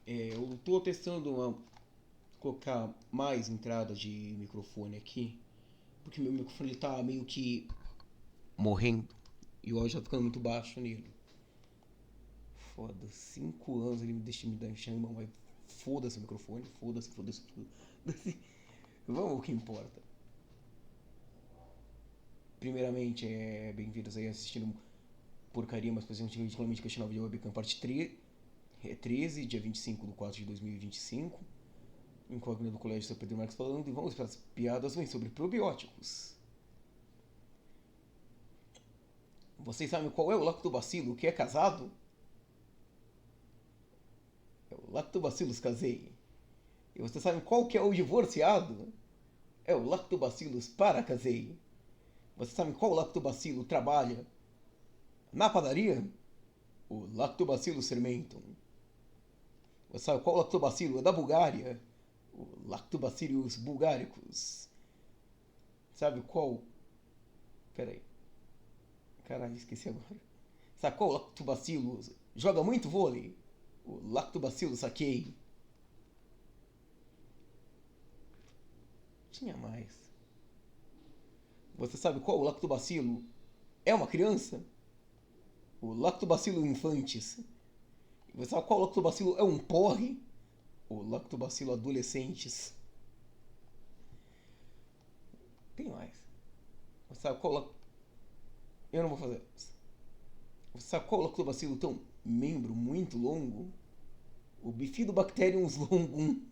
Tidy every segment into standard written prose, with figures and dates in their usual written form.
Eu tô testando colocar mais entrada de microfone aqui, porque meu microfone ele tá meio que morrendo e o áudio tá ficando muito baixo nele. Foda, 5 anos ele me deixa me dar mão, mas foda-se o microfone, foda-se tudo. Vamos ao que importa. Primeiramente, bem-vindos aí assistindo Porcaria, mas precisamente ridiculamente questionável de webcam, parte 13, dia 25 de 4 de 2025. Incógnito do colégio São Pedro Marques falando, e vamos para as piadas ruins sobre probióticos. Vocês sabem qual é o lactobacilo que é casado? É o lactobacillus casei. E vocês sabem qual que é o divorciado? É o lactobacillus paracasei. Vocês sabem qual lactobacilo trabalha na padaria? O lactobacillus fermentum. Você sabe qual lactobacilo é da Bulgária? O lactobacillus bulgaricus. Sabe qual? Pera aí. Caralho, esqueci agora. Sabe qual lactobacillus joga muito vôlei? O lactobacillus saquei. Tinha mais. Você sabe qual lactobacilo é uma criança? O lactobacillus infantis. Você sabe qual lactobacilo é um porre? O lactobacillus adolescentes. Tem mais. Você sabe qual Eu não vou fazer. Você sabe qual lactobacilo tem um membro muito longo? O Bifidobacterium longum.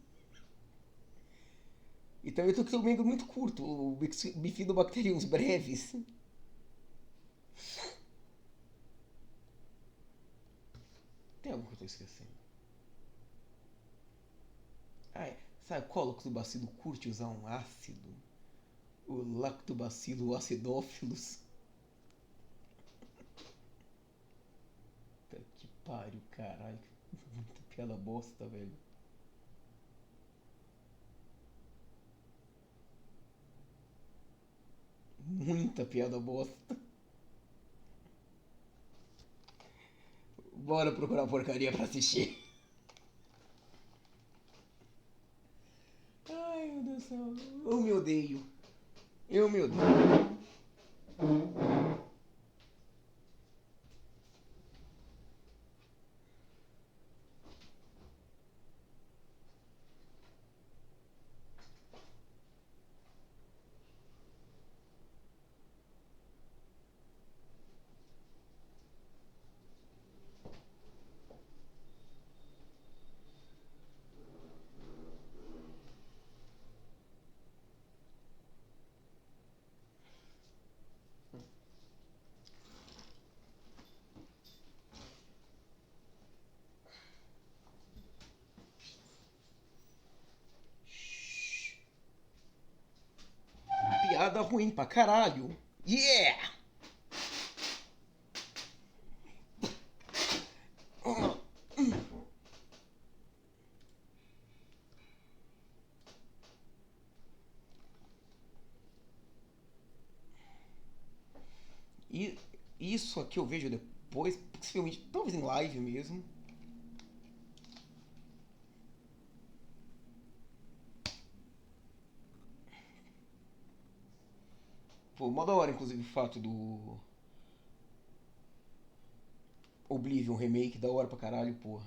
E também tem um membro muito curto, o Bifidobacterium brevis. Tem algo que eu tô esquecendo? Sabe qual lactobacilo curte usar um ácido? O lactobacilo acidófilos. Puta que pariu, caralho. Muita piada bosta, velho. Muita piada bosta. Bora procurar porcaria pra assistir. Ai, meu Deus do céu. Eu me odeio. Eu me odeio. Piada ruim pra caralho. Yeah! E isso aqui eu vejo depois, possivelmente, talvez em live mesmo. Pô, mó da hora, inclusive, o fato do Oblivion remake, da hora pra caralho, porra.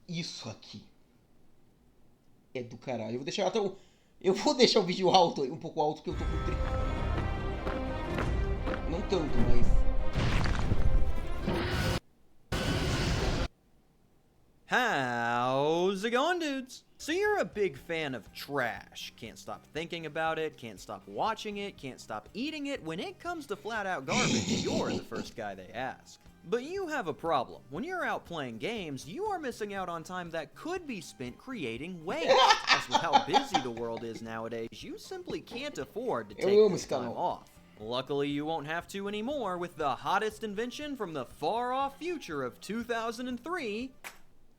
Isso aqui é do caralho. Eu vou deixar o vídeo alto, um pouco alto, porque eu tô com não tanto, mas How's it going, dudes? So you're a big fan of trash. Can't stop thinking about it, can't stop watching it, can't stop eating it. When it comes to flat out garbage, you're the first guy they ask. But you have a problem. When you're out playing games, you are missing out on time that could be spent creating waste. As with how busy the world is nowadays, you simply can't afford to take this time off. Luckily, you won't have to anymore with the hottest invention from the far-off future of 2003,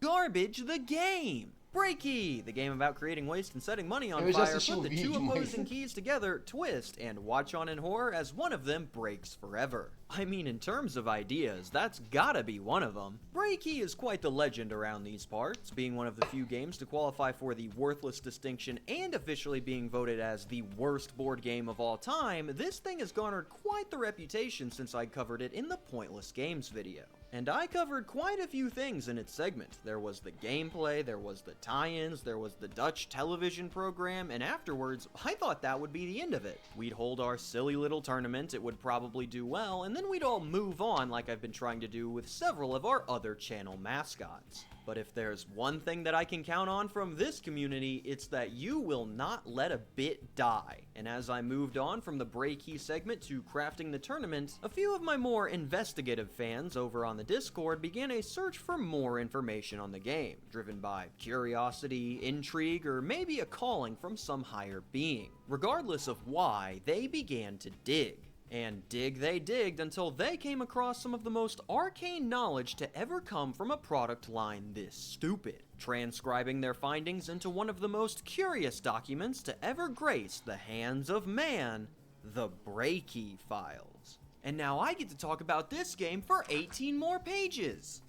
Garbage the Game. Breaky, the game about creating waste and setting money on fire. Put the two opposing keys together, twist, and watch on in horror as one of them breaks forever. I mean, in terms of ideas, that's gotta be one of them. Breaky is quite the legend around these parts, being one of the few games to qualify for the worthless distinction and officially being voted as the worst board game of all time. This thing has garnered quite the reputation since I covered it in the Pointless Games video. And I covered quite a few things in its segment. There was the gameplay, there was the tie-ins, there was the Dutch television program, and afterwards, I thought that would be the end of it. We'd hold our silly little tournament, it would probably do well, and then we'd all move on like I've been trying to do with several of our other channel mascots. But if there's one thing that I can count on from this community, it's that you will not let a bit die. And as I moved on from the Breaky segment to crafting the tournament, a few of my more investigative fans over on the Discord began a search for more information on the game, driven by curiosity, intrigue, or maybe a calling from some higher being. Regardless of why, they began to dig. And dig they digged until they came across some of the most arcane knowledge to ever come from a product line this stupid, transcribing their findings into one of the most curious documents to ever grace the hands of man, the Breaky files. And now I get to talk about this game for 18 more pages!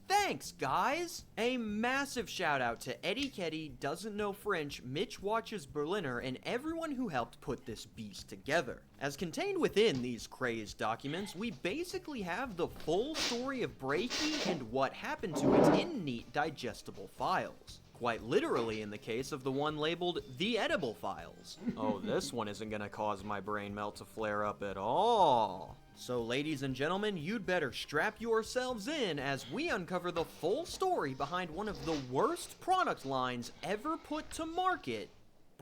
Thanks, guys! A massive shout out to Eddie Keddy, Doesn't Know French, Mitch Watches Berliner, and everyone who helped put this beast together. As contained within these crazed documents, we basically have the full story of Breaky and what happened to it in neat, digestible files. Quite literally in the case of the one labeled The Edible Files. Oh, this one isn't gonna cause my brain melt to flare up at all. So ladies and gentlemen, you'd better strap yourselves in as we uncover the full story behind one of the worst product lines ever put to market,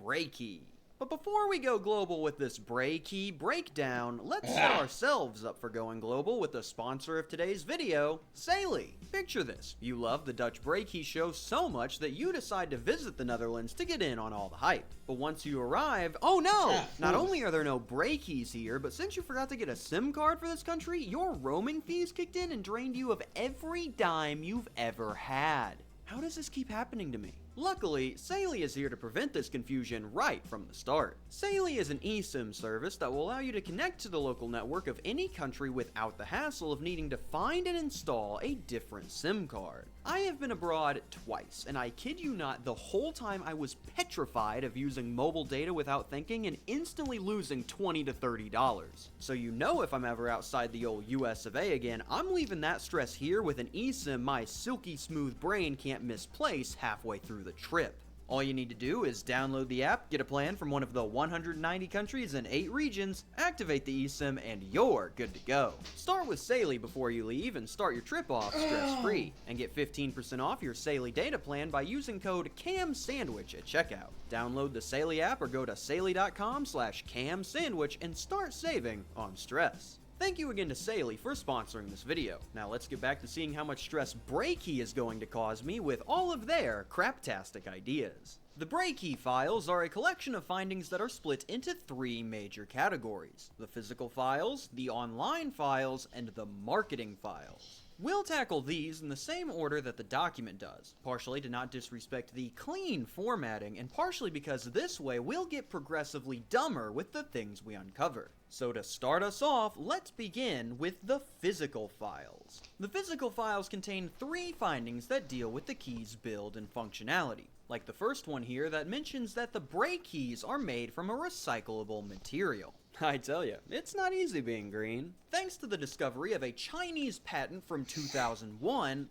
Breaky. But before we go global with this Breaky breakdown, let's set ourselves up for going global with the sponsor of today's video, Saley. Picture this, you love the Dutch Breaky show so much that you decide to visit the Netherlands to get in on all the hype. But once you arrive, oh no! Not only are there no Breakies here, but since you forgot to get a SIM card for this country, your roaming fees kicked in and drained you of every dime you've ever had. How does this keep happening to me? Luckily, Saley is here to prevent this confusion right from the start. Saley is an eSIM service that will allow you to connect to the local network of any country without the hassle of needing to find and install a different SIM card. I have been abroad twice, and I kid you not, the whole time I was petrified of using mobile data without thinking and instantly losing $20 to $30. So you know if I'm ever outside the old US of A again, I'm leaving that stress here with an eSIM my silky smooth brain can't misplace halfway through the trip. All you need to do is download the app, get a plan from one of the 190 countries and 8 regions, activate the eSIM, and you're good to go. Start with Saley before you leave and start your trip off stress-free, and get 15% off your Saley data plan by using code CAMSANDWICH at checkout. Download the Saley app or go to saley.com/camsandwich and start saving on stress. Thank you again to Saley for sponsoring this video. Now let's get back to seeing how much stress Breaky is going to cause me with all of their craptastic ideas. The Breaky files are a collection of findings that are split into 3 major categories: the physical files, the online files, and the marketing files. We'll tackle these in the same order that the document does, partially to not disrespect the clean formatting, and partially because this way we'll get progressively dumber with the things we uncover. So to start us off, let's begin with the physical files. The physical files contain 3 findings that deal with the key's build and functionality, like the first one here that mentions that the brake keys are made from a recyclable material. I tell you, it's not easy being green. Thanks to the discovery of a Chinese patent from 2001,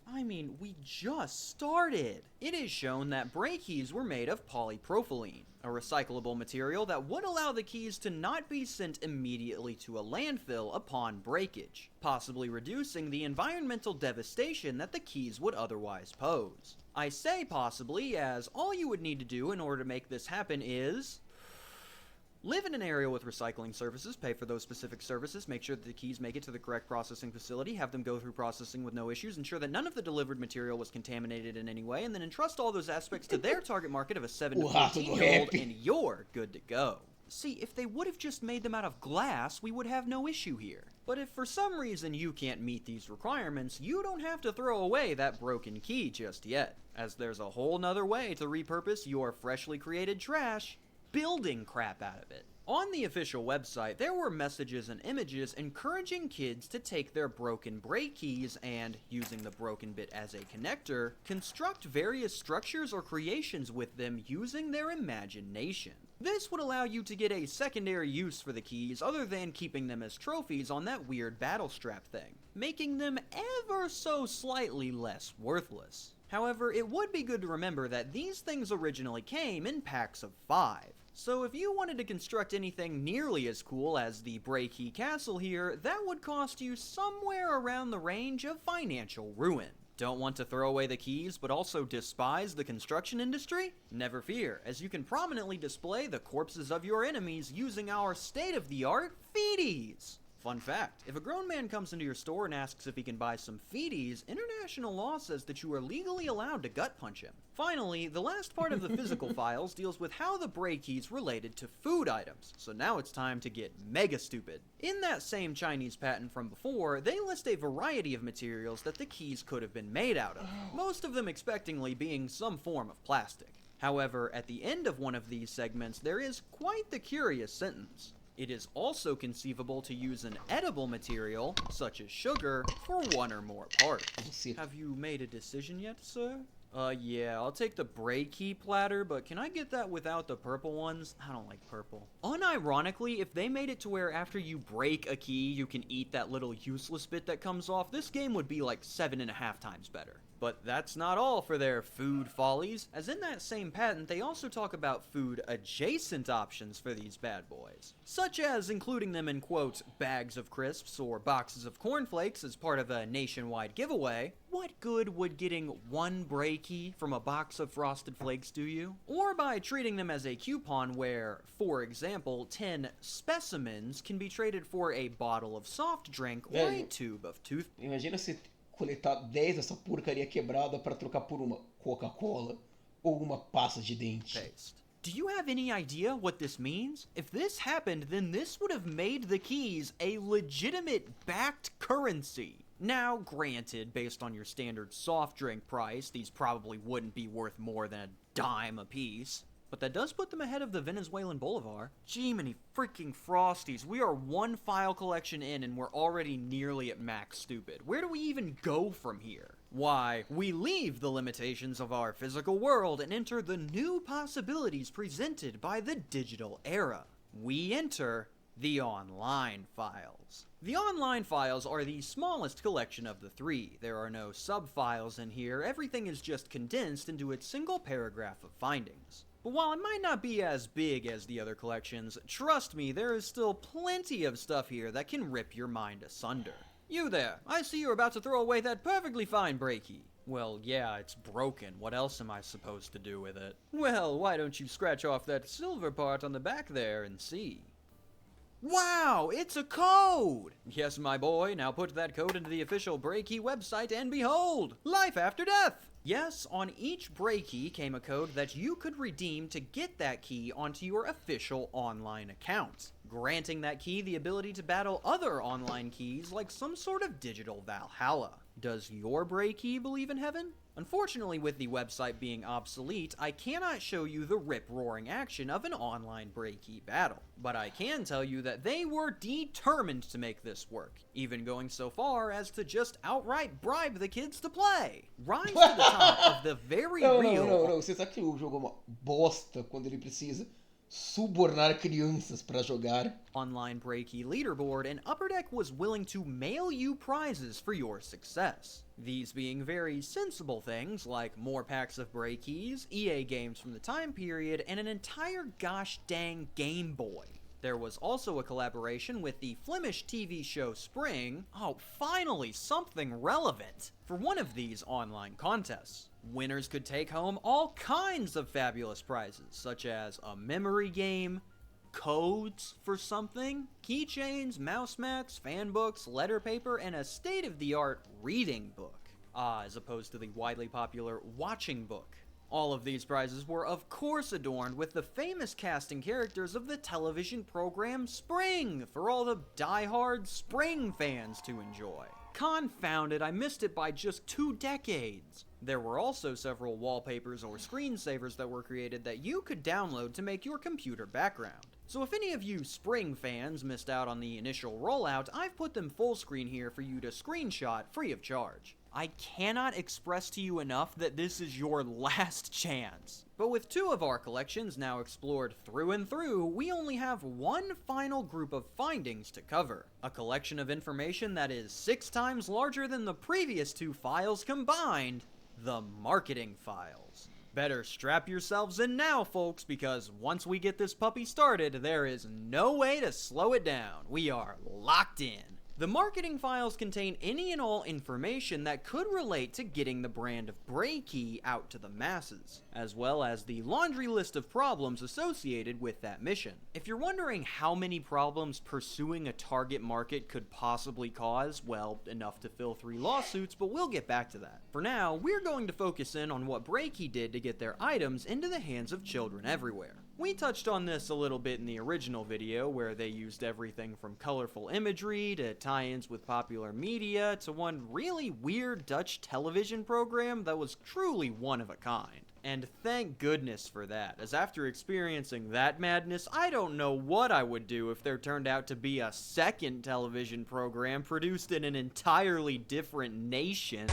we just started. It is shown that brake keys were made of polypropylene, a recyclable material that would allow the keys to not be sent immediately to a landfill upon breakage, possibly reducing the environmental devastation that the keys would otherwise pose. I say possibly, as all you would need to do in order to make this happen is live in an area with recycling services, pay for those specific services, make sure that the keys make it to the correct processing facility, have them go through processing with no issues, ensure that none of the delivered material was contaminated in any way, and then entrust all those aspects to their target market of a 7 to 14-year-old, and you're good to go. See, if they would have just made them out of glass, we would have no issue here. But if for some reason you can't meet these requirements, you don't have to throw away that broken key just yet, as there's a whole nother way to repurpose your freshly created trash: building crap out of it. On the official website, there were messages and images encouraging kids to take their broken break keys and, using the broken bit as a connector, construct various structures or creations with them using their imagination. This would allow you to get a secondary use for the keys other than keeping them as trophies on that weird battle strap thing, making them ever so slightly less worthless. However, it would be good to remember that these things originally came in packs of 5. So if you wanted to construct anything nearly as cool as the Breaky Castle here, that would cost you somewhere around the range of financial ruin. Don't want to throw away the keys but also despise the construction industry? Never fear, as you can prominently display the corpses of your enemies using our state-of-the-art feeties! Fun fact, if a grown man comes into your store and asks if he can buy some feeties, international law says that you are legally allowed to gut punch him. Finally, the last part of the physical files deals with how the break keys related to food items, so now it's time to get mega stupid. In that same Chinese patent from before, they list a variety of materials that the keys could have been made out of, most of them expectingly being some form of plastic. However, at the end of one of these segments, there is quite the curious sentence. It is also conceivable to use an edible material, such as sugar, for one or more parts. Have you made a decision yet, sir? Yeah, I'll take the break key platter, but can I get that without the purple ones? I don't like purple. Unironically, if they made it to where after you break a key, you can eat that little useless bit that comes off, this game would be like 7.5 times better. But that's not all for their food follies, as in that same patent, they also talk about food-adjacent options for these bad boys, such as including them in, quote, bags of crisps or boxes of cornflakes as part of a nationwide giveaway. What good would getting one breaky from a box of Frosted Flakes do you? Or by treating them as a coupon where, for example, 10 specimens can be traded for a bottle of soft drink or a tube of toothpaste. Imagina se coletar 10 dessa porcaria quebrada para trocar por uma Coca-Cola ou uma pasta de dente. Do you have any idea what this means? If this happened, then this would have made the keys a legitimate backed currency. Now, granted, based on your standard soft drink price, these probably wouldn't be worth more than a dime a piece. But that does put them ahead of the Venezuelan Bolivar. Gee, many freaking Frosties. We are one file collection in and we're already nearly at max stupid. Where do we even go from here? Why, we leave the limitations of our physical world and enter the new possibilities presented by the digital era. We enter the online files. The online files are the smallest collection of the three. There are no sub-files in here. Everything is just condensed into its single paragraph of findings. But while it might not be as big as the other collections, trust me, there is still plenty of stuff here that can rip your mind asunder. You there, I see you're about to throw away that perfectly fine breaky. Well, yeah, it's broken. What else am I supposed to do with it? Well, why don't you scratch off that silver part on the back there and see? Wow, it's a code! Yes, my boy, now put that code into the official Breaky website and behold, life after death! Yes, on each Breaky came a code that you could redeem to get that key onto your official online account, granting that key the ability to battle other online keys like some sort of digital Valhalla. Does your Breaky believe in heaven? Unfortunately, with the website being obsolete, I cannot show you the rip-roaring action of an online Breaky battle. But I can tell you that they were determined to make this work, even going so far as to just outright bribe the kids to play. Rise to the top of the very real... Não. Você sabe que o jogo é uma bosta quando ele precisa subornar crianças para jogar. Online Breaky leaderboard, and Upper Deck was willing to mail you prizes for your success. These being very sensible things like more packs of Breakies, EA games from the time period, and an entire gosh dang Game Boy. There was also a collaboration with the Flemish TV show Spring. Oh, finally, something relevant! For one of these online contests. Winners could take home all kinds of fabulous prizes, such as a memory game, codes for something, keychains, mouse mats, fan books, letter paper, and a state-of-the-art reading book. As opposed to the widely popular watching book. All of these prizes were of course adorned with the famous cast and characters of the television program Spring, for all the die-hard Spring fans to enjoy. Confound it, I missed it by just 2 decades. There were also several wallpapers or screensavers that were created that you could download to make your computer background. So if any of you Spring fans missed out on the initial rollout, I've put them full screen here for you to screenshot free of charge. I cannot express to you enough that this is your last chance. But with 2 of our collections now explored through and through, we only have one final group of findings to cover. A collection of information that is 6 times larger than the previous 2 files combined, the marketing files. Better strap yourselves in now, folks, because once we get this puppy started, there is no way to slow it down. We are locked in. The marketing files contain any and all information that could relate to getting the brand of Breaky out to the masses, as well as the laundry list of problems associated with that mission. If you're wondering how many problems pursuing a target market could possibly cause, well, enough to fill 3 lawsuits, but we'll get back to that. For now, we're going to focus in on what Breaky did to get their items into the hands of children everywhere. We touched on this a little bit in the original video, where they used everything from colorful imagery to tie-ins with popular media to one really weird Dutch television program that was truly one of a kind. And thank goodness for that, as after experiencing that madness, I don't know what I would do if there turned out to be a second television program produced in an entirely different nation.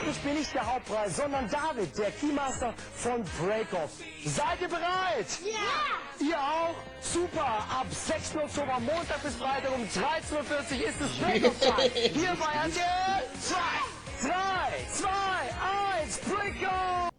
Ich bin nicht der Hauptpreis, sondern David, der Keymaster von Breakoff. Seid ihr bereit? Ja! Ihr auch? Super! Ab 6. Oktober, Montag bis Freitag um 13:40 Uhr ist es Breakoff-Zeit. Hier bei RTL 2, 3, 2, 1, Breakoff!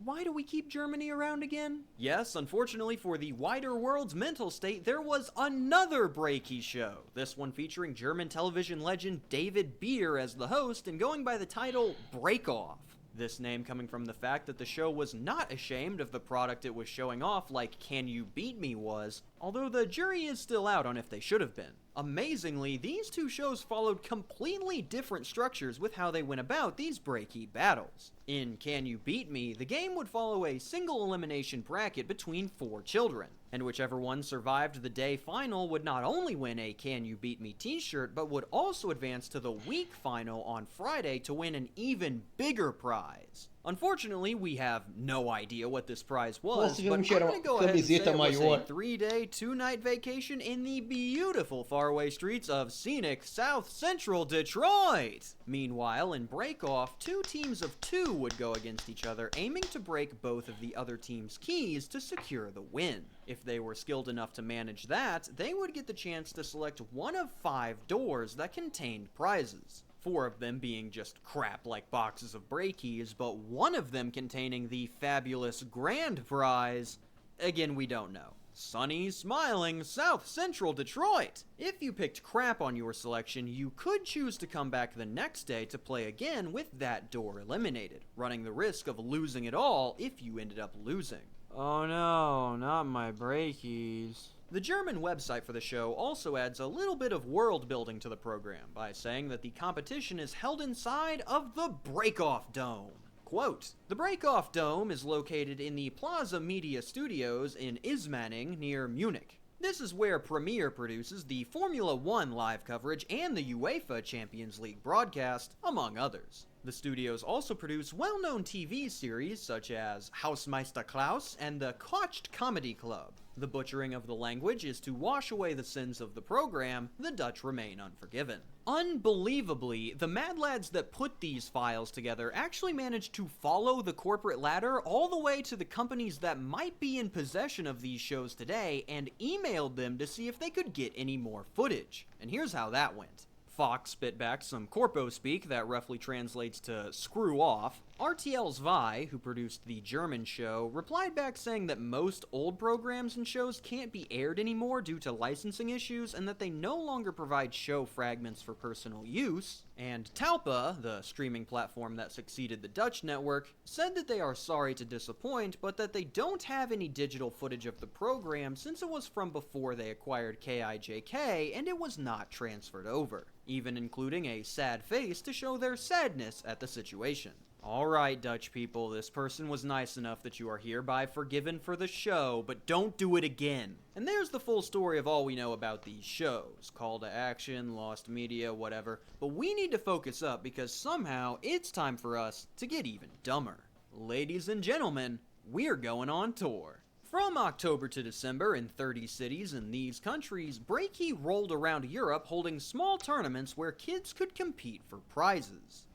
Why do we keep Germany around again? Yes, unfortunately for the wider world's mental state, there was another Breaky show. This one featuring German television legend David Beer as the host and going by the title Break Off. This name coming from the fact that the show was not ashamed of the product it was showing off like Can You Beat Me was, although the jury is still out on if they should have been. Amazingly, these 2 shows followed completely different structures with how they went about these Breaky battles. In Can You Beat Me, the game would follow a single elimination bracket between 4 children, and whichever one survived the day final would not only win a Can You Beat Me t-shirt, but would also advance to the week final on Friday to win an even bigger prize. Unfortunately, we have no idea what this prize was, but I'm going to go ahead and say it was a 3-day, 2-night vacation in the beautiful faraway streets of scenic South Central Detroit. Meanwhile, in Break Off, 2 teams of 2 would go against each other, aiming to break both of the other team's keys to secure the win. If they were skilled enough to manage that, they would get the chance to select one of 5 doors that contained prizes. 4 of them being just crap like boxes of breakies, but one of them containing the fabulous grand prize. Again, we don't know. Sunny, smiling South Central Detroit! If you picked crap on your selection, you could choose to come back the next day to play again with that door eliminated, running the risk of losing it all if you ended up losing. Oh no, not my breakies. The German website for the show also adds a little bit of world building to the program by saying that the competition is held inside of the Breakoff Dome. Quote, the Breakoff Dome is located in the Plaza Media Studios in Ismaning near Munich. This is where Premiere produces the Formula One live coverage and the UEFA Champions League broadcast, among others. The studios also produce well-known TV series such as Hausmeister Klaus and the Kocht Comedy Club. The butchering of the language is to wash away the sins of the program. The Dutch remain unforgiven. Unbelievably, the mad lads that put these files together actually managed to follow the corporate ladder all the way to the companies that might be in possession of these shows today and emailed them to see if they could get any more footage. And here's how that went. Fox spit back some corpo speak that roughly translates to screw off. RTL's Vi, who produced the German show, replied back saying that most old programs and shows can't be aired anymore due to licensing issues and that they no longer provide show fragments for personal use. And Talpa, the streaming platform that succeeded the Dutch network, said that they are sorry to disappoint, but that they don't have any digital footage of the program since it was from before they acquired KIJK and it was not transferred over, even including a sad face to show their sadness at the situation. Alright, Dutch people, this person was nice enough that you are hereby forgiven for the show, but don't do it again. And there's the full story of all we know about these shows. Call to action, lost media, whatever. But we need to focus up because somehow it's time for us to get even dumber. Ladies and gentlemen, we're going on tour. From October to December in 30 cities in these countries, Breaky rolled around Europe holding small tournaments where kids could compete for prizes.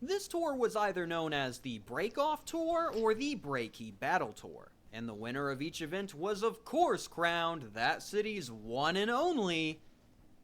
This tour was either known as the Break-Off Tour or the Breaky Battle Tour. And the winner of each event was of course crowned that city's one and only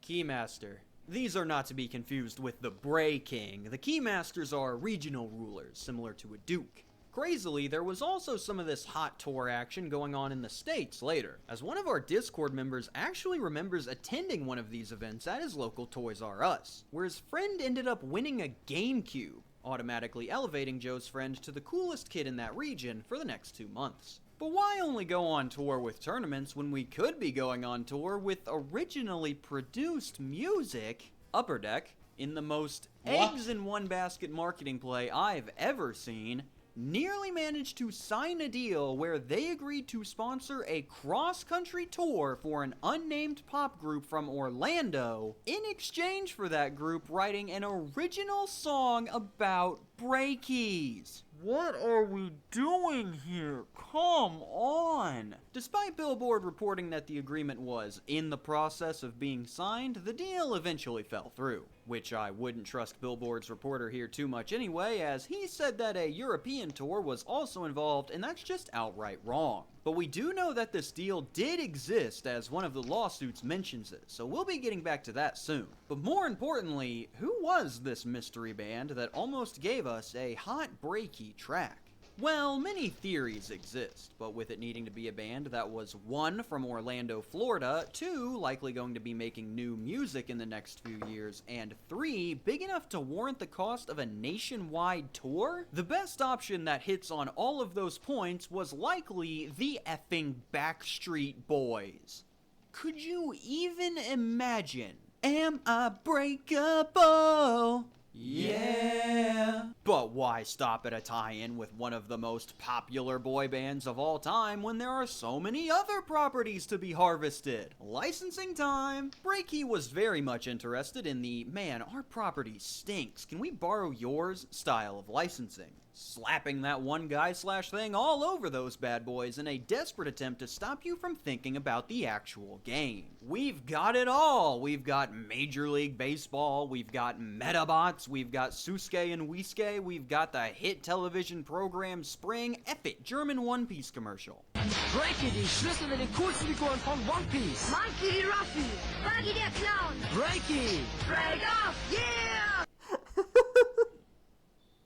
Keymaster. These are not to be confused with the Bray King. The Keymasters are regional rulers, similar to a duke. Crazily, there was also some of this hot tour action going on in the States later, as one of our Discord members actually remembers attending one of these events at his local Toys R Us, where his friend ended up winning a GameCube, automatically elevating Joe's friend to the coolest kid in that region for the next 2 months. But why only go on tour with tournaments when we could be going on tour with originally produced music? Upper Deck, in the most eggs in one basket marketing play I've ever seen, nearly managed to sign a deal where they agreed to sponsor a cross-country tour for an unnamed pop group from Orlando, in exchange for that group writing an original song about breakies. What are we doing here? Come on! Despite Billboard reporting that the agreement was in the process of being signed, the deal eventually fell through. Which I wouldn't trust Billboard's reporter here too much anyway, as he said that a European tour was also involved, and that's just outright wrong. But we do know that this deal did exist, as one of the lawsuits mentions it, so we'll be getting back to that soon. But more importantly, who was this mystery band that almost gave us a hot breaky track? Well, many theories exist, but with it needing to be a band that was 1, from Orlando, Florida, 2, likely going to be making new music in the next few years, and 3, big enough to warrant the cost of a nationwide tour, the best option that hits on all of those points was likely the effing Backstreet Boys. Could you even imagine? Am I breakable? Yeah. But why stop at a tie-in with one of the most popular boy bands of all time when there are so many other properties to be harvested? Licensing time! Breaky was very much interested in the, man, our property stinks, can we borrow yours style of licensing, slapping that one guy/thing all over those bad boys in a desperate attempt to stop you from thinking about the actual game. We've got it all! We've got Major League Baseball, we've got Metabots, we've got Susuke and Wiisuke, we've got the hit television program Spring, F it, German One Piece commercial. Breaky, die Schlüssel mit den coolsten Figuren von One Piece. Monkey die Ruffy, Buggy der Clown, Breaky! Break Off, yeah!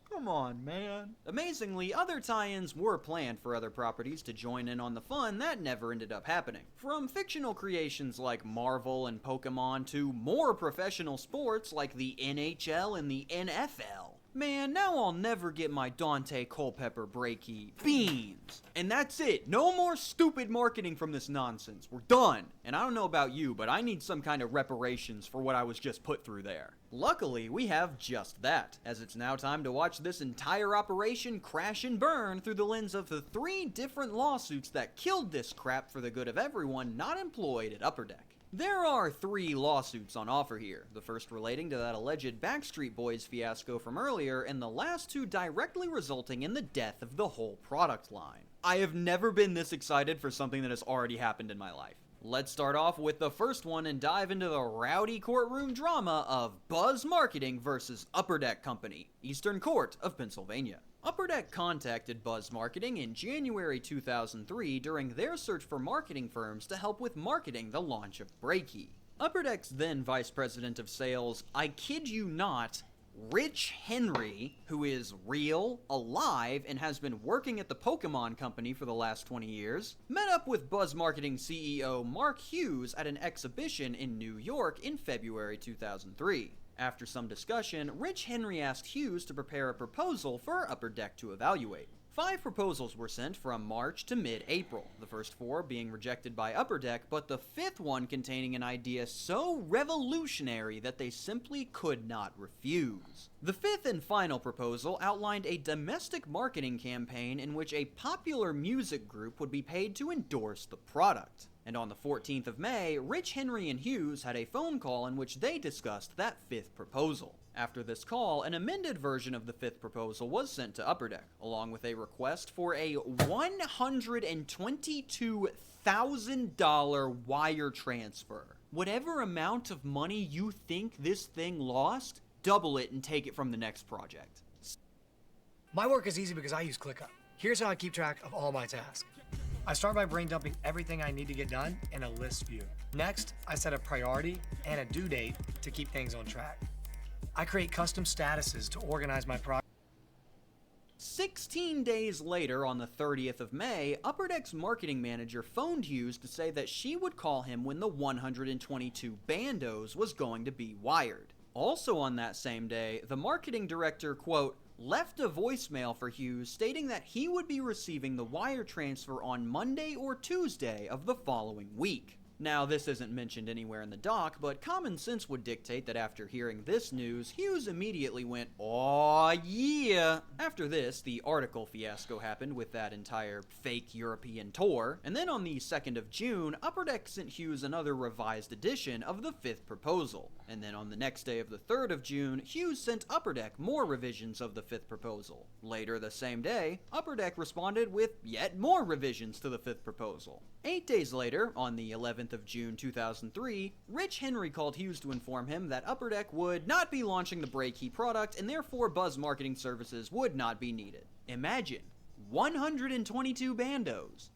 Come on, man. Amazingly, other tie-ins were planned for other properties to join in on the fun that never ended up happening. From fictional creations like Marvel and Pokemon to more professional sports like the NHL and the NFL. Man, now I'll never get my Dante Culpepper breaky beans. And that's it. No more stupid marketing from this nonsense. We're done. And I don't know about you, but I need some kind of reparations for what I was just put through there. Luckily, we have just that, as it's now time to watch this entire operation crash and burn through the lens of the 3 different lawsuits that killed this crap for the good of everyone not employed at Upper Deck. There are 3 lawsuits on offer here, the first relating to that alleged Backstreet Boys fiasco from earlier, and the last 2 directly resulting in the death of the whole product line. I have never been this excited for something that has already happened in my life. Let's start off with the first one and dive into the rowdy courtroom drama of Buzz Marketing versus Upper Deck Company, Eastern Court of Pennsylvania. Upper Deck contacted Buzz Marketing in January 2003 during their search for marketing firms to help with marketing the launch of Breaky. Upper Deck's then Vice President of Sales, I kid you not, Rich Henry, who is real, alive, and has been working at the Pokemon Company for the last 20 years, met up with Buzz Marketing CEO Mark Hughes at an exhibition in New York in February 2003. After some discussion, Rich Henry asked Hughes to prepare a proposal for Upper Deck to evaluate. 5 proposals were sent from March to mid-April, the first 4 being rejected by Upper Deck, but the 5th one containing an idea so revolutionary that they simply could not refuse. The 5th and final proposal outlined a domestic marketing campaign in which a popular music group would be paid to endorse the product. And on the 14th of May, Rich, Henry, and Hughes had a phone call in which they discussed that 5th proposal. After this call, an amended version of the 5th proposal was sent to Upper Deck, along with a request for a $122,000 wire transfer. Whatever amount of money you think this thing lost, double it and take it from the next project. My work is easy because I use ClickUp. Here's how I keep track of all my tasks. I start by brain dumping everything I need to get done in a list view. Next, I set a priority and a due date to keep things on track. I create custom statuses to organize my progress. 16 days later, on the 30th of May, Upper Deck's marketing manager phoned Hughes to say that she would call him when the 122 bandos was going to be wired. Also on that same day, the marketing director, quote, left a voicemail for Hughes stating that he would be receiving the wire transfer on Monday or Tuesday of the following week. Now, this isn't mentioned anywhere in the doc, but common sense would dictate that after hearing this news, Hughes immediately went, "Aw, yeah!" After this, the article fiasco happened with that entire fake European tour, and then on the 2nd of June, Upper Deck sent Hughes another revised edition of the 5th proposal. And then on the next day of the 3rd of June, Hughes sent Upper Deck more revisions of the 5th proposal. Later the same day, Upper Deck responded with yet more revisions to the 5th proposal. 8 days later, on the 11th of June 2003, Rich Henry called Hughes to inform him that Upper Deck would not be launching the Breakey product and therefore Buzz marketing services would not be needed. Imagine, 122 bandos.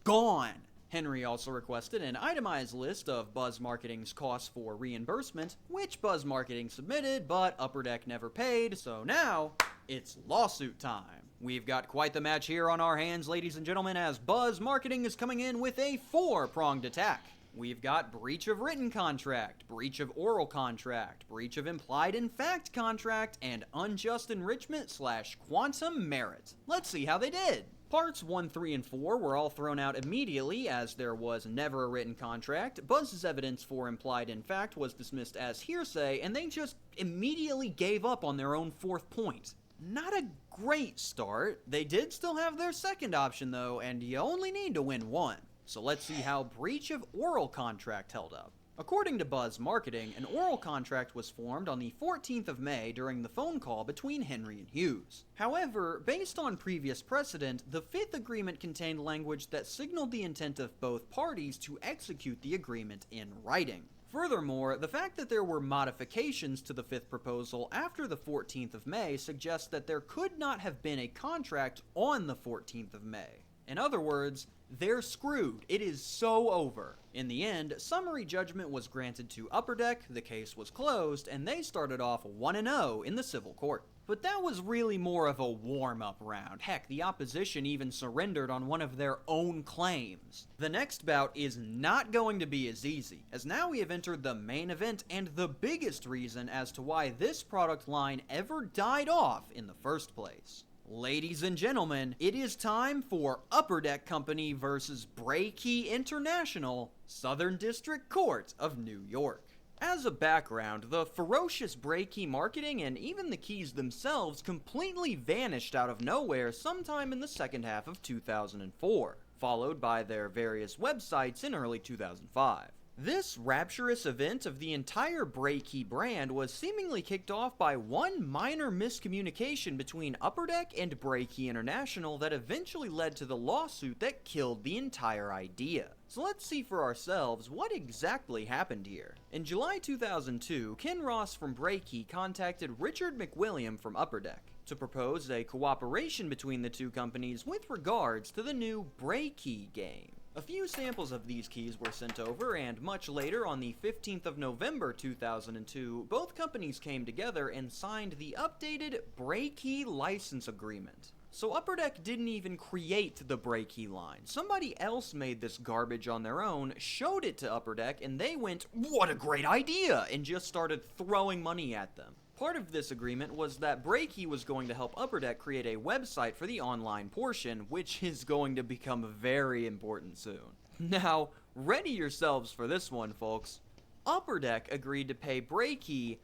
Gone! Henry also requested an itemized list of Buzz Marketing's costs for reimbursement, which Buzz Marketing submitted, but Upper Deck never paid, so now it's lawsuit time. We've got quite the match here on our hands, ladies and gentlemen, as Buzz Marketing is coming in with a 4-pronged attack. We've got breach of written contract, breach of oral contract, breach of implied in fact contract, and unjust enrichment / quantum merit. Let's see how they did. Parts 1, 3, and 4 were all thrown out immediately as there was never a written contract. Buzz's evidence for implied in fact was dismissed as hearsay, and they just immediately gave up on their own 4th point. Not a great start. They did still have their second option though, and you only need to win one. So let's see how breach of oral contract held up. According to Buzz Marketing, an oral contract was formed on the 14th of May during the phone call between Henry and Hughes. However, based on previous precedent, the 5th agreement contained language that signaled the intent of both parties to execute the agreement in writing. Furthermore, the fact that there were modifications to the 5th proposal after the 14th of May suggests that there could not have been a contract on the 14th of May. In other words, they're screwed. It is so over. In the end, summary judgment was granted to Upper Deck, the case was closed, and they started off 1-0 in the civil court. But that was really more of a warm-up round. Heck, the opposition even surrendered on one of their own claims. The next bout is not going to be as easy, as now we have entered the main event and the biggest reason as to why this product line ever died off in the first place. Ladies and gentlemen, it is time for Upper Deck Company versus Breakey International, Southern District Court of New York. As a background, the ferocious Breakey marketing and even the keys themselves completely vanished out of nowhere sometime in the second half of 2004, followed by their various websites in early 2005. This rapturous event of the entire Breakey brand was seemingly kicked off by one minor miscommunication between Upper Deck and Breakey International that eventually led to the lawsuit that killed the entire idea. So let's see for ourselves what exactly happened here. In July 2002, Ken Ross from Breakey contacted Richard McWilliam from Upper Deck to propose a cooperation between the two companies with regards to the new Breakey game. A few samples of these keys were sent over, and much later, on the 15th of November 2002, both companies came together and signed the updated Breakey license agreement. So Upper Deck didn't even create the Breakey line. Somebody else made this garbage on their own, showed it to Upper Deck, and they went, "What a great idea!" and just started throwing money at them. Part of this agreement was that Breaky was going to help Upper Deck create a website for the online portion, which is going to become very important soon. Now, ready yourselves for this one, folks. Upper Deck agreed to pay Breaky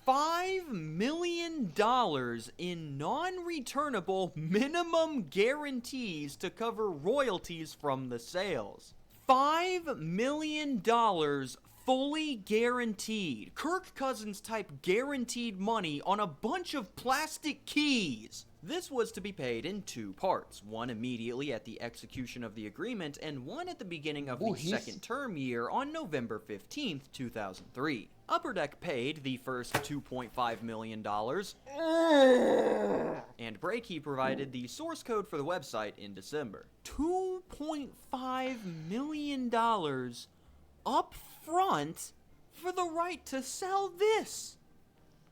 $5 million in non-returnable minimum guarantees to cover royalties from the sales. $5 million fully guaranteed. Kirk Cousins type guaranteed money on a bunch of plastic keys. This was to be paid in two parts, one immediately at the execution of the agreement and one at the beginning of the second term year on November 15th, 2003. Upper Deck paid the first $2.5 million, and Breaky provided the source code for the website in December. $2.5 million up front for the right to sell this.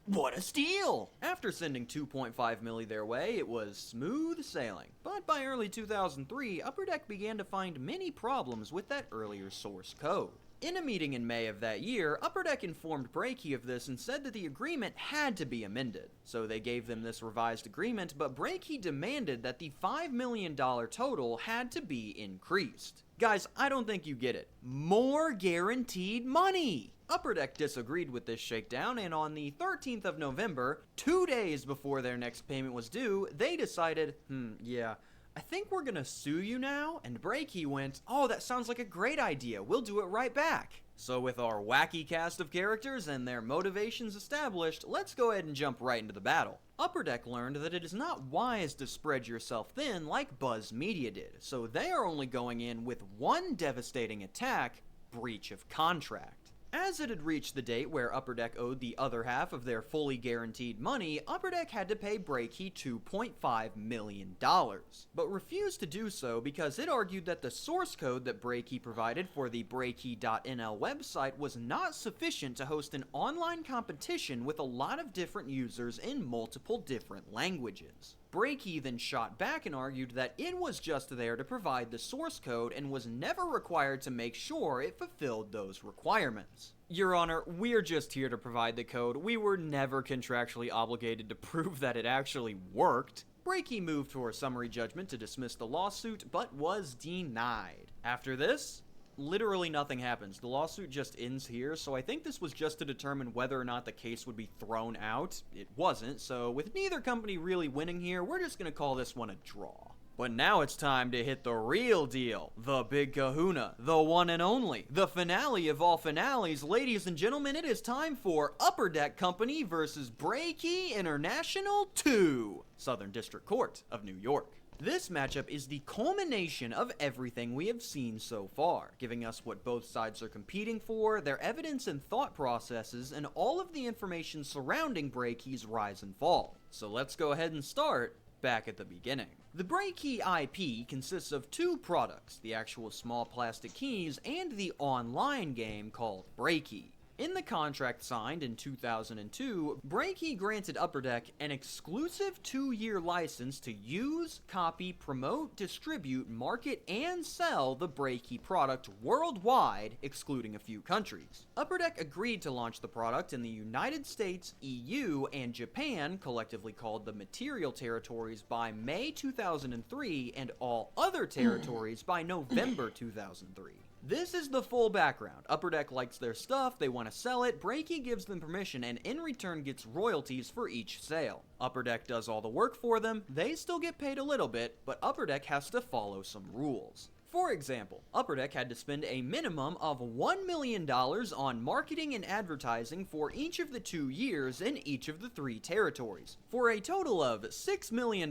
What a steal! After sending $2.5 million their way, it was smooth sailing. But by early 2003, Upper Deck began to find many problems with that earlier source code. In a meeting in May of that year, Upper Deck informed Breaky of this and said that the agreement had to be amended. So they gave them this revised agreement, but Breaky demanded that the $5 million total had to be increased. Guys, I don't think you get it. More guaranteed money! Upper Deck disagreed with this shakedown, and on the 13th of November, 2 days before their next payment was due, they decided, yeah, I think we're gonna sue you now, and Breaky went, oh, that sounds like a great idea, we'll do it right back. So with our wacky cast of characters and their motivations established, let's go ahead and jump right into the battle. Upper Deck learned that it is not wise to spread yourself thin like Buzz Media did, so they are only going in with one devastating attack, breach of contract. As it had reached the date where Upper Deck owed the other half of their fully guaranteed money, Upper Deck had to pay Breaky $2.5 million, but refused to do so because it argued that the source code that Breaky provided for the Breaky.nl website was not sufficient to host an online competition with a lot of different users in multiple different languages. Breaky then shot back and argued that it was just there to provide the source code and was never required to make sure it fulfilled those requirements. Your Honor, we're just here to provide the code. We were never contractually obligated to prove that it actually worked. Breaky moved for a summary judgment to dismiss the lawsuit, but was denied. After this, literally nothing happens. The lawsuit just ends here, so I think this was just to determine whether or not the case would be thrown out. It wasn't, so with neither company really winning here, we're just gonna call this one a draw. But now it's time to hit the real deal. The big kahuna. The one and only. The finale of all finales. Ladies and gentlemen, it is time for Upper Deck Company versus Breaky International 2. Southern District Court of New York. This matchup is the culmination of everything we have seen so far, giving us what both sides are competing for, their evidence and thought processes, and all of the information surrounding Breaky's rise and fall. So let's go ahead and start back at the beginning. The Breaky IP consists of two products, the actual small plastic keys and the online game called Breaky. In the contract signed in 2002, Breaky granted Upper Deck an exclusive 2-year license to use, copy, promote, distribute, market, and sell the Breaky product worldwide, excluding a few countries. Upper Deck agreed to launch the product in the United States, EU, and Japan, collectively called the Material Territories, by May 2003, and all other territories by November 2003. This is the full background. Upper Deck likes their stuff, they want to sell it, Breaky gives them permission, and in return gets royalties for each sale. Upper Deck does all the work for them, they still get paid a little bit, but Upper Deck has to follow some rules. For example, Upper Deck had to spend a minimum of $1 million on marketing and advertising for each of the 2 years in each of the 3 territories. For a total of $6 million,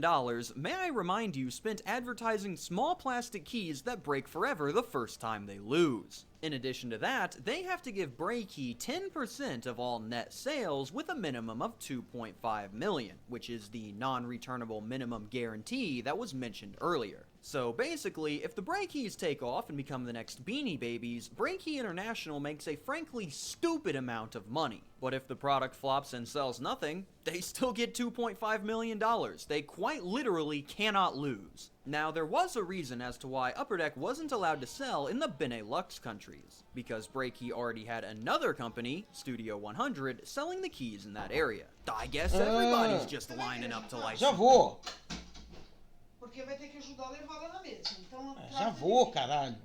may I remind you, spent advertising small plastic keys that break forever the first time they lose. In addition to that, they have to give Breaky 10% of all net sales with a minimum of $2.5 million, which is the non-returnable minimum guarantee that was mentioned earlier. So basically, if the brake keys take off and become the next Beanie Babies, Brake Key International makes a frankly stupid amount of money. But if the product flops and sells nothing, they still get $2.5 million. They quite literally cannot lose. Now, there was a reason as to why Upper Deck wasn't allowed to sell in the Benelux countries, because Brake Key already had another company, Studio 100, selling the keys in that area. I guess everybody's just lining up to license. Já vou. Porque vai ter que ajudar a levá-la na mesa. Então, Já vou, caralho.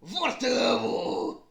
Voltamos!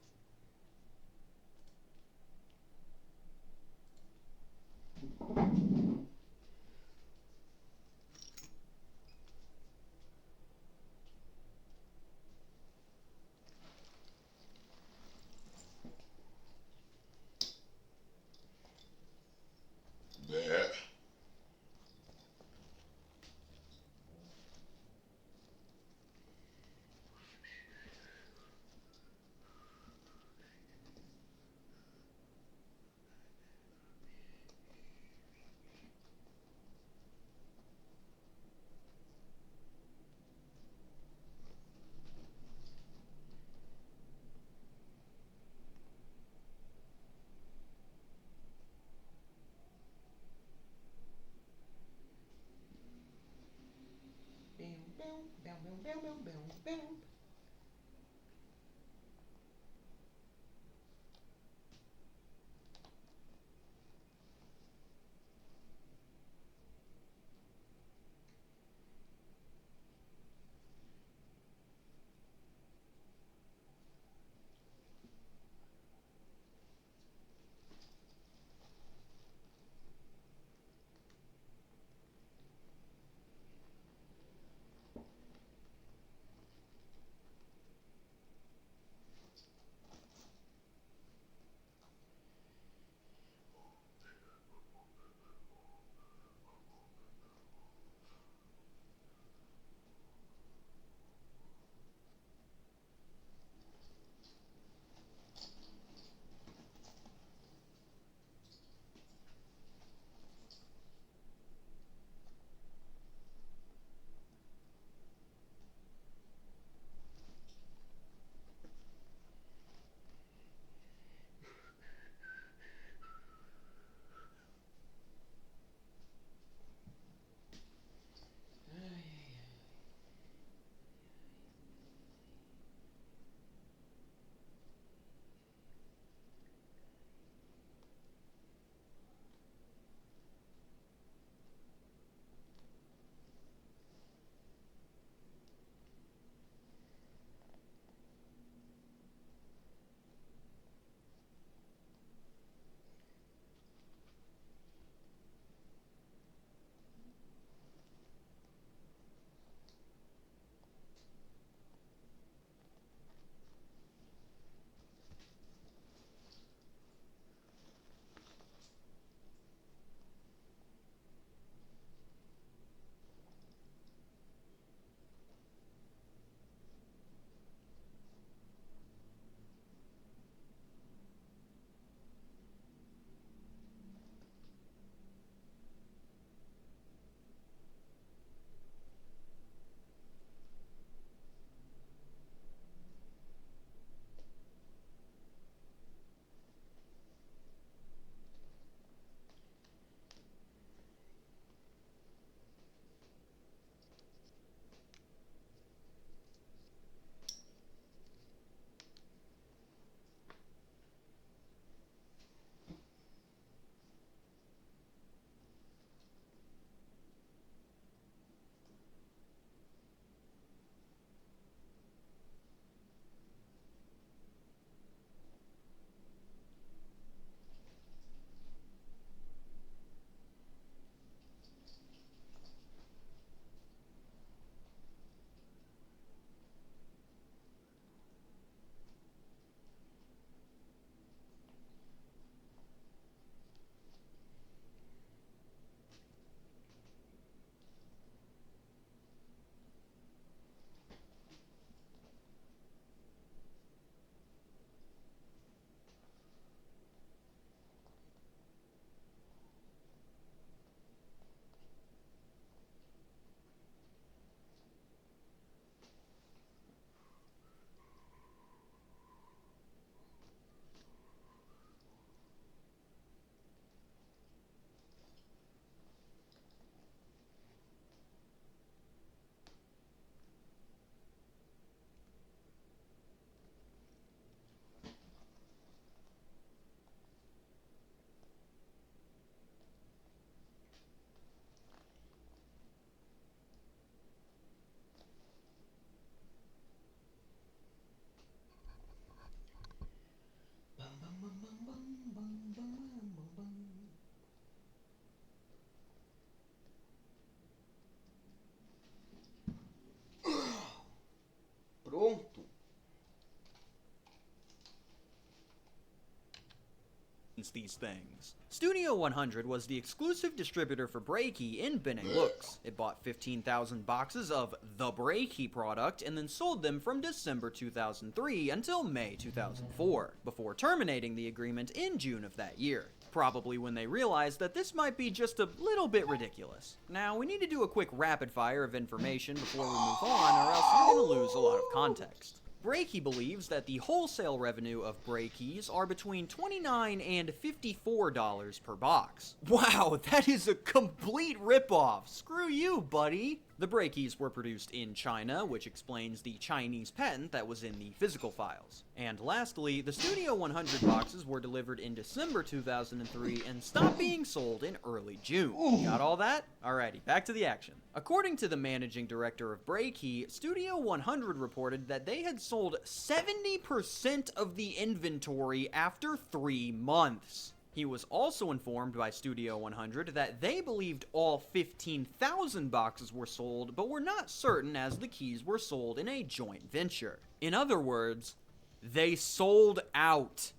these things. Studio 100 was the exclusive distributor for Breaky in Binning Looks. It bought 15,000 boxes of the Breaky product and then sold them from December 2003 until May 2004, before terminating the agreement in June of that year. Probably when they realized that this might be just a little bit ridiculous. Now, we need to do a quick rapid fire of information before we move on, or else you're gonna lose a lot of context. Breaky believes that the wholesale revenue of Breakies are between $29 and $54 per box. Wow, that is a complete ripoff. Screw you, buddy. The Breakies were produced in China, which explains the Chinese patent that was in the physical files. And lastly, the Studio 100 boxes were delivered in December 2003 and stopped being sold in early June. Got all that? Alrighty, back to the action. According to the managing director of Breaky, Studio 100 reported that they had sold 70% of the inventory after 3 months. He was also informed by Studio 100 that they believed all 15,000 boxes were sold, but were not certain as the keys were sold in a joint venture. In other words, they sold out.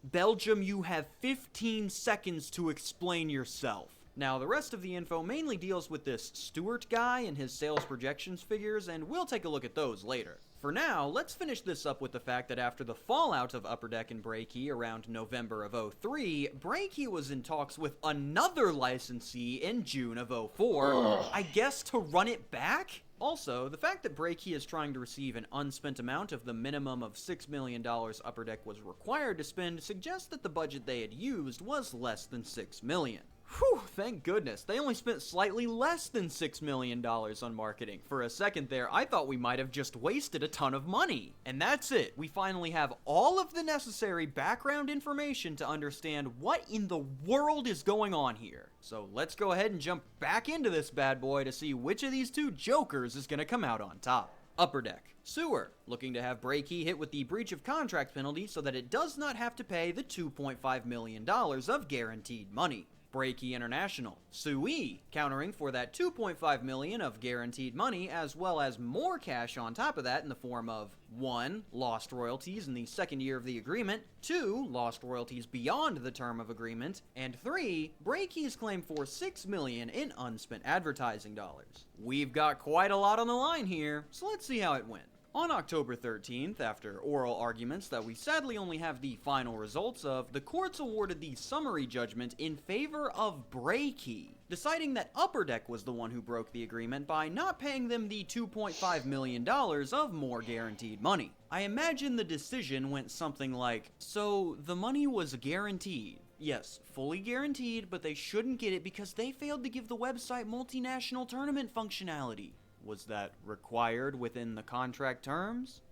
Belgium, you have 15 seconds to explain yourself. Now, the rest of the info mainly deals with this Stewart guy and his sales projections figures, and we'll take a look at those later. For now, let's finish this up with the fact that after the fallout of Upper Deck and Breaky around November of 03, Breaky was in talks with another licensee in June of 04, I guess to run it back? Also, the fact that Breaky is trying to receive an unspent amount of the minimum of $6 million Upper Deck was required to spend suggests that the budget they had used was less than $6 million. Whew, thank goodness. They only spent slightly less than $6 million on marketing. For a second there, I thought we might have just wasted a ton of money. And that's it. We finally have all of the necessary background information to understand what in the world is going on here. So let's go ahead and jump back into this bad boy to see which of these two jokers is going to come out on top. Upper Deck. Sewer, looking to have Breaky hit with the breach of contract penalty so that it does not have to pay the $2.5 million of guaranteed money. Breaky International. Sui, countering for that $2.5 million of guaranteed money, as well as more cash on top of that in the form of 1. Lost royalties in the second year of the agreement, 2. Lost royalties beyond the term of agreement, and 3. Breaky's claim for $6 million in unspent advertising dollars. We've got quite a lot on the line here, so let's see how it went. On October 13th, after oral arguments that we sadly only have the final results of, the courts awarded the summary judgment in favor of Breaky, deciding that Upper Deck was the one who broke the agreement by not paying them the $2.5 million of more guaranteed money. I imagine the decision went something like, so the money was guaranteed. Yes, fully guaranteed, but they shouldn't get it because they failed to give the website multinational tournament functionality. Was that required within the contract terms?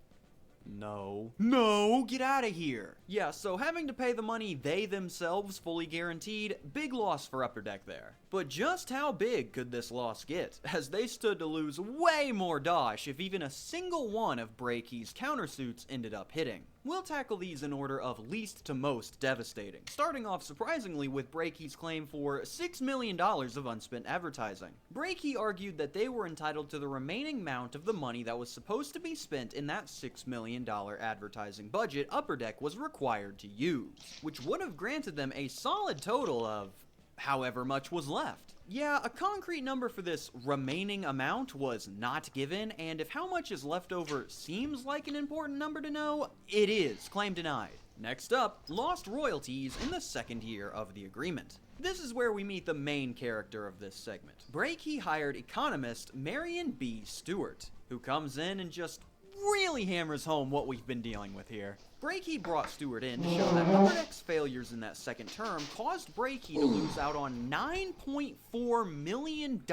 No. No, get out of here. Yeah, so having to pay the money they themselves fully guaranteed, big loss for Upper Deck there. But just how big could this loss get, as they stood to lose way more dosh if even a single one of Breaky's countersuits ended up hitting? We'll tackle these in order of least to most devastating, starting off surprisingly with Breaky's claim for $6 million of unspent advertising. Breaky argued that they were entitled to the remaining amount of the money that was supposed to be spent in that $6 million advertising budget Upper Deck was required to use, which would have granted them a solid total of however much was left. Yeah, a concrete number for this remaining amount was not given, and if how much is left over seems like an important number to know, it is. Claim denied. Next up, lost royalties in the second year of the agreement. This is where we meet the main character of this segment. Breaky hired economist Marion B. Stewart, who comes in and just really hammers home what we've been dealing with here. Breaky brought Stewart in to show that Upper Deck's failures in that second term caused Breaky to lose out on $9.4 million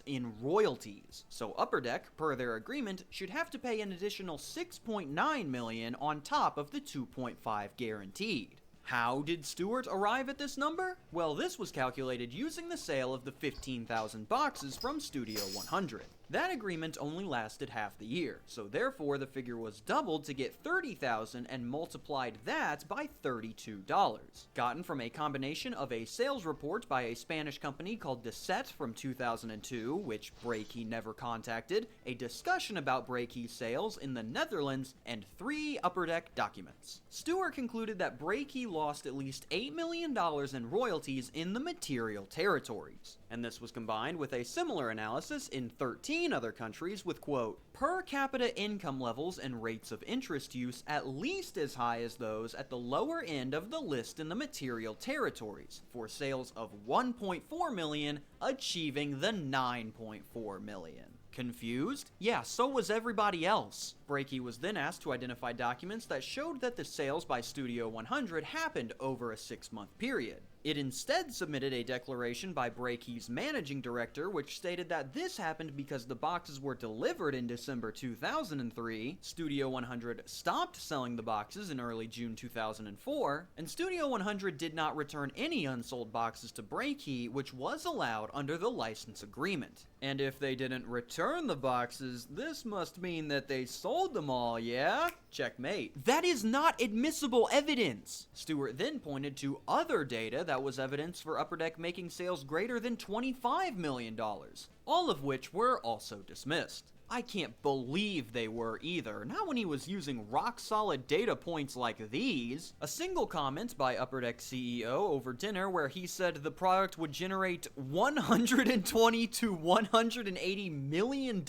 in royalties. So Upper Deck, per their agreement, should have to pay an additional $6.9 million on top of the $2.5 guaranteed. How did Stewart arrive at this number? Well, this was calculated using the sale of the 15,000 boxes from Studio 100. That agreement only lasted half the year, so therefore the figure was doubled to get $30,000 and multiplied that by $32, gotten from a combination of a sales report by a Spanish company called Deset from 2002, which Breaky never contacted, a discussion about Breaky's sales in the Netherlands, and 3 Upper Deck documents. Stewart concluded that Breaky lost at least $8 million in royalties in the material territories, and this was combined with a similar analysis in 13 other countries with, quote, per capita income levels and rates of interest use at least as high as those at the lower end of the list in the material territories, for sales of 1.4 million achieving the 9.4 million. Confused? Yeah, so was everybody else. Breaky was then asked to identify documents that showed that the sales by Studio 100 happened over a 6-month period. It instead submitted a declaration by Breaky's managing director, which stated that this happened because the boxes were delivered in December 2003, Studio 100 stopped selling the boxes in early June 2004, and Studio 100 did not return any unsold boxes to Breaky, which was allowed under the license agreement. And if they didn't return the boxes, this must mean that they sold them all, yeah? Checkmate. That is not admissible evidence! Stewart then pointed to other data that was evidence for Upper Deck making sales greater than $25 million, all of which were also dismissed. I can't believe they were either, not when he was using rock-solid data points like these. A single comment by Upper Deck CEO over dinner where he said the product would generate $120 to $180 million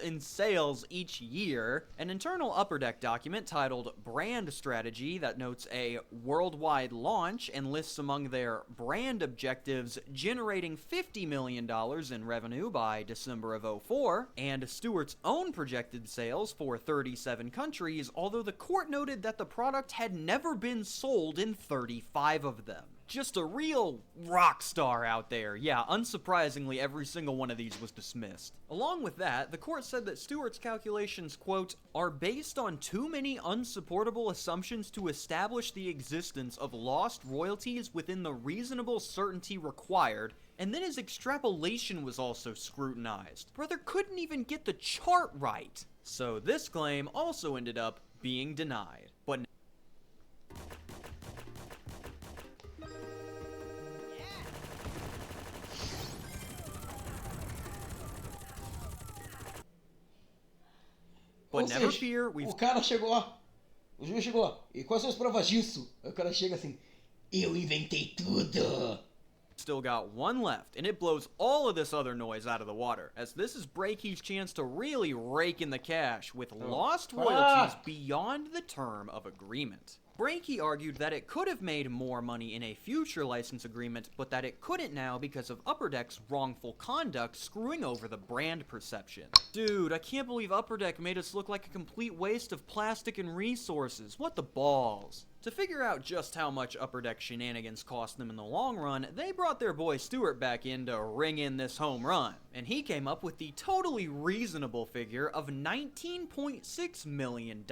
in sales each year. An internal Upper Deck document titled Brand Strategy that notes a worldwide launch and lists among their brand objectives generating $50 million in revenue by December of 2004, and Stewart's own projected sales for 37 countries, although the court noted that the product had never been sold in 35 of them. Just a real rock star out there. Yeah, unsurprisingly, every single one of these was dismissed. Along with that, the court said that Stewart's calculations, quote, are based on too many unsupportable assumptions to establish the existence of lost royalties within the reasonable certainty required, and then his extrapolation was also scrutinized. Brother couldn't even get the chart right. So this claim also ended up being denied. But Ou never seja, fear, we've o cara chegou lá, o juiz chegou lá, e quais são as provas disso? Aí o cara chega assim, eu inventei tudo. still got one left, and it blows all of this other noise out of the water, as this is Breaky's chance to really rake in the cash with lost royalties beyond the term of agreement. Breaky argued that it could have made more money in a future license agreement, but that it couldn't now because of Upper Deck's wrongful conduct screwing over the brand perception. Dude, I can't believe Upper Deck made us look like a complete waste of plastic and resources. What the balls? To figure out just how much Upper Deck shenanigans cost them in the long run, they brought their boy Stewart back in to ring in this home run, and he came up with the totally reasonable figure of $19.6 million.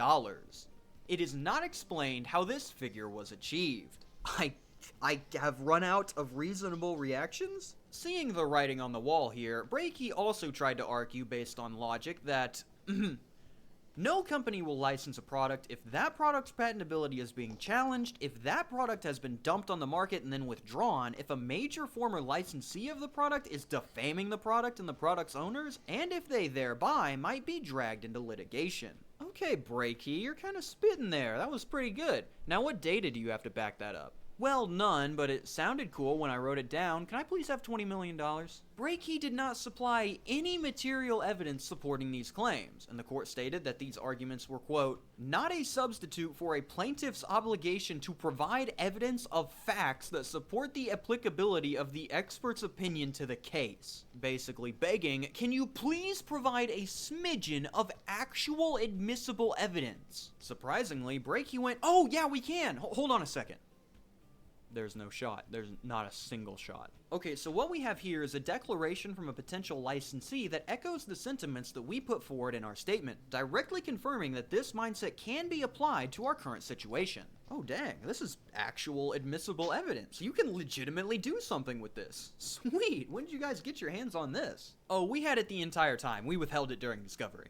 It is not explained how this figure was achieved. I have run out of reasonable reactions? Seeing the writing on the wall here, Breaky also tried to argue based on logic that no company will license a product if that product's patentability is being challenged, if that product has been dumped on the market and then withdrawn, if a major former licensee of the product is defaming the product and the product's owners, and if they thereby might be dragged into litigation. Okay, Breaky, you're kind of spitting there. That was pretty good. Now, what data do you have to back that up? Well, none, but it sounded cool when I wrote it down. Can I please have $20 million? Breaky did not supply any material evidence supporting these claims, and the court stated that these arguments were, quote, not a substitute for a plaintiff's obligation to provide evidence of facts that support the applicability of the expert's opinion to the case. Basically begging, can you please provide a smidgen of actual admissible evidence? Surprisingly, Breaky went, oh yeah, we can. Hold on a second. There's no shot. There's not a single shot. Okay, so what we have here is a declaration from a potential licensee that echoes the sentiments that we put forward in our statement, directly confirming that this mindset can be applied to our current situation. Oh dang, this is actual admissible evidence. You can legitimately do something with this. Sweet, when did you guys get your hands on this? Oh, we had it the entire time. We withheld it during discovery.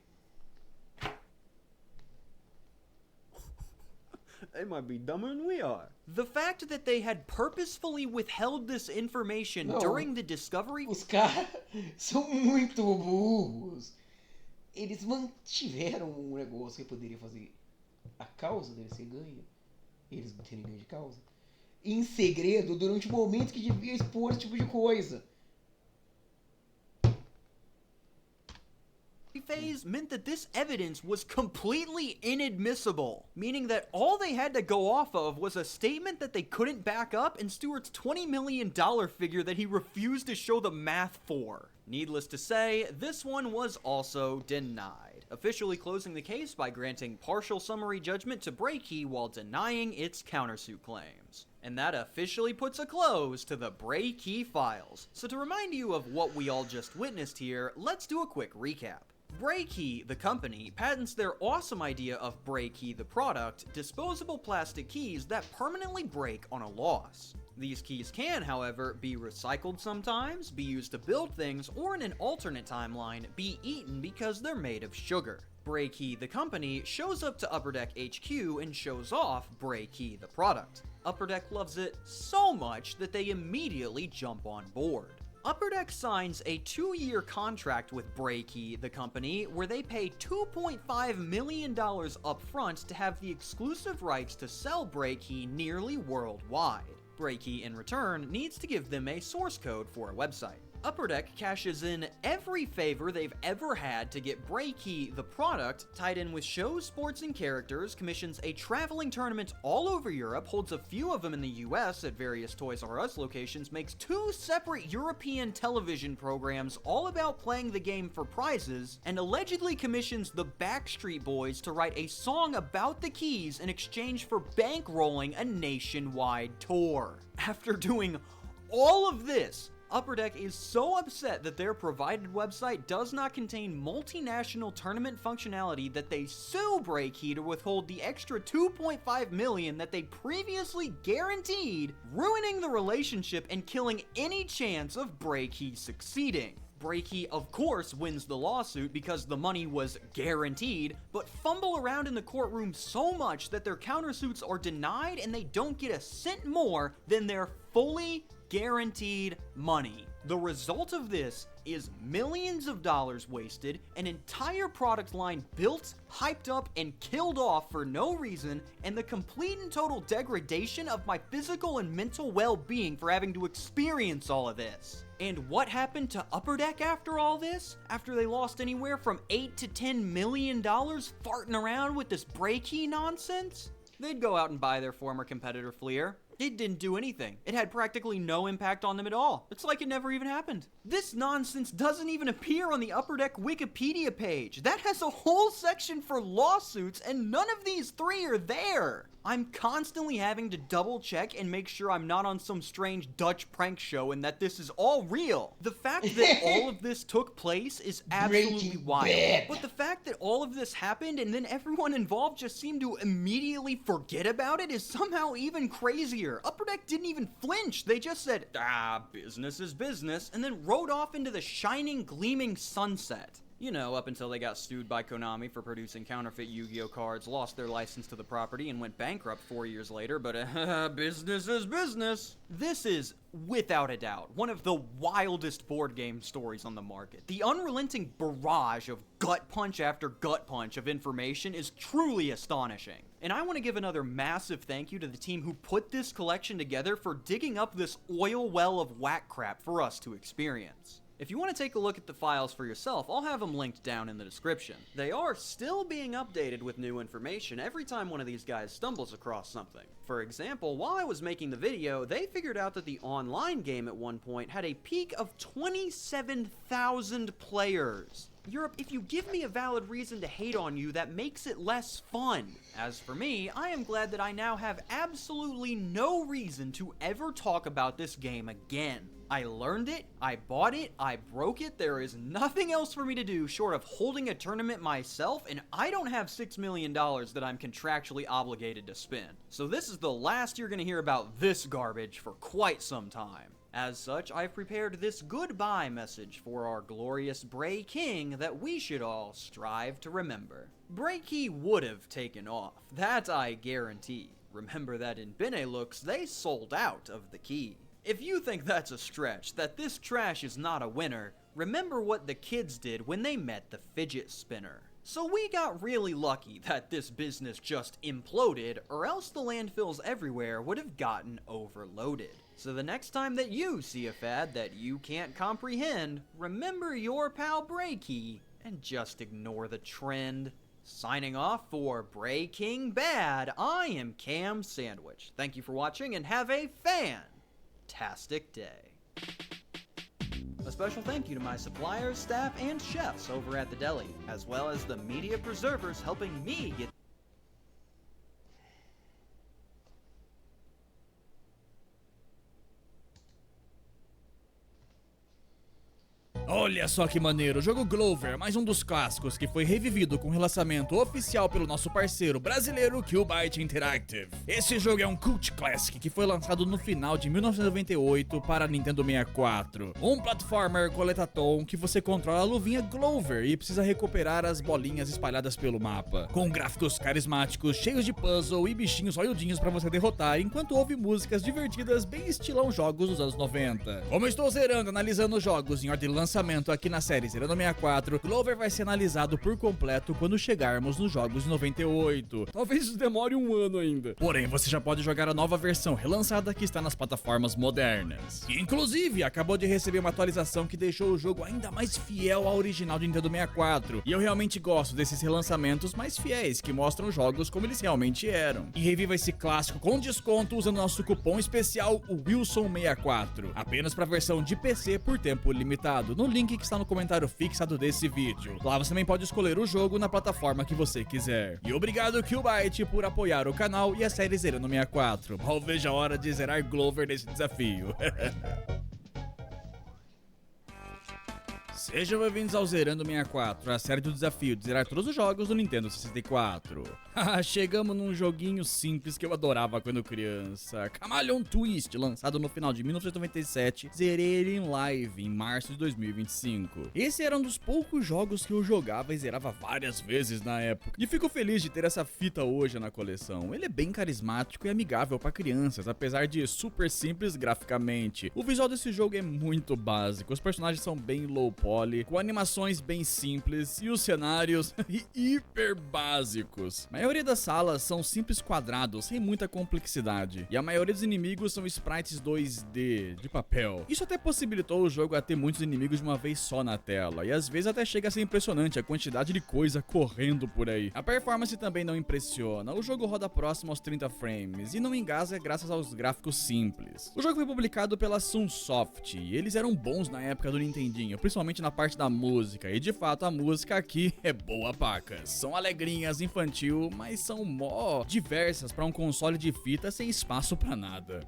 They might be dumber than we are. The fact that they had purposefully withheld this information during the discovery... Os caras são muito burros. Eles mantiveram um negócio que poderia fazer a causa dele ser ganha, eles não terem ganho de causa, em segredo durante o momento que devia expor esse tipo de coisa. Phase meant that this evidence was completely inadmissible, meaning that all they had to go off of was a statement that they couldn't back up and Stewart's $20 million figure that he refused to show the math for. Needless to say, this one was also denied, officially closing the case by granting partial summary judgment to Breakey while denying its countersuit claims. And that officially puts a close to the Breakey files. So to remind you of what we all just witnessed here, let's do a quick recap. Breakey, the company, patents their awesome idea of Breakey, the product, disposable plastic keys that permanently break on a loss. These keys can, however, be recycled sometimes, be used to build things, or in an alternate timeline, be eaten because they're made of sugar. Breakey, the company, shows up to Upper Deck HQ and shows off Breakey, the product. Upper Deck loves it so much that they immediately jump on board. Upper Deck signs a 2-year contract with Breakey, the company, where they pay $2.5 million up front to have the exclusive rights to sell Breakey nearly worldwide. Breakey, in return, needs to give them a source code for a website. Upper Deck cashes in every favor they've ever had to get Breakey, the product, tied in with shows, sports, and characters, commissions a traveling tournament all over Europe, holds a few of them in the US at various Toys R Us locations, makes 2 separate European television programs all about playing the game for prizes, and allegedly commissions the Backstreet Boys to write a song about the keys in exchange for bankrolling a nationwide tour. After doing all of this, Upper Deck is so upset that their provided website does not contain multinational tournament functionality that they sue Breakey to withhold the extra $2.5 million that they previously guaranteed, ruining the relationship and killing any chance of Breakey succeeding. Breakey, of course, wins the lawsuit because the money was guaranteed, but fumble around in the courtroom so much that their countersuits are denied and they don't get a cent more than their fully guaranteed money. The result of this is millions of dollars wasted, an entire product line built, hyped up, and killed off for no reason, and the complete and total degradation of my physical and mental well-being for having to experience all of this. And what happened to Upper Deck after all this? After they lost anywhere from $8 to $10 million farting around with this Breakey nonsense? They'd go out and buy their former competitor Fleer. It didn't do anything. It had practically no impact on them at all. It's like it never even happened. This nonsense doesn't even appear on the Upper Deck Wikipedia page. That has a whole section for lawsuits, and none of these 3 are there. I'm constantly having to double check and make sure I'm not on some strange Dutch prank show and that this is all real. The fact that all of this took place is absolutely wild. But the fact that all of this happened and then everyone involved just seemed to immediately forget about it is somehow even crazier. Upper Deck didn't even flinch. They just said, business is business, and then rode off into the shining, gleaming sunset. You know, up until they got sued by Konami for producing counterfeit Yu-Gi-Oh cards, lost their license to the property, and went bankrupt 4 years later, but business is business. This is, without a doubt, one of the wildest board game stories on the market. The unrelenting barrage of gut punch after gut punch of information is truly astonishing. And I want to give another massive thank you to the team who put this collection together for digging up this oil well of whack crap for us to experience. If you want to take a look at the files for yourself, I'll have them linked down in the description. They are still being updated with new information every time one of these guys stumbles across something. For example, while I was making the video, they figured out that the online game at one point had a peak of 27,000 players. Europe, if you give me a valid reason to hate on you, that makes it less fun. As for me, I am glad that I now have absolutely no reason to ever talk about this game again. I learned it, I bought it, I broke it, there is nothing else for me to do short of holding a tournament myself, and I don't have $6 million that I'm contractually obligated to spend. So this is the last you're gonna hear about this garbage for quite some time. As such, I've prepared this goodbye message for our glorious Bray King that we should all strive to remember. Bray Key would have taken off, that I guarantee. Remember that in Benelux, they sold out of the key. If you think that's a stretch, that this trash is not a winner, remember what the kids did when they met the fidget spinner. So we got really lucky that this business just imploded, or else the landfills everywhere would have gotten overloaded. So the next time that you see a fad that you can't comprehend, remember your pal Breaky and just ignore the trend. Signing off for Bray King Bad, I am Cam Sandwich. Thank you for watching and have a fantastic day. A special thank you to my suppliers, staff, and chefs over at the deli, as well as the media preservers helping me get Olha só que maneiro, o jogo Glover, mais um dos clássicos que foi revivido com relançamento oficial pelo nosso parceiro brasileiro Killbyte Interactive. Esse jogo é um cult classic que foi lançado no final de 1998 para Nintendo 64. Um platformer coletatom que você controla a luvinha Glover e precisa recuperar as bolinhas espalhadas pelo mapa. Com gráficos carismáticos, cheios de puzzle e bichinhos olhudinhos para você derrotar, enquanto ouve músicas divertidas bem estilão jogos dos anos 90. Como eu estou zerando, analisando jogos em ordem de lançamento aqui na série Zerando 64, Glover vai ser analisado por completo quando chegarmos nos jogos de 98. Talvez isso demore um ano ainda. Porém, você já pode jogar a nova versão relançada que está nas plataformas modernas. E, inclusive, acabou de receber uma atualização que deixou o jogo ainda mais fiel ao original de Nintendo 64. E eu realmente gosto desses relançamentos mais fiéis, que mostram os jogos como eles realmente eram. E reviva esse clássico com desconto usando nosso cupom especial, o Wilson64. Apenas para a versão de PC por tempo limitado, no link que está no comentário fixado desse vídeo. Lá você também pode escolher o jogo na plataforma que você quiser. E obrigado Killbyte por apoiar o canal e a série Zerando 64. Mal vejo a hora de zerar Glover nesse desafio. Sejam bem-vindos ao Zerando 64, a série do desafio de zerar todos os jogos do Nintendo 64. Chegamos num joguinho simples que eu adorava quando criança. Chameleon Twist, lançado no final de 1997, zerei ele em live em março de 2025. Esse era um dos poucos jogos que eu jogava e zerava várias vezes na época. E fico feliz de ter essa fita hoje na coleção. Ele é bem carismático e amigável para crianças, apesar de super simples graficamente. O visual desse jogo é muito básico, os personagens são bem low poly, com animações bem simples e os cenários hiper básicos. A maioria das salas são simples quadrados, sem muita complexidade, e a maioria dos inimigos são sprites 2D, de papel. Isso até possibilitou o jogo a ter muitos inimigos de uma vez só na tela, e às vezes até chega a ser impressionante a quantidade de coisa correndo por aí. A performance também não impressiona, o jogo roda próximo aos 30 frames, e não engasa graças aos gráficos simples. O jogo foi publicado pela Sunsoft, e eles eram bons na época do Nintendinho, principalmente na parte da música, e de fato a música aqui é boa pacas. São alegrinhas, infantil, mas são mó diversas para um console de fita sem espaço para nada.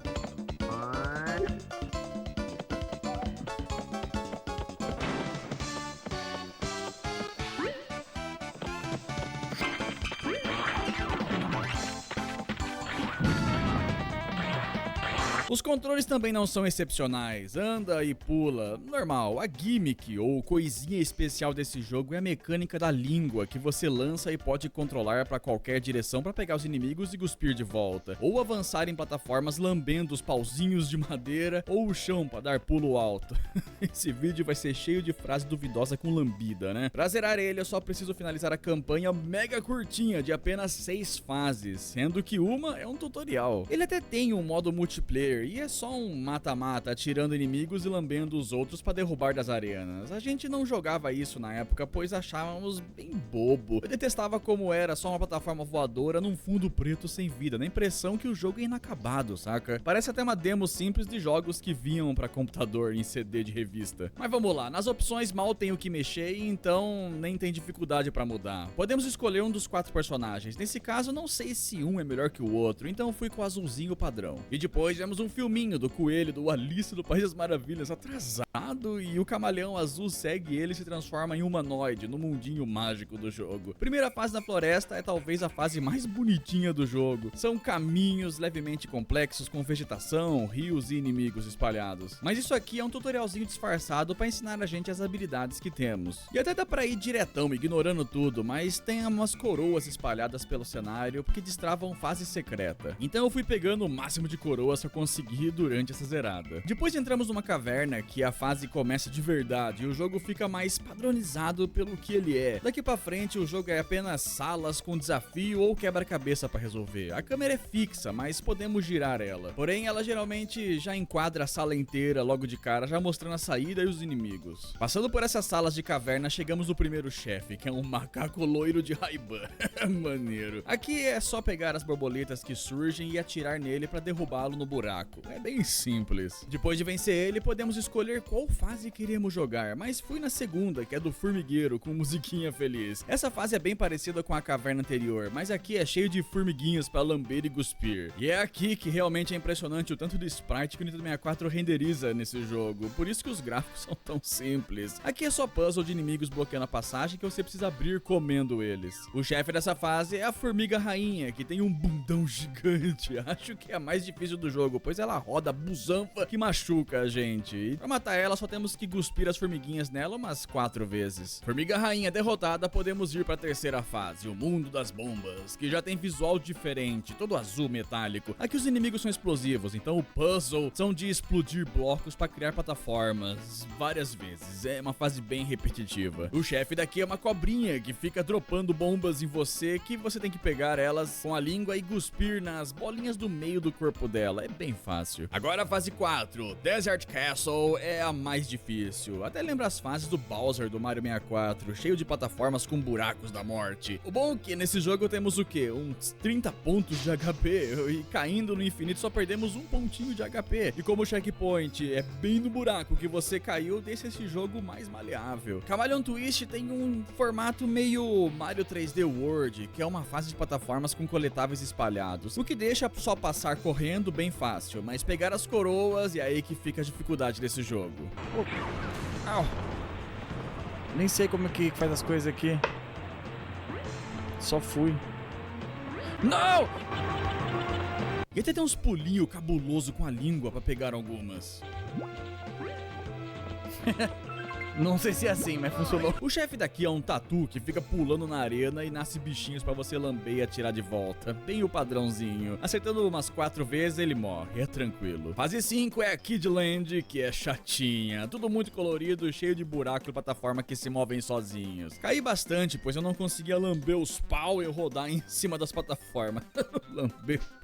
Os controles também não são excepcionais, anda e pula, normal. A gimmick ou coisinha especial desse jogo é a mecânica da língua, que você lança e pode controlar para qualquer direção para pegar os inimigos e cuspir de volta, ou avançar em plataformas lambendo os pauzinhos de madeira ou o chão para dar pulo alto. Esse vídeo vai ser cheio de frase duvidosa com lambida, né? Pra zerar ele eu só preciso finalizar a campanha mega curtinha de apenas 6 fases, sendo que uma é um tutorial. Ele até tem um modo multiplayer Spear, e é só um mata-mata atirando inimigos e lambendo os outros pra derrubar das arenas. A gente não jogava isso na época, pois achávamos bem bobo. Eu detestava como era só uma plataforma voadora num fundo preto sem vida, na impressão que o jogo é inacabado, saca? Parece até uma demo simples de jogos que vinham pra computador em CD de revista. Mas vamos lá, nas opções mal tem o que mexer e então nem tem dificuldade pra mudar. Podemos escolher um dos 4 personagens, nesse caso não sei se um é melhor que o outro, então fui com o azulzinho padrão. E depois vemos um filminho do coelho do Alice do País das Maravilhas atrasado e o camaleão azul segue ele e se transforma em humanoide no mundinho mágico do jogo. Primeira fase na floresta é talvez a fase mais bonitinha do jogo. São caminhos levemente complexos com vegetação, rios e inimigos espalhados. Mas isso aqui é um tutorialzinho disfarçado para ensinar a gente as habilidades que temos. E até dá pra ir diretão, ignorando tudo, mas tem umas coroas espalhadas pelo cenário que destravam fase secreta. Então eu fui pegando o máximo de coroas que eu consegui durante essa zerada. Depois entramos numa caverna que a fase começa de verdade e o jogo fica mais padronizado pelo que ele é. Daqui pra frente o jogo é apenas salas com desafio ou quebra-cabeça pra resolver. A câmera é fixa, mas podemos girar ela. Porém, ela geralmente já enquadra a sala inteira logo de cara, já mostrando a saída e os inimigos. Passando por essas salas de caverna, chegamos no primeiro chefe, que é um macaco loiro de Ray-Ban. Maneiro. Aqui é só pegar as borboletas que surgem e atirar nele pra derrubá-lo no buraco. É bem simples. Depois de vencer ele, podemos escolher qual fase queremos jogar, mas fui na segunda, que é do formigueiro, com musiquinha feliz. Essa fase é bem parecida com a caverna anterior, mas aqui é cheio de formiguinhas pra lamber e cuspir. E é aqui que realmente é impressionante o tanto de sprite que o Nintendo 64 renderiza nesse jogo, por isso que os gráficos são tão simples. Aqui é só puzzle de inimigos bloqueando a passagem que você precisa abrir comendo eles. O chefe dessa fase é a formiga rainha, que tem um bundão gigante. Acho que é a mais difícil do jogo, pois ela roda busanfa que machuca a gente. E pra matar ela só temos que cuspir as formiguinhas nela umas 4 vezes. Formiga rainha derrotada, podemos ir pra terceira fase, o mundo das bombas, que já tem visual diferente, todo azul metálico. Aqui os inimigos são explosivos, então o puzzle são de explodir blocos pra criar plataformas várias vezes. É uma fase bem repetitiva. O chefe daqui é uma cobrinha que fica dropando bombas em você, que você tem que pegar elas com a língua e cuspir nas bolinhas do meio do corpo dela. É bem fácil. Agora a fase 4, Desert Castle, é a mais difícil. Até lembra as fases do Bowser do Mario 64, cheio de plataformas com buracos da morte. O bom é que nesse jogo temos o quê? Uns 30 pontos de HP, e caindo no infinito só perdemos um pontinho de HP. E como o checkpoint é bem no buraco que você caiu, deixa esse jogo mais maleável. Chameleon Twist tem um formato meio Mario 3D World, que é uma fase de plataformas com coletáveis espalhados, o que deixa só passar correndo bem fácil, mas pegar as coroas e aí que fica a dificuldade desse jogo. Au. Nem sei como é que faz as coisas aqui. Só fui. Não! E até tem uns pulinhos cabuloso com a língua pra pegar algumas. Não sei se é assim, mas funcionou. O chefe daqui é um tatu que fica pulando na arena e nasce bichinhos pra você lamber e atirar de volta. Bem o padrãozinho. Acertando umas 4 vezes, ele morre. É tranquilo. Fase 5 é a Kid Land, que é chatinha. Tudo muito colorido, cheio de buraco e plataforma que se movem sozinhos. Caí bastante, pois eu não conseguia lamber os pau e rodar em cima das plataformas. Lamber pau.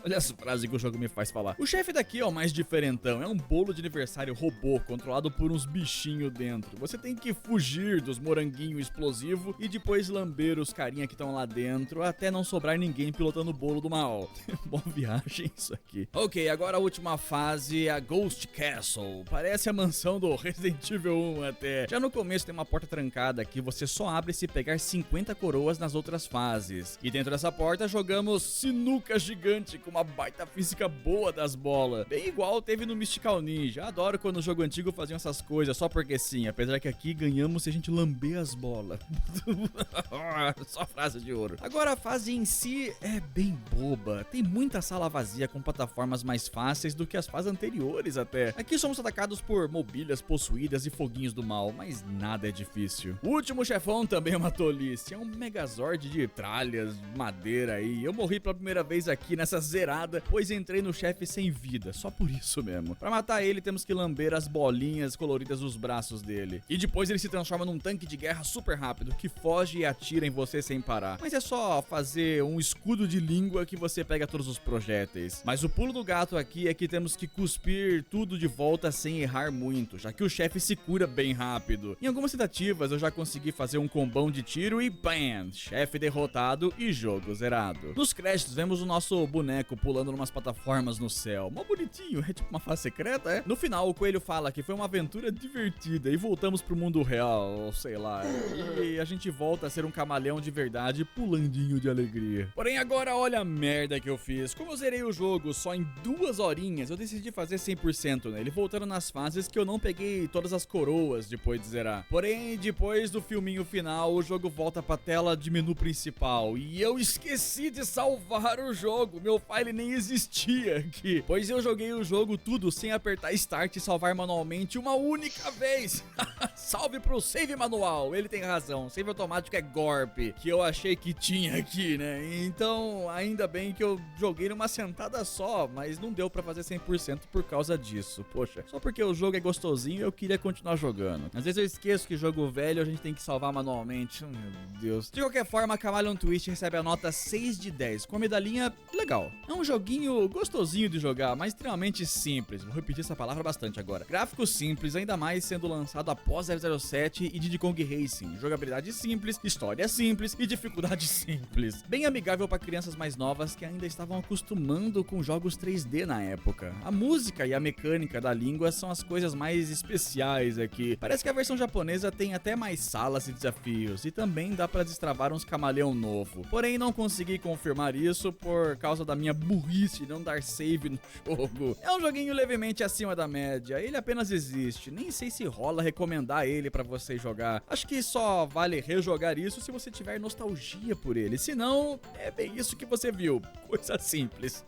Olha essa frase que o jogo me faz falar. O chefe daqui é o mais diferentão. É um bolo de aniversário robô, controlado por uns bichinhos dentro. Você tem que fugir dos moranguinhos explosivos e depois lamber os carinha que estão lá dentro, até não sobrar ninguém pilotando o bolo do mal. Boa viagem isso aqui. Ok, agora a última fase, a Ghost Castle. Parece a mansão do Resident Evil 1 até. Já no começo tem uma porta trancada que você só abre se pegar 50 coroas nas outras fases. E dentro dessa porta jogamos sinuca gigante com uma baita física boa das bolas. Bem igual teve no Mystical Ninja. Adoro quando o jogo antigo fazia essas coisas só porque sim. Apesar que aqui ganhamos se a gente lamber as bolas. Só frase de ouro. Agora a fase em si é bem boba. Tem muita sala vazia com plataformas mais fáceis do que as fases anteriores até. Aqui somos atacados por mobílias possuídas e foguinhos do mal, mas nada é difícil. O último chefão também é uma tolice. É um megazord de tralhas, madeira aí. Eu morri pela primeira vez aqui nessa zerada zerada, pois entrei no chefe sem vida, só por isso mesmo. Pra matar ele, temos que lamber as bolinhas coloridas dos braços dele. E depois ele se transforma num tanque de guerra super rápido, que foge e atira em você sem parar. Mas é só fazer um escudo de língua que você pega todos os projéteis. Mas o pulo do gato aqui é que temos que cuspir tudo de volta sem errar muito, já que o chefe se cura bem rápido. Em algumas tentativas eu já consegui fazer um combão de tiro e BAM! Chefe derrotado e jogo zerado. Nos créditos vemos o nosso boneco pulando numas plataformas no céu. Mó bonitinho, é tipo uma fase secreta, é? No final o coelho fala que foi uma aventura divertida e voltamos pro mundo real, ou sei lá. E a gente volta a ser um camaleão de verdade pulandinho de alegria. Porém agora olha a merda que eu fiz. Como eu zerei o jogo só em 2 horinhas, eu decidi fazer 100% nele, voltando nas fases que eu não peguei todas as coroas depois de zerar. Porém, depois do filminho final, o jogo volta pra tela de menu principal e eu esqueci de salvar o jogo. Meu file nem existia aqui, pois eu joguei o jogo tudo sem apertar Start e salvar manualmente uma única vez. Salve pro save manual, ele tem razão, save automático é golpe, que eu achei que tinha aqui, né? Então, ainda bem que eu joguei numa sentada só, mas não deu pra fazer 100% por causa disso. Poxa, só porque o jogo é gostosinho eu queria continuar jogando. Às vezes eu esqueço que jogo velho a gente tem que salvar manualmente. Meu Deus. De qualquer forma, Camaleon Twist recebe a nota 6 de 10, com a medalhinha legal. É um joguinho gostosinho de jogar, mas extremamente simples. Vou repetir essa palavra bastante agora. Gráficos simples, ainda mais sendo lançado após 007 e Diddy Kong Racing. Jogabilidade simples, história simples e dificuldade simples. Bem amigável para crianças mais novas que ainda estavam acostumando com jogos 3D na época. A música e a mecânica da língua são as coisas mais especiais aqui. Parece que a versão japonesa tem até mais salas e desafios, e também dá pra destravar uns camaleão novo. Porém, não consegui confirmar isso por causa da minha burrice de não dar save no jogo. É um joguinho levemente acima da média, ele apenas existe, nem sei se rola recomendar ele pra você jogar. Acho que só vale rejogar isso se você tiver nostalgia por ele, senão é bem isso que você viu, coisa simples.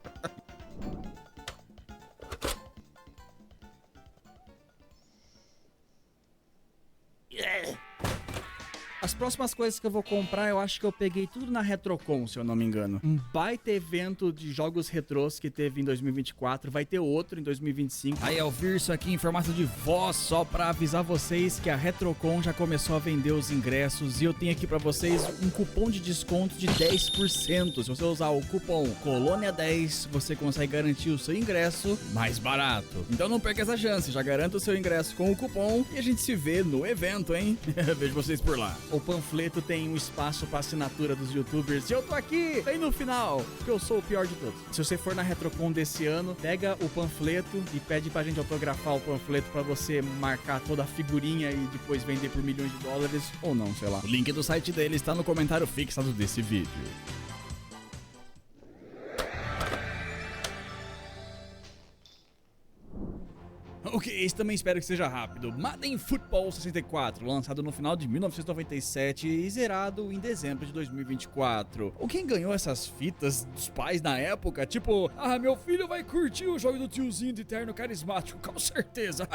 As próximas coisas que eu vou comprar, eu acho que eu peguei tudo na Retrocon, se eu não me engano. Um baita evento de jogos retrôs que teve em 2024, vai ter outro em 2025. Aí eu vi isso aqui em formato de voz, só pra avisar vocês que a Retrocon já começou a vender os ingressos e eu tenho aqui pra vocês um cupom de desconto de 10%. Se você usar o cupom Colônia10, você consegue garantir o seu ingresso mais barato. Então não perca essa chance, já garanta o seu ingresso com o cupom e a gente se vê no evento, hein? Vejo vocês por lá. O panfleto tem um espaço para assinatura dos youtubers e eu tô aqui bem no final, porque eu sou o pior de todos. Se você for na Retrocon desse ano, pega o panfleto e pede pra gente autografar o panfleto pra você marcar toda a figurinha e depois vender por milhões de dólares, ou não, sei lá. O link do site dele está no comentário fixado desse vídeo. Ok, esse também espero que seja rápido. Madden Football 64, lançado no final de 1997 e zerado em dezembro de 2024. Ou quem ganhou essas fitas dos pais na época, tipo, meu filho vai curtir o jogo do tiozinho de terno carismático, com certeza.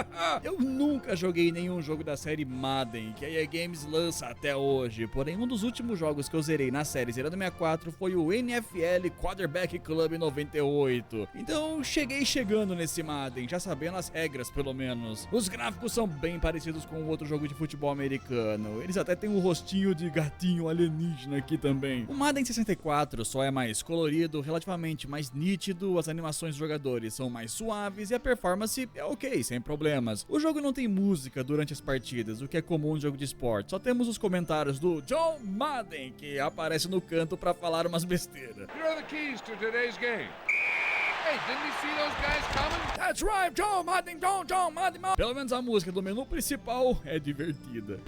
Eu nunca joguei nenhum jogo da série Madden, que a EA Games lança até hoje, porém um dos últimos jogos que eu zerei na série zerando 64 foi o NFL Quarterback Club 98. Então cheguei chegando nesse Madden, já sabendo as regras pelo menos. Os gráficos são bem parecidos com o outro jogo de futebol americano. Eles até têm um rostinho de gatinho alienígena aqui também. O Madden 64 só é mais colorido, relativamente mais nítido, as animações dos jogadores são mais suaves e a performance é ok, sem problemas. O jogo não tem música durante as partidas, o que é comum no jogo de esporte. Só temos os comentários do John Madden, que aparece no canto pra falar umas besteiras. Here are the keys to today's game. Hey, didn't you see those guys coming? That's right, John Madden, John Madden. Pelo menos a música do menu principal é divertida.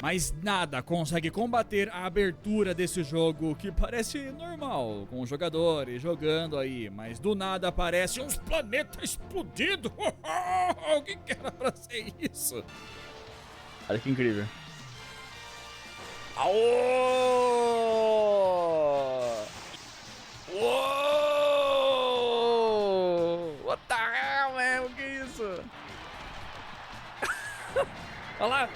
Mas nada consegue combater a abertura desse jogo, que parece normal, com os jogadores jogando aí, mas do nada aparece uns planetas explodindo. O que era pra ser isso? Olha que incrível. Aô! Uou! What the hell, man? O que é isso? Olha lá!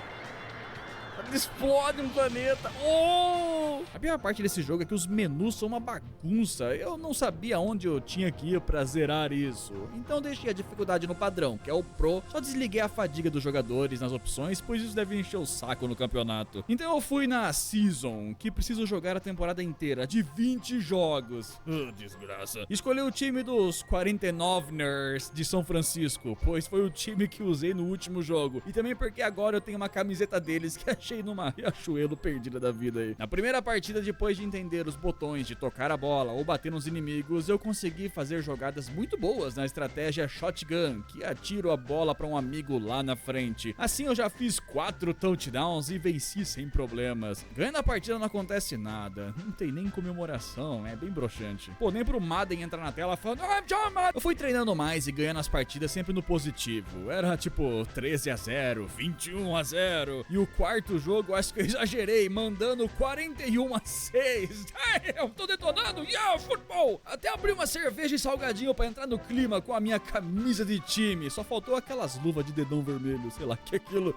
Ele explode um planeta. Oh! A pior parte desse jogo é que os menus são uma bagunça. Eu não sabia onde eu tinha que ir pra zerar isso. Então deixei a dificuldade no padrão, que é o Pro. Só desliguei a fadiga dos jogadores nas opções, pois isso deve encher o saco no campeonato. Então eu fui na Season, que preciso jogar a temporada inteira, de 20 jogos. Desgraça. Escolhi o time dos 49ers de São Francisco, pois foi o time que usei no último jogo. E também porque agora eu tenho uma camiseta deles que achei numa riachuelo perdida da vida aí. Na primeira partida, depois de entender os botões de tocar a bola ou bater nos inimigos, eu consegui fazer jogadas muito boas na estratégia Shotgun, que atiro a bola para um amigo lá na frente. Assim eu já fiz 4 touchdowns e venci sem problemas. Ganhando a partida não acontece nada, não tem nem comemoração, é bem broxante. Pô, nem pro Madden entrar na tela falando eu fui treinando mais e ganhando as partidas sempre no positivo. Era tipo 13-0, 21-0. E o quarto jogo, acho que eu exagerei, mandando 41-6. Eu tô detonando, futebol! Até abri uma cerveja e salgadinho pra entrar no clima com a minha camisa de time. Só faltou aquelas luvas de dedão vermelho, sei lá, que aquilo.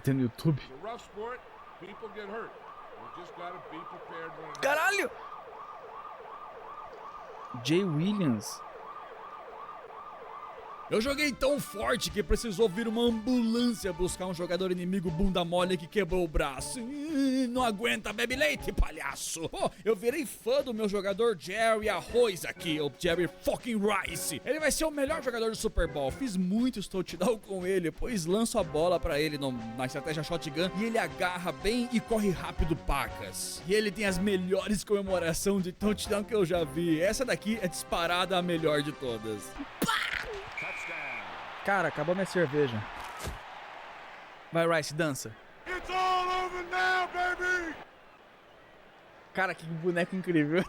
Tem no YouTube. Caralho! Jay Williams. Eu joguei tão forte que precisou vir uma ambulância buscar um jogador inimigo bunda mole que quebrou o braço. Não aguenta, bebe leite, palhaço. Pô, eu virei fã do meu jogador Jerry Arroz aqui, o Jerry fucking Rice. Ele vai ser o melhor jogador do Super Bowl. Fiz muitos touchdown com ele, pois lanço a bola pra ele na estratégia Shotgun e ele agarra bem e corre rápido pacas. E ele tem as melhores comemorações de touchdown que eu já vi. Essa daqui é disparada a melhor de todas. Cara, acabou minha cerveja. Vai, Rice, dança. It's all over now, baby! Cara, que boneco incrível.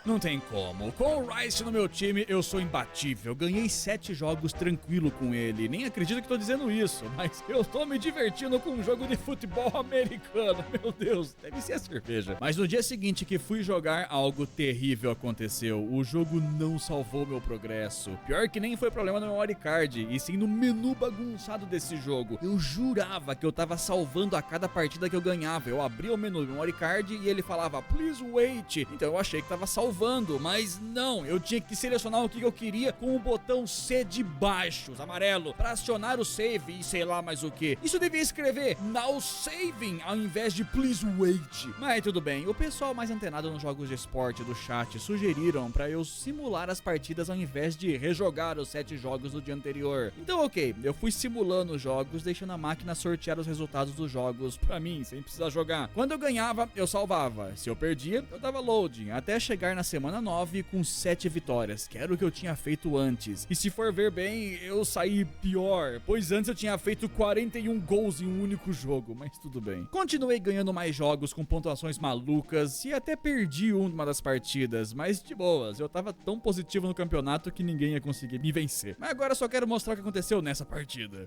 Não tem como. Com o Rice no meu time, eu sou imbatível. Ganhei 7 jogos tranquilo com ele. Nem acredito que tô dizendo isso, mas eu tô me divertindo com um jogo de futebol americano. Meu Deus, deve ser a cerveja. Mas no dia seguinte que fui jogar, algo terrível aconteceu. O jogo não salvou meu progresso. Pior que nem foi problema no memory card, e sim no menu bagunçado desse jogo. Eu jurava que eu tava salvando a cada partida que eu ganhava. Eu abria o menu do memory card e ele falava, please wait. Então eu achei que tava salvando, mas não, eu tinha que selecionar o que eu queria com o botão C de baixo, amarelo, para acionar o save e sei lá mais o que. Isso devia escrever now saving ao invés de please wait. Mas tudo bem, o pessoal mais antenado nos jogos de esporte do chat sugeriram para eu simular as partidas ao invés de rejogar os 7 jogos do dia anterior. Então ok, eu fui simulando os jogos, deixando a máquina sortear os resultados dos jogos pra mim, sem precisar jogar. Quando eu ganhava, eu salvava. Se eu perdia, eu dava loading, até chegar na semana 9 com 7 vitórias, que era o que eu tinha feito antes. E se for ver bem, eu saí pior, pois antes eu tinha feito 41 gols em um único jogo, mas tudo bem. Continuei ganhando mais jogos com pontuações malucas e até perdi uma das partidas, mas de boas, eu tava tão positivo no campeonato que ninguém ia conseguir me vencer. Mas agora eu só quero mostrar o que aconteceu nessa partida.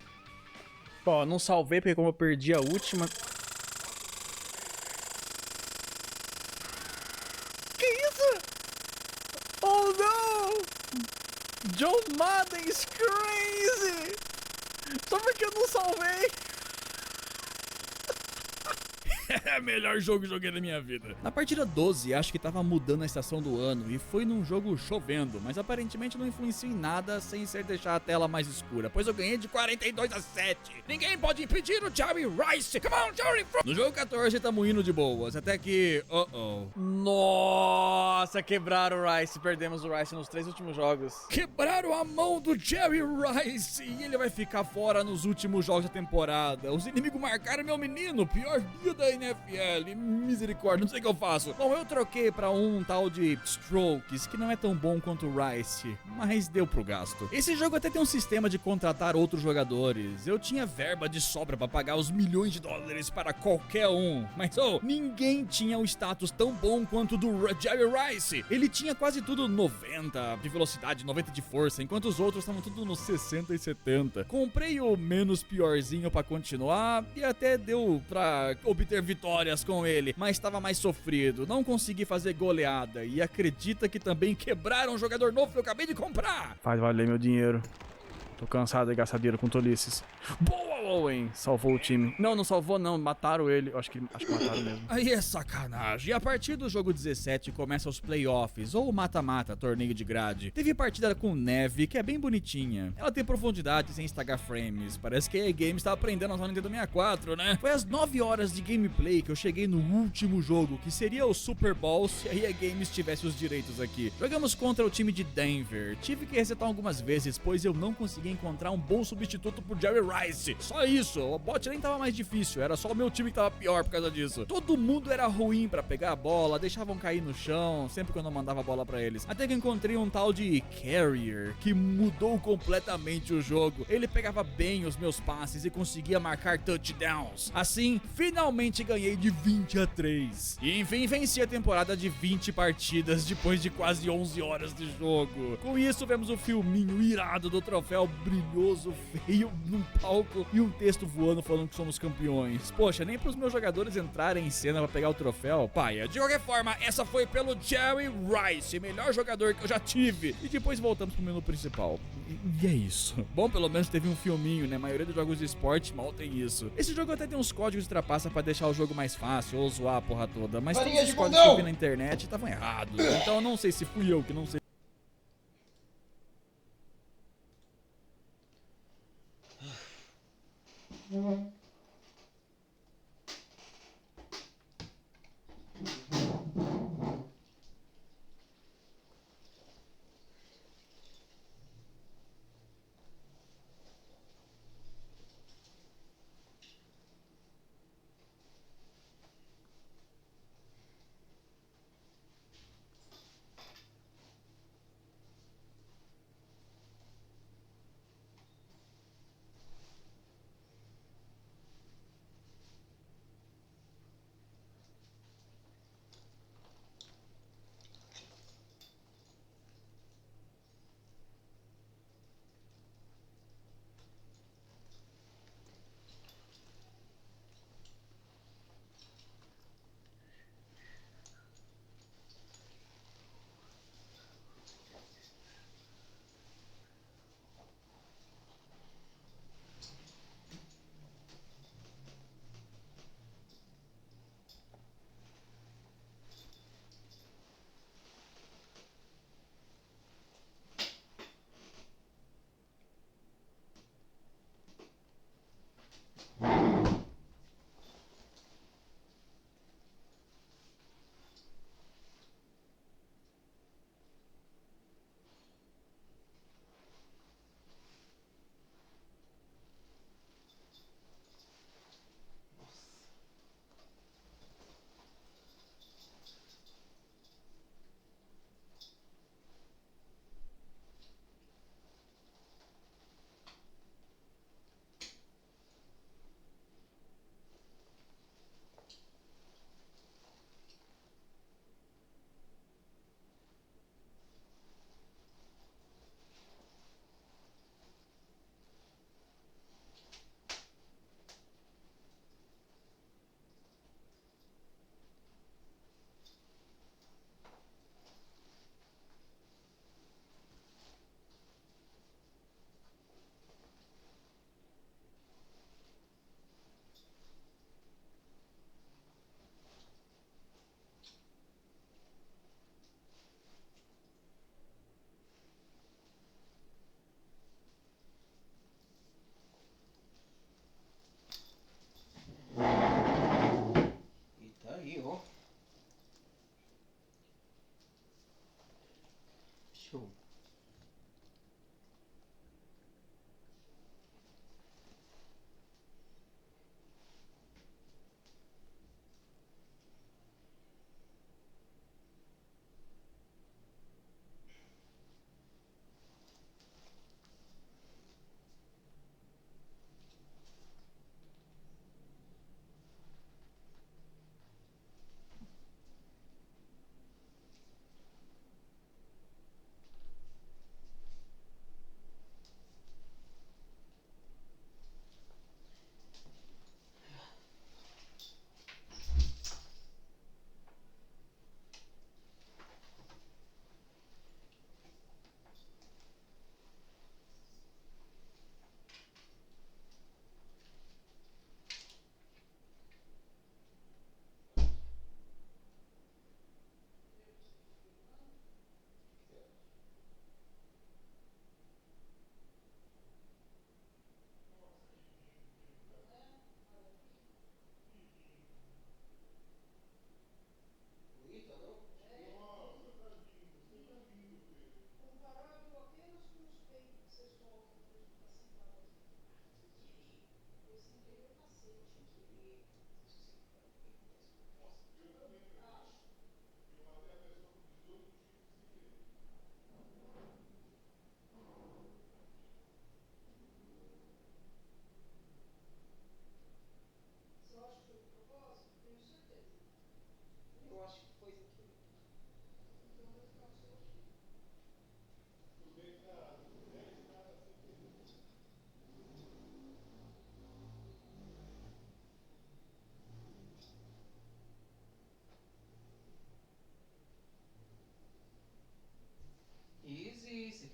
Ó, não salvei porque como eu perdi a última... Oh no! John Madden is crazy! Só porque eu não salvei! É o melhor jogo que joguei na minha vida. Na partida 12, acho que tava mudando a estação do ano e foi num jogo chovendo, mas aparentemente não influenciou em nada sem ser deixar a tela mais escura, pois eu ganhei de 42-7. Ninguém pode impedir o Jerry Rice. Come on, Jerry! No jogo 14, tamo indo de boas, até que... Nossa, quebraram o Rice. Perdemos o Rice nos 3 últimos jogos. Quebraram a mão do Jerry Rice e ele vai ficar fora nos últimos jogos da temporada. Os inimigos marcaram meu menino, pior dia da NFL, misericórdia, não sei o que eu faço. Bom, eu troquei pra um tal de Strokes, que não é tão bom quanto o Rice, mas deu pro gasto. Esse jogo até tem um sistema de contratar outros jogadores. Eu tinha verba de sobra pra pagar os milhões de dólares para qualquer um, mas ninguém tinha um status tão bom quanto o do Jerry Rice. Ele tinha quase tudo 90 de velocidade, 90 de força, enquanto os outros estavam tudo nos 60 e 70. Comprei o menos piorzinho pra continuar e até deu pra obter vitórias com ele, mas estava mais sofrido, não consegui fazer goleada e acredita que também quebraram um jogador novo que eu acabei de comprar. Faz valer meu dinheiro. Tô cansado de gastar dinheiro com tolices. Boa, Owen! Salvou o time. Não, não salvou não. Mataram ele. Acho que mataram mesmo. Aí é sacanagem. E a partir do jogo 17 começa os playoffs, ou mata-mata, torneio de grade. Teve partida com neve, que é bem bonitinha. Ela tem profundidade sem estragar frames. Parece que a EA Games tá aprendendo a usar o Nintendo 64, né? Foi às 9 horas de gameplay que eu cheguei no último jogo, que seria o Super Bowl se a EA Games tivesse os direitos aqui. Jogamos contra o time de Denver. Tive que resetar algumas vezes, pois eu não consegui encontrar um bom substituto pro Jerry Rice. Só isso, o bot nem tava mais difícil, era só o meu time que tava pior por causa disso. Todo mundo era ruim pra pegar a bola, deixavam cair no chão, sempre quando eu mandava a bola pra eles. Até que encontrei um tal de Carrier, que mudou completamente o jogo. Ele pegava bem os meus passes e conseguia marcar touchdowns. Assim, finalmente ganhei de 20-3. E enfim, venci a temporada de 20 partidas depois de quase 11 horas de jogo. Com isso, vemos o filminho irado do troféu brilhoso, feio, num palco e um texto voando falando que somos campeões. Poxa, nem pros meus jogadores entrarem em cena pra pegar o troféu, paia. De qualquer forma, essa foi pelo Jerry Rice, melhor jogador que eu já tive. E depois voltamos pro menu principal. E é isso. Bom, pelo menos teve um filminho, né? A maioria dos jogos de esporte mal tem isso. Esse jogo até tem uns códigos de trapaça pra deixar o jogo mais fácil ou zoar a porra toda, mas todos os códigos que eu vi na internet estavam errados. Então eu não sei se fui eu que não sei.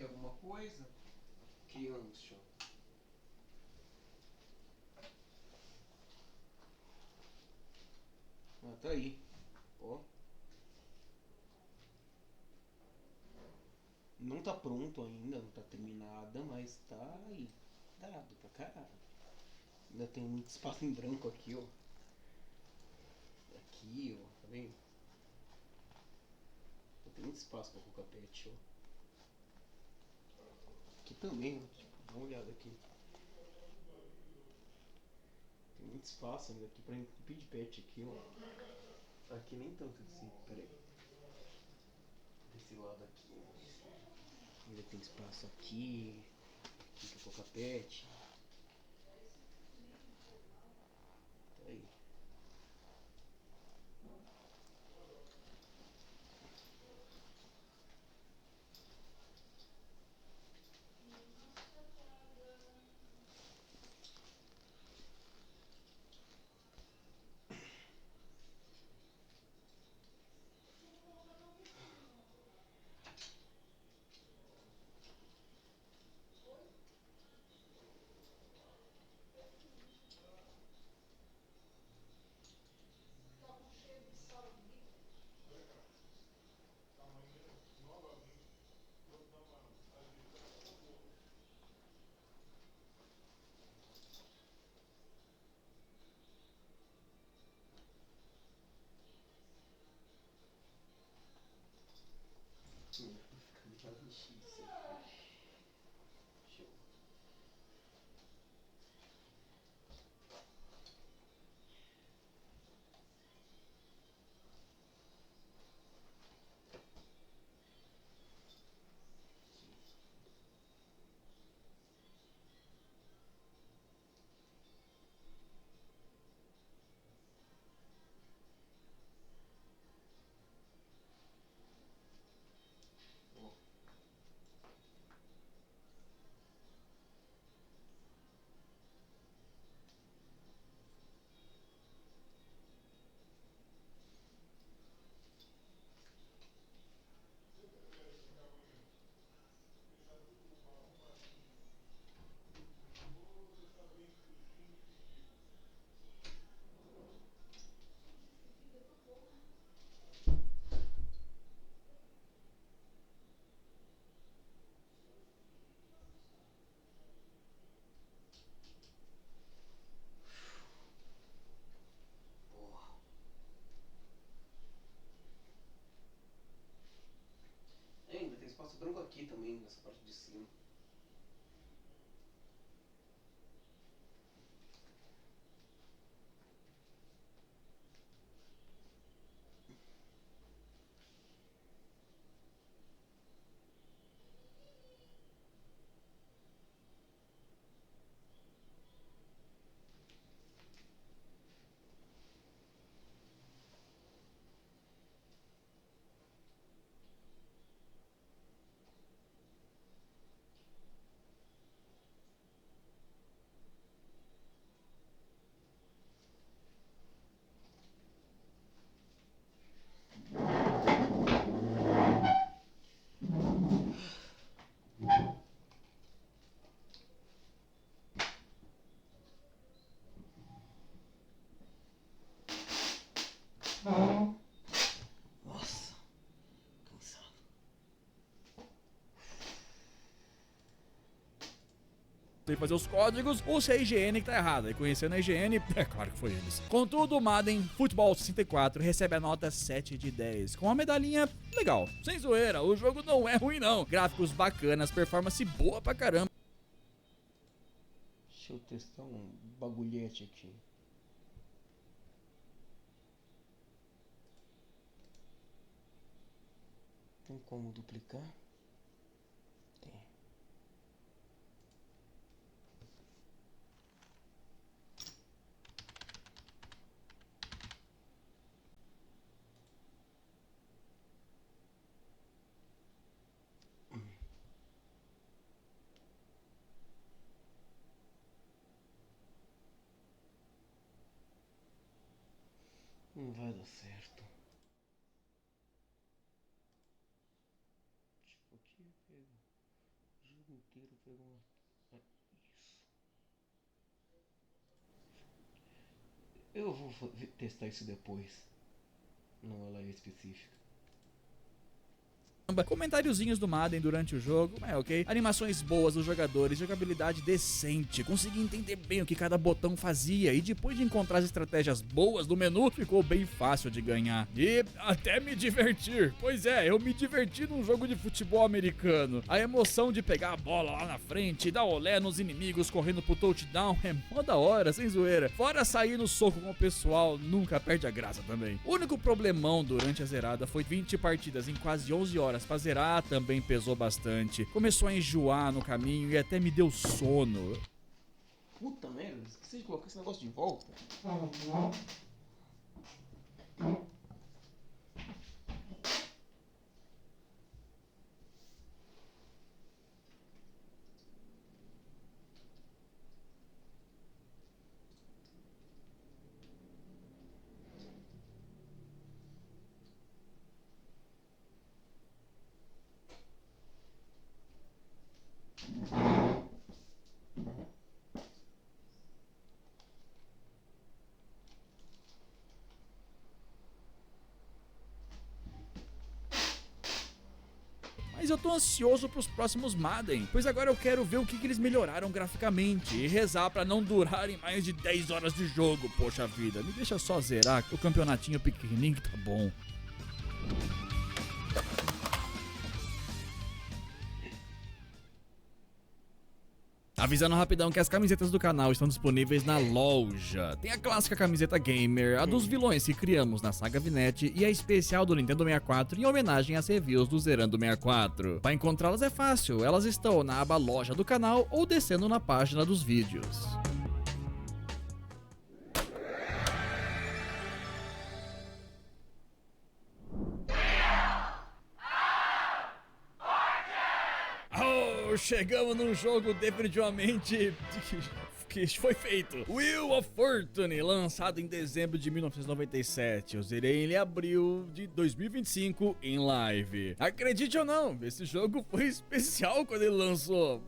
Quer alguma coisa? Criança. Ah, tá aí. Ó. Não tá pronto ainda, não tá terminada, mas tá aí. Dado pra caralho. Ainda tem muito espaço em branco aqui, ó. Aqui, ó, tá vendo? Tem muito espaço pra colocar pet, ó. Aqui também, ó. Tipo, dá uma olhada aqui. Tem muito espaço ainda aqui pra entupir de pet aqui, ó. Aqui nem tanto assim, peraí. Desse lado aqui, ó. Ainda tem espaço aqui. Aqui pra colocar pet. Tá aí. Ainda tem espaço branco aqui também, nessa parte de cima. Nossa, cansado. Tem que fazer os códigos ou se é a IGN que tá errada. E conhecendo a IGN, é claro que foi eles. Contudo, o Madden Futebol 64 recebe a nota 7 de 10, com uma medalhinha legal. Sem zoeira, o jogo não é ruim não. Gráficos bacanas, performance boa pra caramba. Deixa eu testar um bagulhete aqui. Tem como duplicar? Tem. Não vai dar certo. Tipo aqui, pega. inteiro pegou uma... Isso. Eu vou testar isso depois. Não é live específica. Comentáriozinhos do Madden durante o jogo, é ok. Animações boas dos jogadores, jogabilidade decente. Consegui entender bem o que cada botão fazia e depois de encontrar as estratégias boas do menu, ficou bem fácil de ganhar. E até me divertir. Pois é, eu me diverti num jogo de futebol americano. A emoção de pegar a bola lá na frente e dar olé nos inimigos correndo pro touchdown é mó da hora, sem zoeira. Fora sair no soco com o pessoal, nunca perde a graça também. O único problemão durante a zerada foi 20 partidas em quase 11 horas pra zerar, também pesou bastante. Começou a enjoar no caminho e até me deu sono. Puta merda, esqueci de colocar esse negócio de volta. Mas eu tô ansioso pros próximos Madden, pois agora eu quero ver o que eles melhoraram graficamente e rezar pra não durarem mais de 10 horas de jogo, poxa vida. Me deixa só zerar o campeonatinho pequenininho que tá bom. Avisando rapidão que as camisetas do canal estão disponíveis na loja. Tem a clássica camiseta gamer, a dos vilões que criamos na saga Vinete e a especial do Nintendo 64 em homenagem às reviews do Zerando 64. Para encontrá-las é fácil, elas estão na aba loja do canal ou descendo na página dos vídeos. Chegamos num jogo definitivamente que foi feito. Wheel of Fortune, lançado em dezembro de 1997. Eu zerei ele em abril de 2025 em live. Acredite ou não, esse jogo foi especial quando ele lançou.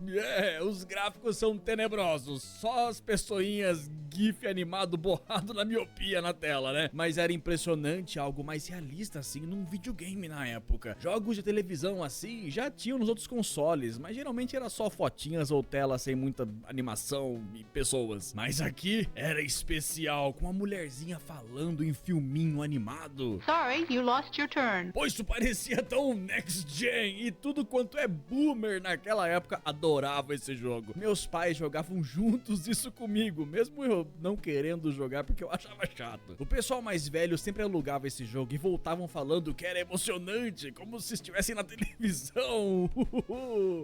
Os gráficos são tenebrosos. Só as pessoinhas gif animado borrado na miopia na tela, né? Mas era impressionante, algo mais realista assim num videogame na época. Jogos de televisão assim já tinham nos outros consoles, mas geralmente era só fotinhas ou tela sem muita animação e pessoas. Mas aqui era especial, com uma mulherzinha falando em filminho animado. Sorry, you lost your turn. Pois isso parecia tão next gen e tudo quanto é boomer naquela época adorava esse jogo. Meus pais jogavam juntos isso comigo, mesmo eu não querendo jogar porque eu achava chato. O pessoal mais velho sempre alugava esse jogo e voltavam falando que era emocionante, como se estivessem na televisão.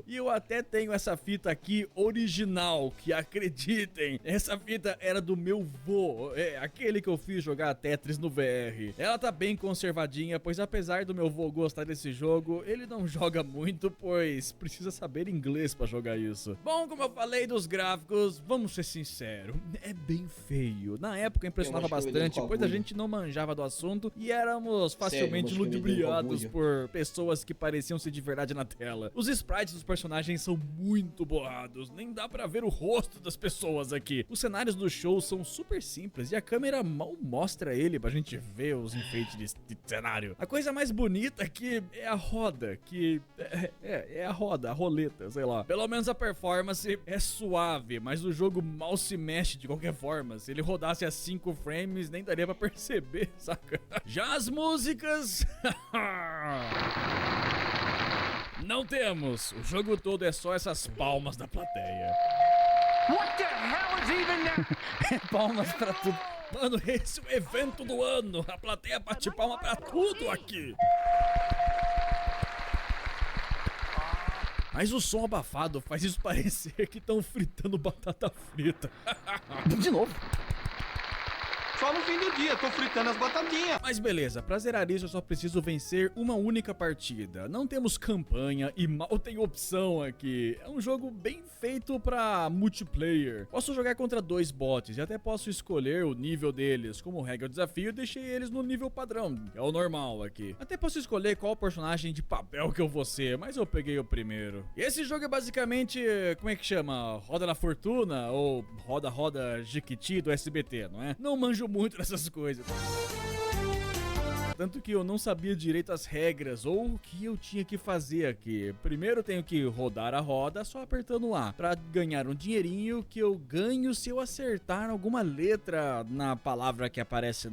E eu até tenho essa fita aqui original, que acreditem, essa fita era do meu vô, aquele que eu fiz jogar Tetris no VR. Ela tá bem conservadinha, pois apesar do meu vô gostar desse jogo, ele não joga muito, pois precisa saber inglês pra jogar isso. Bom, como eu falei dos gráficos, vamos ser sinceros, é bem feio. Na época impressionava bastante, pois a gente não manjava do assunto e éramos facilmente ludibriados por pessoas que pareciam ser de verdade na tela. Os sprites dos personagens são muito borrados, nem dá pra ver o rosto das pessoas aqui. Os cenários do show são super simples e a câmera mal mostra ele pra gente ver os enfeites de cenário. A coisa mais bonita aqui é a roda, que é a roda, a roleta, sei lá. Pelo menos a performance é suave, mas o jogo mal se mexe de qualquer forma. Se ele rodasse a 5 frames, nem daria pra perceber, saca? Já as músicas... Não temos. O jogo todo é só essas palmas da plateia. What the hell is even that? Palmas pra tudo. Mano, esse é o evento do ano. A plateia bate palma pra tudo aqui. Mas o som abafado faz isso parecer que estão fritando batata frita. De novo. Só no fim do dia, tô fritando as batatinhas. Mas beleza, pra zerar isso eu só preciso vencer uma única partida. Não temos campanha e mal tem opção aqui. É um jogo bem feito pra multiplayer. Posso jogar contra 2 bots e até posso escolher o nível deles. Como regra do desafio, eu deixei eles no nível padrão, que é o normal aqui. Até posso escolher qual personagem de papel que eu vou ser, mas eu peguei o primeiro. E esse jogo é basicamente, como é que chama? Roda da Fortuna ou Roda Jequiti do SBT, não é? Não manjo muito dessas coisas. Tanto que eu não sabia direito as regras ou o que eu tinha que fazer aqui. Primeiro eu tenho que rodar a roda só apertando A, pra ganhar um dinheirinho que eu ganho se eu acertar alguma letra na palavra que aparece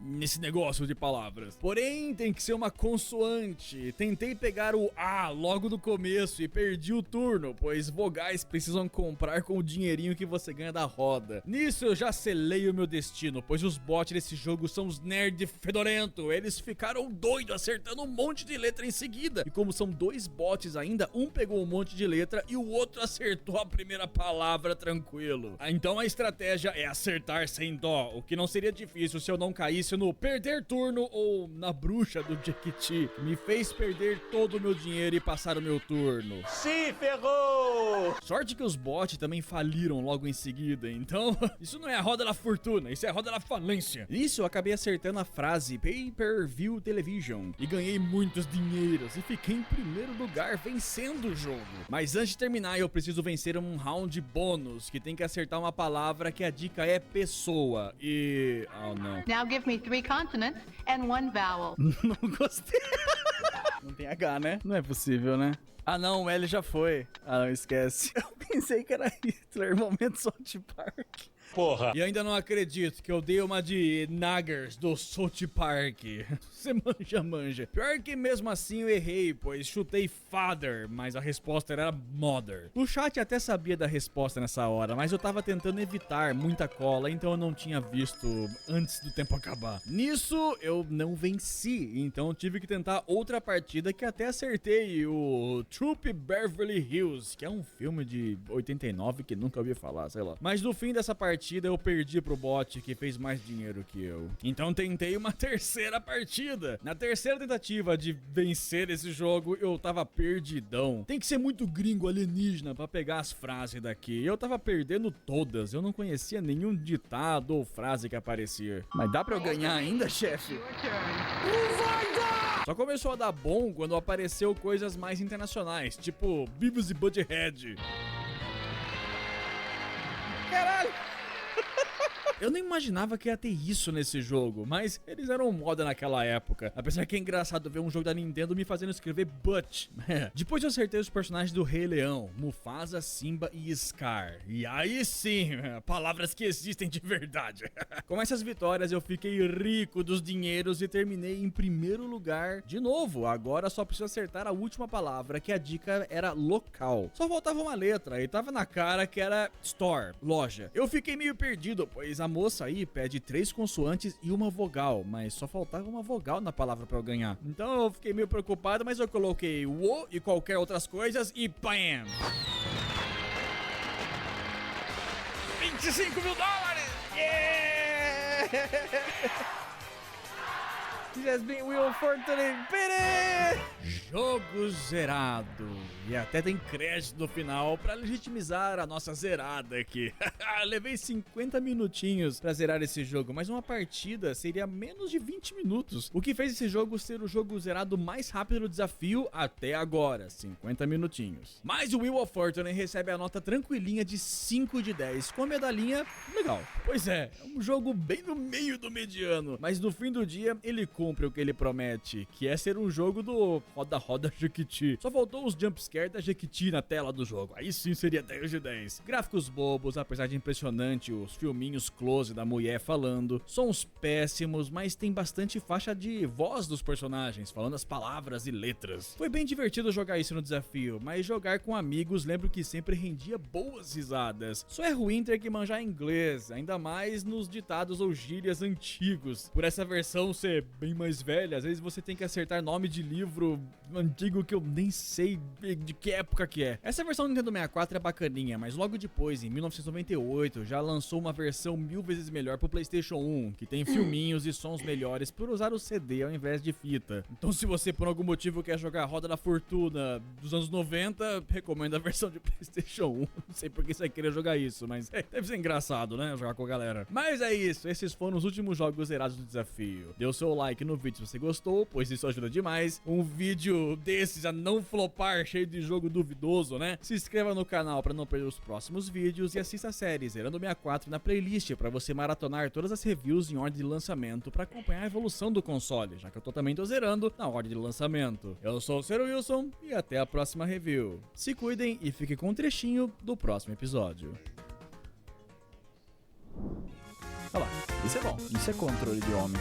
nesse negócio de palavras. Porém, tem que ser uma consoante. Tentei pegar o A logo no começo e perdi o turno, pois vogais precisam comprar com o dinheirinho que você ganha da roda. Nisso eu já selei o meu destino, pois os bots desse jogo são os nerd fedorento. Eles ficaram doidos acertando um monte de letra em seguida. E como são 2 bots ainda, um pegou um monte de letra e o outro acertou a primeira palavra tranquilo. Então a estratégia é acertar sem dó, o que não seria difícil se eu não caísse no perder turno ou na bruxa do Jequiti, que me fez perder todo o meu dinheiro e passar o meu turno. Se ferrou! Sorte que os bots também faliram logo em seguida, então isso não é a roda da fortuna, isso é a roda da falência. Nisso eu acabei acertando a frase Pay-per-view television e ganhei muitos dinheiros e fiquei em primeiro lugar vencendo o jogo. Mas antes de terminar eu preciso vencer um round bônus que tem que acertar uma palavra que a dica é pessoa e... oh não. Now give me 3 consonants and 1 vowel. Não gostei. Não tem H, né? Não é possível, né? Ah não, o L já foi. Ah não, esquece. Eu pensei que era Hitler, momento South Park. Porra. E ainda não acredito que eu dei uma de Naggers do South Park. Você manja. Pior que mesmo assim eu errei, pois chutei father, mas a resposta era mother. O chat até sabia da resposta nessa hora, mas eu tava tentando evitar muita cola, então eu não tinha visto antes do tempo acabar. Nisso eu não venci, então tive que tentar outra partida que até acertei, o Troop Beverly Hills, que é um filme de 89 que nunca ouvi falar, sei lá. Mas no fim dessa partida eu perdi pro bot que fez mais dinheiro que eu. Então tentei uma terceira partida. Na terceira tentativa de vencer esse jogo, eu tava perdidão. Tem que ser muito gringo alienígena pra pegar as frases daqui. Eu tava perdendo todas. Eu não conhecia nenhum ditado ou frase que aparecia. Mas dá pra eu ganhar ainda, chefe? Só começou a dar bom quando apareceu coisas mais internacionais, tipo Beavis e Butthead. Caralho! Eu não imaginava que ia ter isso nesse jogo, mas eles eram moda naquela época. Apesar que é engraçado ver um jogo da Nintendo me fazendo escrever Butch. Depois eu acertei os personagens do Rei Leão, Mufasa, Simba e Scar. E aí sim, palavras que existem de verdade. Com essas vitórias eu fiquei rico dos dinheiros e terminei em primeiro lugar de novo. Agora só preciso acertar a última palavra, que a dica era local. Só faltava uma letra e tava na cara que era store, loja. Eu fiquei meio perdido, pois a moça aí pede 3 consoantes e uma vogal, mas só faltava uma vogal na palavra pra eu ganhar. Então eu fiquei meio preocupado, mas eu coloquei o e qualquer outras coisas e PAM! $25 mil! Yeah! Jasmine Will Fortune Pere! Jogo zerado. E até tem crédito no final pra legitimizar a nossa zerada aqui. Levei 50 minutinhos pra zerar esse jogo, mas uma partida seria menos de 20 minutos. O que fez esse jogo ser o jogo zerado mais rápido do desafio até agora, 50 minutinhos. Mas o Wheel of Fortune recebe a nota tranquilinha de 5 de 10, com a medalhinha legal. Pois é um jogo bem no meio do mediano, mas no fim do dia ele cumpre o que ele promete, que é ser um jogo do roda Jequiti. Só faltou os jumpscares da Jequiti na tela do jogo, aí sim seria 10 de 10. Gráficos bobos, apesar de impressionante, os filminhos close da mulher falando, sons péssimos, mas tem bastante faixa de voz dos personagens, falando as palavras e letras. Foi bem divertido jogar isso no desafio, mas jogar com amigos lembro que sempre rendia boas risadas. Só é ruim ter que manjar inglês, ainda mais nos ditados ou gírias antigos, por essa versão ser bem mais velha, às vezes você tem que acertar nome de livro antigo que eu nem sei de que época que é. Essa versão do Nintendo 64 é bacaninha, mas logo depois, em 1998, já lançou uma versão 1000 vezes melhor pro PlayStation 1, que tem filminhos e sons melhores por usar o CD ao invés de fita. Então se você por algum motivo quer jogar Roda da Fortuna dos anos 90, recomendo a versão de PlayStation 1. Não sei por que você vai querer jogar isso, mas deve ser engraçado, né? Jogar com a galera. Mas é isso, esses foram os últimos jogos zerados do desafio. Dê o seu like no vídeo se você gostou, pois isso ajuda demais. Um vídeo desses a não flopar, cheio de jogo duvidoso, né? Se inscreva no canal para não perder os próximos vídeos e assista a série Zerando 64 na playlist para você maratonar todas as reviews em ordem de lançamento para acompanhar a evolução do console, já que eu também tô zerando na ordem de lançamento. Eu sou o Sr. Wilson e até a próxima review. Se cuidem e fiquem com um trechinho do próximo episódio. Olha lá, isso é bom. Isso é controle de homem.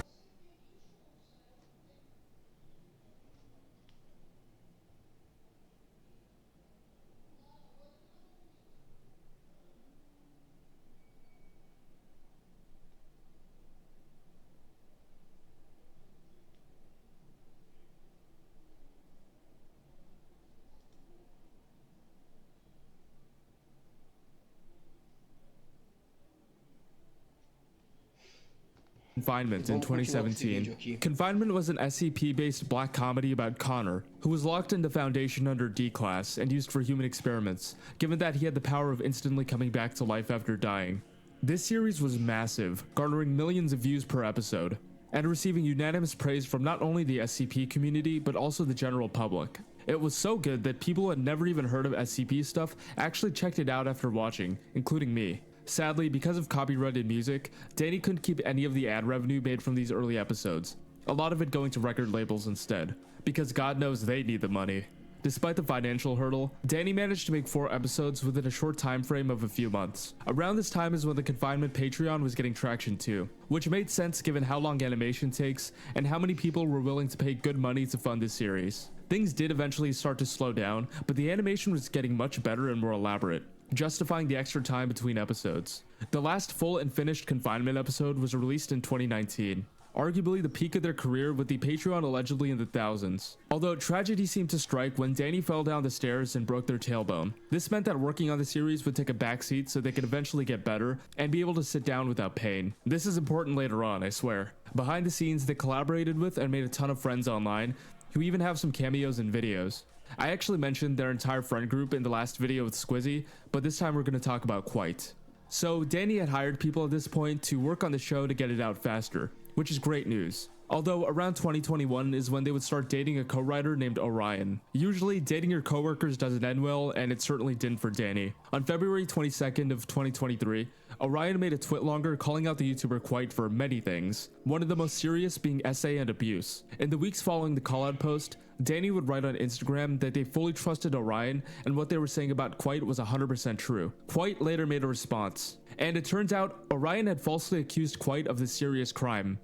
Confinement in 2017. Confinement was an SCP-based black comedy about Connor, who was locked into Foundation under D-Class and used for human experiments, given that he had the power of instantly coming back to life after dying. This series was massive, garnering millions of views per episode, and receiving unanimous praise from not only the SCP community, but also the general public. It was so good that people who had never even heard of SCP stuff actually checked it out after watching, including me. Sadly, because of copyrighted music, Danny couldn't keep any of the ad revenue made from these early episodes, a lot of it going to record labels instead, because God knows they need the money. Despite the financial hurdle, Danny managed to make 4 episodes within a short time frame of a few months. Around this time is when the Confinement Patreon was getting traction too, which made sense given how long animation takes and how many people were willing to pay good money to fund this series. Things did eventually start to slow down, but the animation was getting much better and more elaborate, justifying the extra time between episodes. The last full and finished Confinement episode was released in 2019, arguably the peak of their career, with the Patreon allegedly in the thousands. Although tragedy seemed to strike when Danny fell down the stairs and broke their tailbone. This meant that working on the series would take a backseat so they could eventually get better and be able to sit down without pain. This is important later on, I swear. Behind the scenes, they collaborated with and made a ton of friends online, who even have some cameos in videos. I actually mentioned their entire friend group in the last video with Squizzy, but this time we're going to talk about Quite. So Danny had hired people at this point to work on the show to get it out faster, which is great news. Although around 2021 is when they would start dating a co-writer named Orion. Usually dating your coworkers doesn't end well, and it certainly didn't for Danny. On February 22nd of 2023, Orion made a twitlonger calling out the YouTuber Quite for many things, one of the most serious being essay and abuse. In the weeks following the call-out post, Danny would write on Instagram that they fully trusted Orion and what they were saying about Quite was 100% true. Quite later made a response, and it turns out Orion had falsely accused Quite of this serious crime.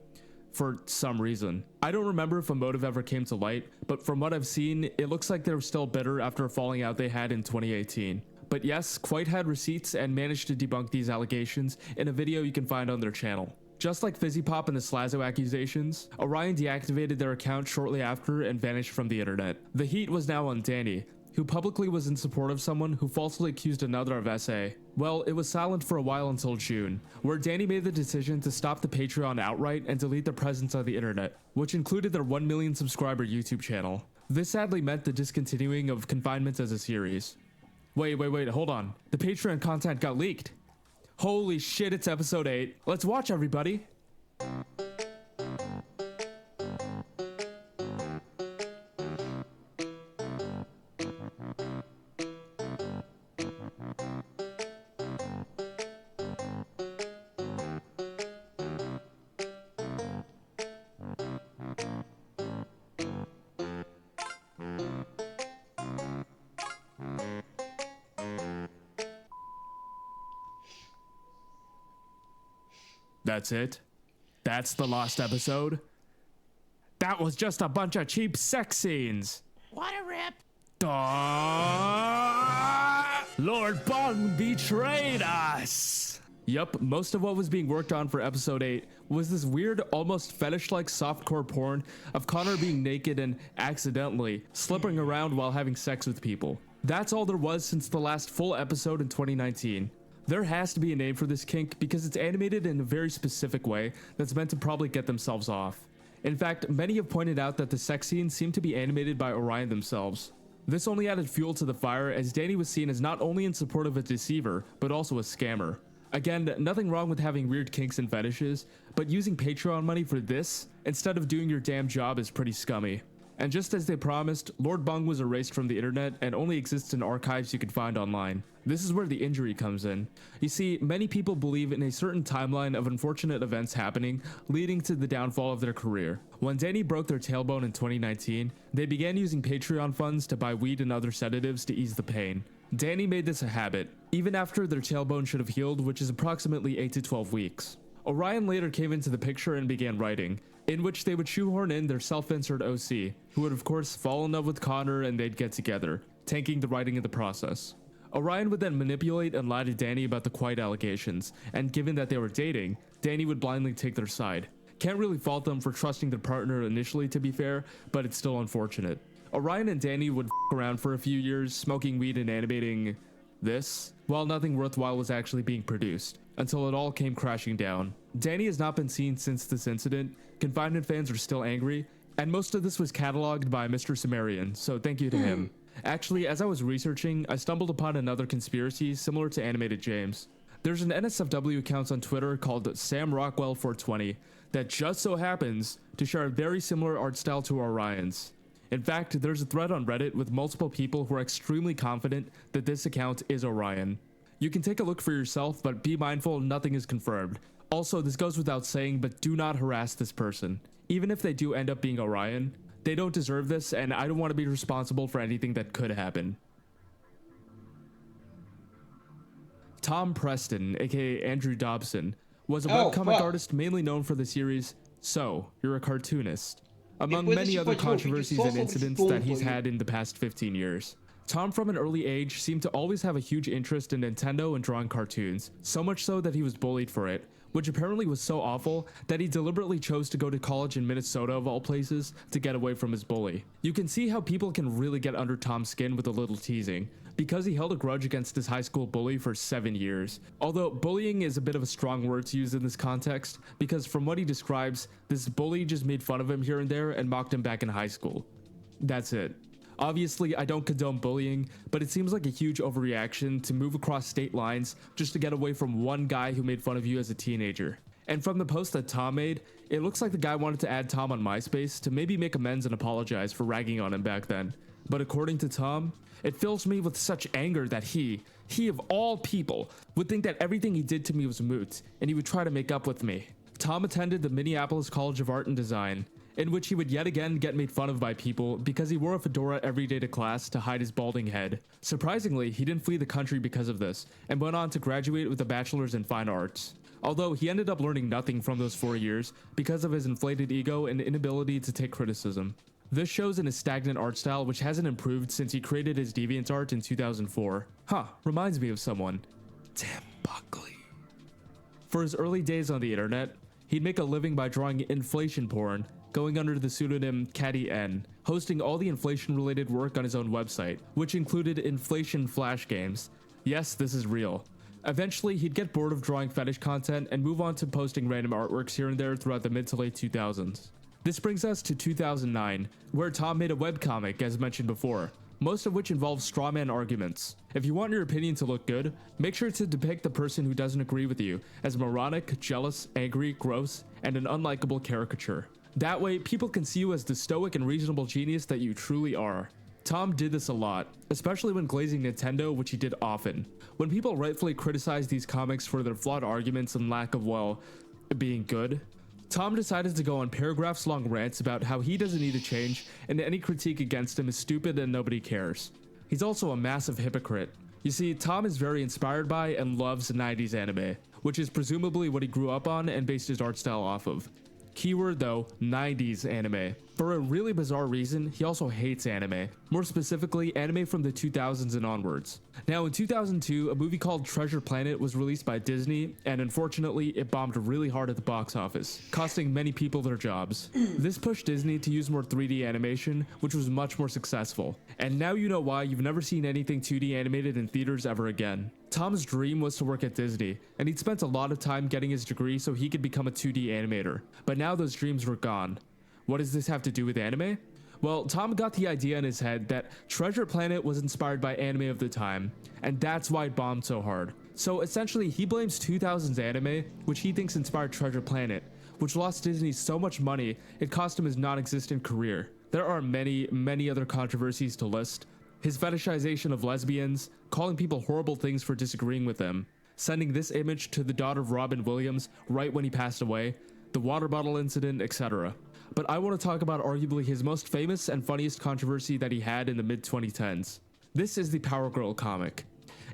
For some reason. I don't remember if a motive ever came to light, but from what I've seen, it looks like they were still bitter after a falling out they had in 2018. But yes, Quite had receipts and managed to debunk these allegations in a video you can find on their channel. Just like Fizzy Pop and the Slazo accusations, Orion deactivated their account shortly after and vanished from the internet. The heat was now on Danny, who publicly was in support of someone who falsely accused another of SA. Well, it was silent for a while until June, where Danny made the decision to stop the Patreon outright and delete their presence on the internet, which included their 1 million subscriber YouTube channel. This sadly meant the discontinuing of Confinement as a series. Wait, hold on. The Patreon content got leaked. Holy shit, it's episode 8. Let's watch, everybody. That's it? That's the lost episode? That was just a bunch of cheap sex scenes. What a rip! Lord Bong betrayed us. Yup, most of what was being worked on for episode 8 was this weird, almost fetish-like softcore porn of Connor being naked and accidentally slipping around while having sex with people. That's all there was since the last full episode in 2019. There has to be a name for this kink because it's animated in a very specific way that's meant to probably get themselves off. In fact, many have pointed out that the sex scenes seem to be animated by Orion themselves. This only added fuel to the fire as Danny was seen as not only in support of a deceiver, but also a scammer. Again, nothing wrong with having weird kinks and fetishes, but using Patreon money for this instead of doing your damn job is pretty scummy. And just as they promised, Lord Bung was erased from the internet and only exists in archives you can find online. This is where the injury comes in. You see, many people believe in a certain timeline of unfortunate events happening, leading to the downfall of their career. When Danny broke their tailbone in 2019, they began using Patreon funds to buy weed and other sedatives to ease the pain. Danny made this a habit, even after their tailbone should have healed, which is approximately 8 to 12 weeks. Orion later came into the picture and began writing, in which they would shoehorn in their self-insert OC, who would of course fall in love with Connor and they'd get together, tanking the writing in the process. Orion would then manipulate and lie to Danny about the quiet allegations, and given that they were dating, Danny would blindly take their side. Can't really fault them for trusting their partner initially, to be fair, but it's still unfortunate. Orion and Danny would f*** around for a few years, smoking weed and animating this, while nothing worthwhile was actually being produced, until it all came crashing down. Danny has not been seen since this incident, confinement fans are still angry, and most of this was cataloged by Mr. Sumerian, so thank you to him. Actually, as I was researching, I stumbled upon another conspiracy similar to Animated James. There's an NSFW account on Twitter called SamRockwell420 that just so happens to share a very similar art style to Orion's. In fact, there's a thread on Reddit with multiple people who are extremely confident that this account is Orion. You can take a look for yourself, but be mindful nothing is confirmed. Also, this goes without saying, but do not harass this person. Even if they do end up being Orion, they don't deserve this, and I don't want to be responsible for anything that could happen. Tom Preston, aka Andrew Dobson, was a webcomic artist mainly known for the series So, You're a Cartoonist, among many other controversies and incidents that he's had in the past 15 years. Tom from an early age seemed to always have a huge interest in Nintendo and drawing cartoons, so much so that he was bullied for it, which apparently was so awful that he deliberately chose to go to college in Minnesota of all places to get away from his bully. You can see how people can really get under Tom's skin with a little teasing, because he held a grudge against his high school bully for 7 years. Although bullying is a bit of a strong word to use in this context, because from what he describes, this bully just made fun of him here and there and mocked him back in high school. That's it. Obviously, I don't condone bullying, but it seems like a huge overreaction to move across state lines just to get away from one guy who made fun of you as a teenager. And from the post that Tom made, it looks like the guy wanted to add Tom on MySpace to maybe make amends and apologize for ragging on him back then. But according to Tom, it fills me with such anger that he of all people, would think that everything he did to me was moot, and he would try to make up with me. Tom attended the Minneapolis College of Art and Design, in which he would yet again get made fun of by people because he wore a fedora every day to class to hide his balding head. Surprisingly, he didn't flee the country because of this, and went on to graduate with a bachelor's in fine arts. Although he ended up learning nothing from those 4 years because of his inflated ego and inability to take criticism. This shows in his stagnant art style, which hasn't improved since he created his DeviantArt in 2004. Reminds me of someone. Tim Buckley. For his early days on the internet, he'd make a living by drawing inflation porn, going under the pseudonym Caddy N, hosting all the inflation-related work on his own website, which included inflation flash games. Yes, this is real. Eventually, he'd get bored of drawing fetish content and move on to posting random artworks here and there throughout the mid to late 2000s. This brings us to 2009, where Tom made a webcomic, as mentioned before, most of which involves strawman arguments. If you want your opinion to look good, make sure to depict the person who doesn't agree with you as moronic, jealous, angry, gross, and an unlikable caricature. That way, people can see you as the stoic and reasonable genius that you truly are. Tom did this a lot, especially when glazing Nintendo, which he did often. When people rightfully criticize these comics for their flawed arguments and lack of, well, being good, Tom decided to go on paragraphs-long rants about how he doesn't need to change, and any critique against him is stupid and nobody cares. He's also a massive hypocrite. You see, Tom is very inspired by and loves 90s anime, which is presumably what he grew up on and based his art style off of. Keyword though, 90s anime. For a really bizarre reason, he also hates anime. More specifically, anime from the 2000s and onwards. Now in 2002, a movie called Treasure Planet was released by Disney, and unfortunately, it bombed really hard at the box office, costing many people their jobs. This pushed Disney to use more 3D animation, which was much more successful. And now you know why you've never seen anything 2D animated in theaters ever again. Tom's dream was to work at Disney, and he'd spent a lot of time getting his degree so he could become a 2D animator. But now those dreams were gone. What does this have to do with anime? Well, Tom got the idea in his head that Treasure Planet was inspired by anime of the time, and that's why it bombed so hard. So essentially, he blames 2000s anime, which he thinks inspired Treasure Planet, which lost Disney so much money, it cost him his non-existent career. There are many other controversies to list. His fetishization of lesbians, calling people horrible things for disagreeing with them, sending this image to the daughter of Robin Williams right when he passed away, the water bottle incident, etc. But I want to talk about arguably his most famous and funniest controversy that he had in the mid-2010s. This is the Power Girl comic.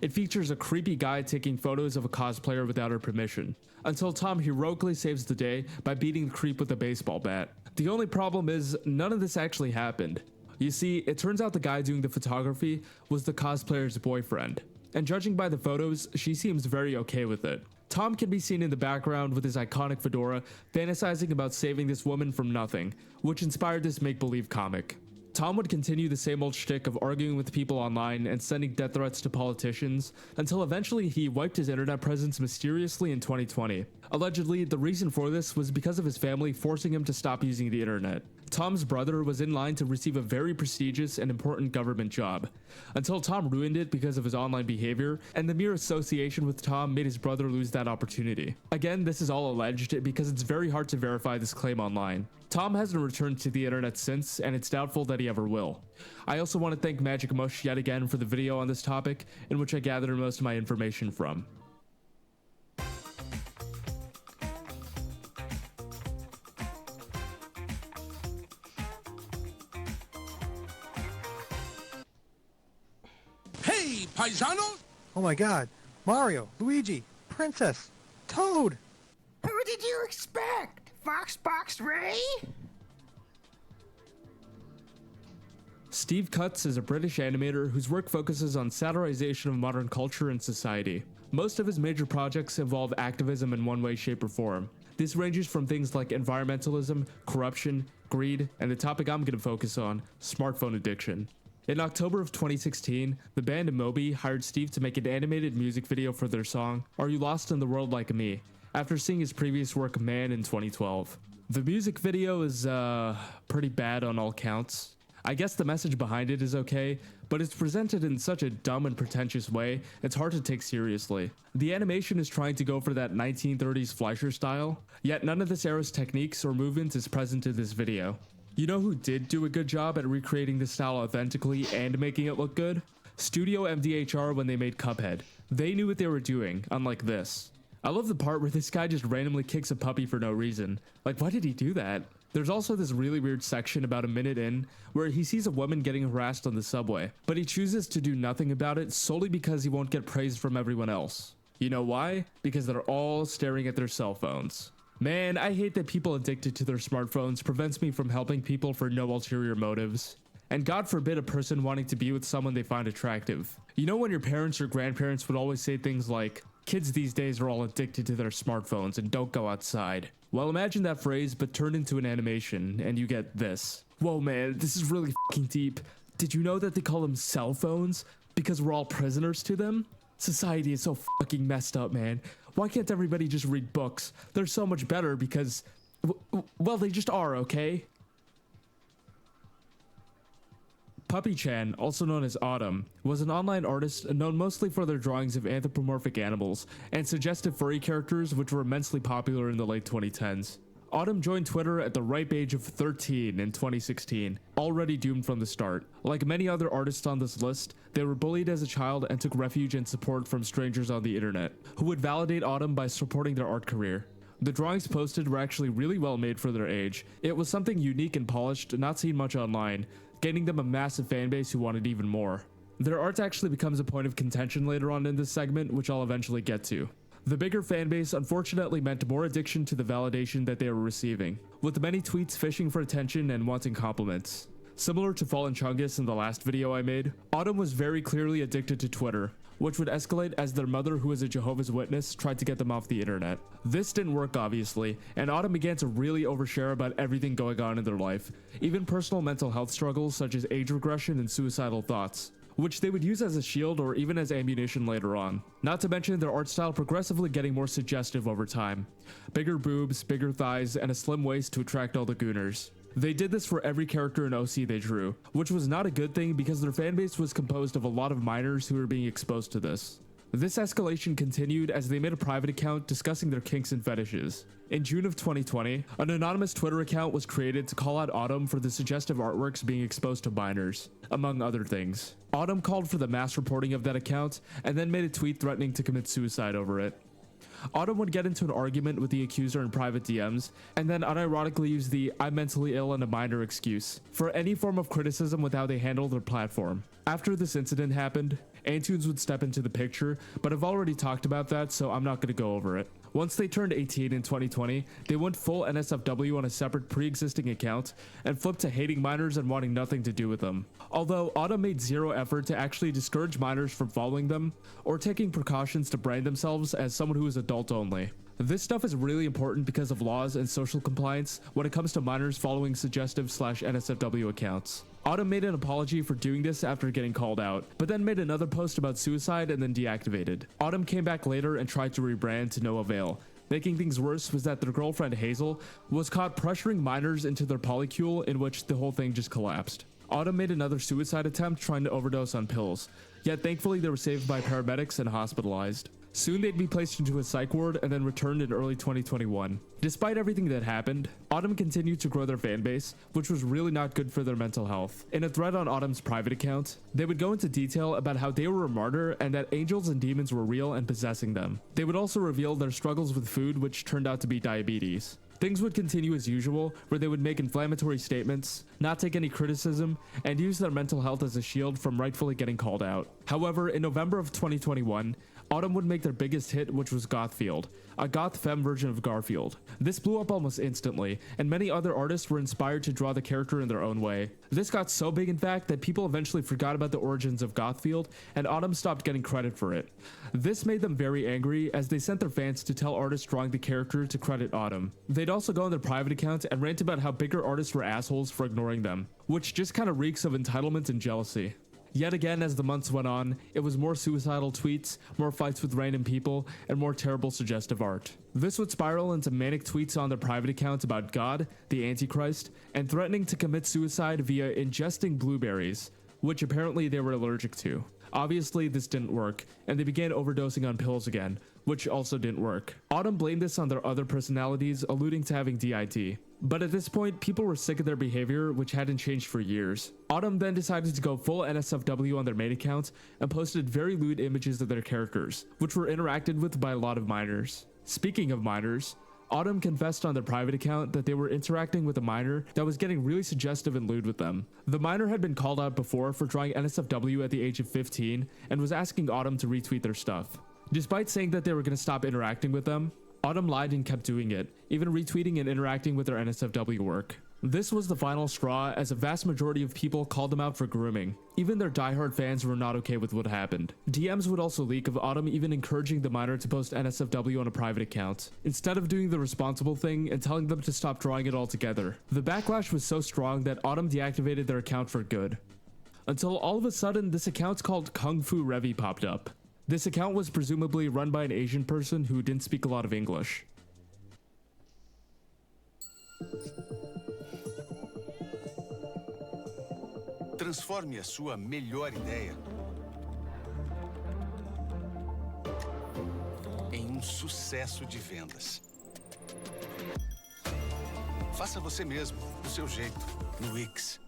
It features a creepy guy taking photos of a cosplayer without her permission, until Tom heroically saves the day by beating the creep with a baseball bat. The only problem is, none of this actually happened. You see, it turns out the guy doing the photography was the cosplayer's boyfriend, and judging by the photos, she seems very okay with it. Tom can be seen in the background with his iconic fedora, fantasizing about saving this woman from nothing, which inspired this make-believe comic. Tom would continue the same old shtick of arguing with people online and sending death threats to politicians, until eventually he wiped his internet presence mysteriously in 2020. Allegedly, the reason for this was because of his family forcing him to stop using the internet. Tom's brother was in line to receive a very prestigious and important government job, until Tom ruined it because of his online behavior, and the mere association with Tom made his brother lose that opportunity. Again, this is all alleged because it's very hard to verify this claim online. Tom hasn't returned to the internet since, and it's doubtful that he ever will. I also want to thank Magic Mush yet again for the video on this topic, in which I gathered most of my information from. Hey, paisano! Oh my god, Mario, Luigi, Princess, Toad! Who did you expect? Foxbox Ray? Steve Cutts is a British animator whose work focuses on satirization of modern culture and society. Most of his major projects involve activism in one way, shape, or form. This ranges from things like environmentalism, corruption, greed, and the topic I'm going to focus on, smartphone addiction. In October of 2016, the band Moby hired Steve to make an animated music video for their song, Are You Lost in the World Like Me?, after seeing his previous work Man in 2012. The music video is pretty bad on all counts. I guess the message behind it is okay, but it's presented in such a dumb and pretentious way, it's hard to take seriously. The animation is trying to go for that 1930s Fleischer style, yet none of this era's techniques or movements is present in this video. You know who did do a good job at recreating this style authentically and making it look good? Studio MDHR when they made Cuphead. They knew what they were doing, unlike this. I love the part where this guy just randomly kicks a puppy for no reason. Like, why did he do that? There's also this really weird section about a minute in where he sees a woman getting harassed on the subway, but he chooses to do nothing about it solely because he won't get praise from everyone else. You know why? Because they're all staring at their cell phones. Man, I hate that people addicted to their smartphones prevents me from helping people for no ulterior motives. And God forbid a person wanting to be with someone they find attractive. You know when your parents or grandparents would always say things like, kids these days are all addicted to their smartphones and don't go outside. Well, imagine that phrase but turned into an animation and you get this. Whoa man, this is really fucking deep. Did you know that they call them cell phones because we're all prisoners to them? Society is so fucking messed up, man. Why can't everybody just read books? They're so much better because, well, they just are, okay? Puppy-chan, also known as Autumn, was an online artist known mostly for their drawings of anthropomorphic animals and suggestive furry characters which were immensely popular in the late 2010s. Autumn joined Twitter at the ripe age of 13 in 2016, already doomed from the start. Like many other artists on this list, they were bullied as a child and took refuge and support from strangers on the internet, who would validate Autumn by supporting their art career. The drawings posted were actually really well made for their age. It was something unique and polished, not seen much online, gaining them a massive fanbase who wanted even more. Their art actually becomes a point of contention later on in this segment, which I'll eventually get to. The bigger fanbase unfortunately meant more addiction to the validation that they were receiving, with many tweets fishing for attention and wanting compliments. Similar to Fallen Chungus in the last video I made, Autumn was very clearly addicted to Twitter, which would escalate as their mother, who is a Jehovah's Witness, tried to get them off the internet. This didn't work obviously, and Autumn began to really overshare about everything going on in their life, even personal mental health struggles such as age regression and suicidal thoughts, which they would use as a shield or even as ammunition later on. Not to mention their art style progressively getting more suggestive over time. Bigger boobs, bigger thighs, and a slim waist to attract all the gooners. They did this for every character in OC they drew, which was not a good thing because their fanbase was composed of a lot of minors who were being exposed to this. This escalation continued as they made a private account discussing their kinks and fetishes. In June of 2020, an anonymous Twitter account was created to call out Autumn for the suggestive artworks being exposed to minors, among other things. Autumn called for the mass reporting of that account and then made a tweet threatening to commit suicide over it. Autumn would get into an argument with the accuser in private DMs, and then unironically use the "I'm mentally ill and a minor" excuse for any form of criticism with how they handle their platform. After this incident happened, Antunes would step into the picture, but I've already talked about that, so I'm not going to go over it. Once they turned 18 in 2020, they went full NSFW on a separate pre-existing account and flipped to hating minors and wanting nothing to do with them. Although Autumn made zero effort to actually discourage minors from following them or taking precautions to brand themselves as someone who is adult only. This stuff is really important because of laws and social compliance when it comes to minors following suggestive/NSFW accounts. Autumn made an apology for doing this after getting called out, but then made another post about suicide and then deactivated. Autumn came back later and tried to rebrand to no avail. Making things worse was that their girlfriend Hazel was caught pressuring minors into their polycule, in which the whole thing just collapsed. Autumn made another suicide attempt trying to overdose on pills, yet thankfully they were saved by paramedics and hospitalized. Soon they'd be placed into a psych ward and then returned in early 2021. Despite everything that happened, Autumn continued to grow their fanbase, which was really not good for their mental health. In a thread on Autumn's private account, they would go into detail about how they were a martyr and that angels and demons were real and possessing them. They would also reveal their struggles with food, which turned out to be diabetes. Things would continue as usual, where they would make inflammatory statements, not take any criticism, and use their mental health as a shield from rightfully getting called out. However, in November of 2021, Autumn would make their biggest hit, which was Gothfield, a goth femme version of Garfield. This blew up almost instantly, and many other artists were inspired to draw the character in their own way. This got so big in fact that people eventually forgot about the origins of Gothfield, and Autumn stopped getting credit for it. This made them very angry, as they sent their fans to tell artists drawing the character to credit Autumn. They'd also go on their private account and rant about how bigger artists were assholes for ignoring them, which just kinda reeks of entitlement and jealousy. Yet again, as the months went on, it was more suicidal tweets, more fights with random people, and more terrible suggestive art. This would spiral into manic tweets on their private accounts about God, the Antichrist, and threatening to commit suicide via ingesting blueberries, which apparently they were allergic to. Obviously, this didn't work, and they began overdosing on pills again, which also didn't work. Autumn blamed this on their other personalities, alluding to having DIT. But at this point, people were sick of their behavior, which hadn't changed for years. Autumn then decided to go full NSFW on their main account and posted very lewd images of their characters, which were interacted with by a lot of minors. Speaking of minors, Autumn confessed on their private account that they were interacting with a minor that was getting really suggestive and lewd with them. The minor had been called out before for drawing NSFW at the age of 15 and was asking Autumn to retweet their stuff. Despite saying that they were going to stop interacting with them, Autumn lied and kept doing it, even retweeting and interacting with their NSFW work. This was the final straw, as a vast majority of people called them out for grooming. Even their diehard fans were not okay with what happened. DMs would also leak of Autumn even encouraging the minor to post NSFW on a private account, instead of doing the responsible thing and telling them to stop drawing it altogether. The backlash was so strong that Autumn deactivated their account for good. Until all of a sudden, this account called Kung Fu Revy popped up. This account was presumably run by an Asian person who didn't speak a lot of English. Transforme a sua melhor ideia em sucesso de vendas. Faça você mesmo, do seu jeito, no Wix.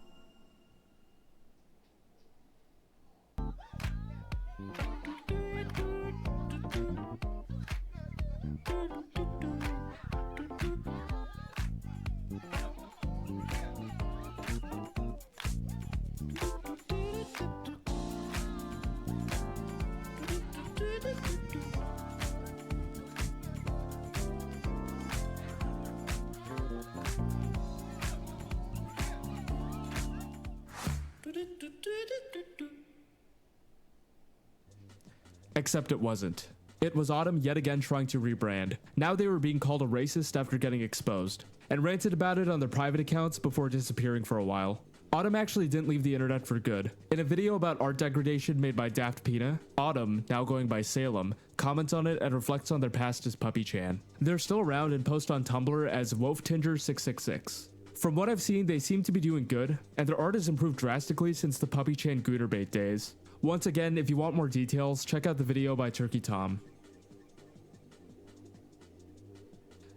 Except it wasn't. It was Autumn yet again trying to rebrand. Now they were being called a racist after getting exposed, and ranted about it on their private accounts before disappearing for a while. Autumn actually didn't leave the internet for good. In a video about art degradation made by Daft Pina, Autumn, now going by Salem, comments on it and reflects on their past as Puppy Chan. They're still around and post on Tumblr as WolfTinger666. From what I've seen, they seem to be doing good, and their art has improved drastically since the Puppy Chan Gooterbait days. Once again, if you want more details, check out the video by Turkey Tom.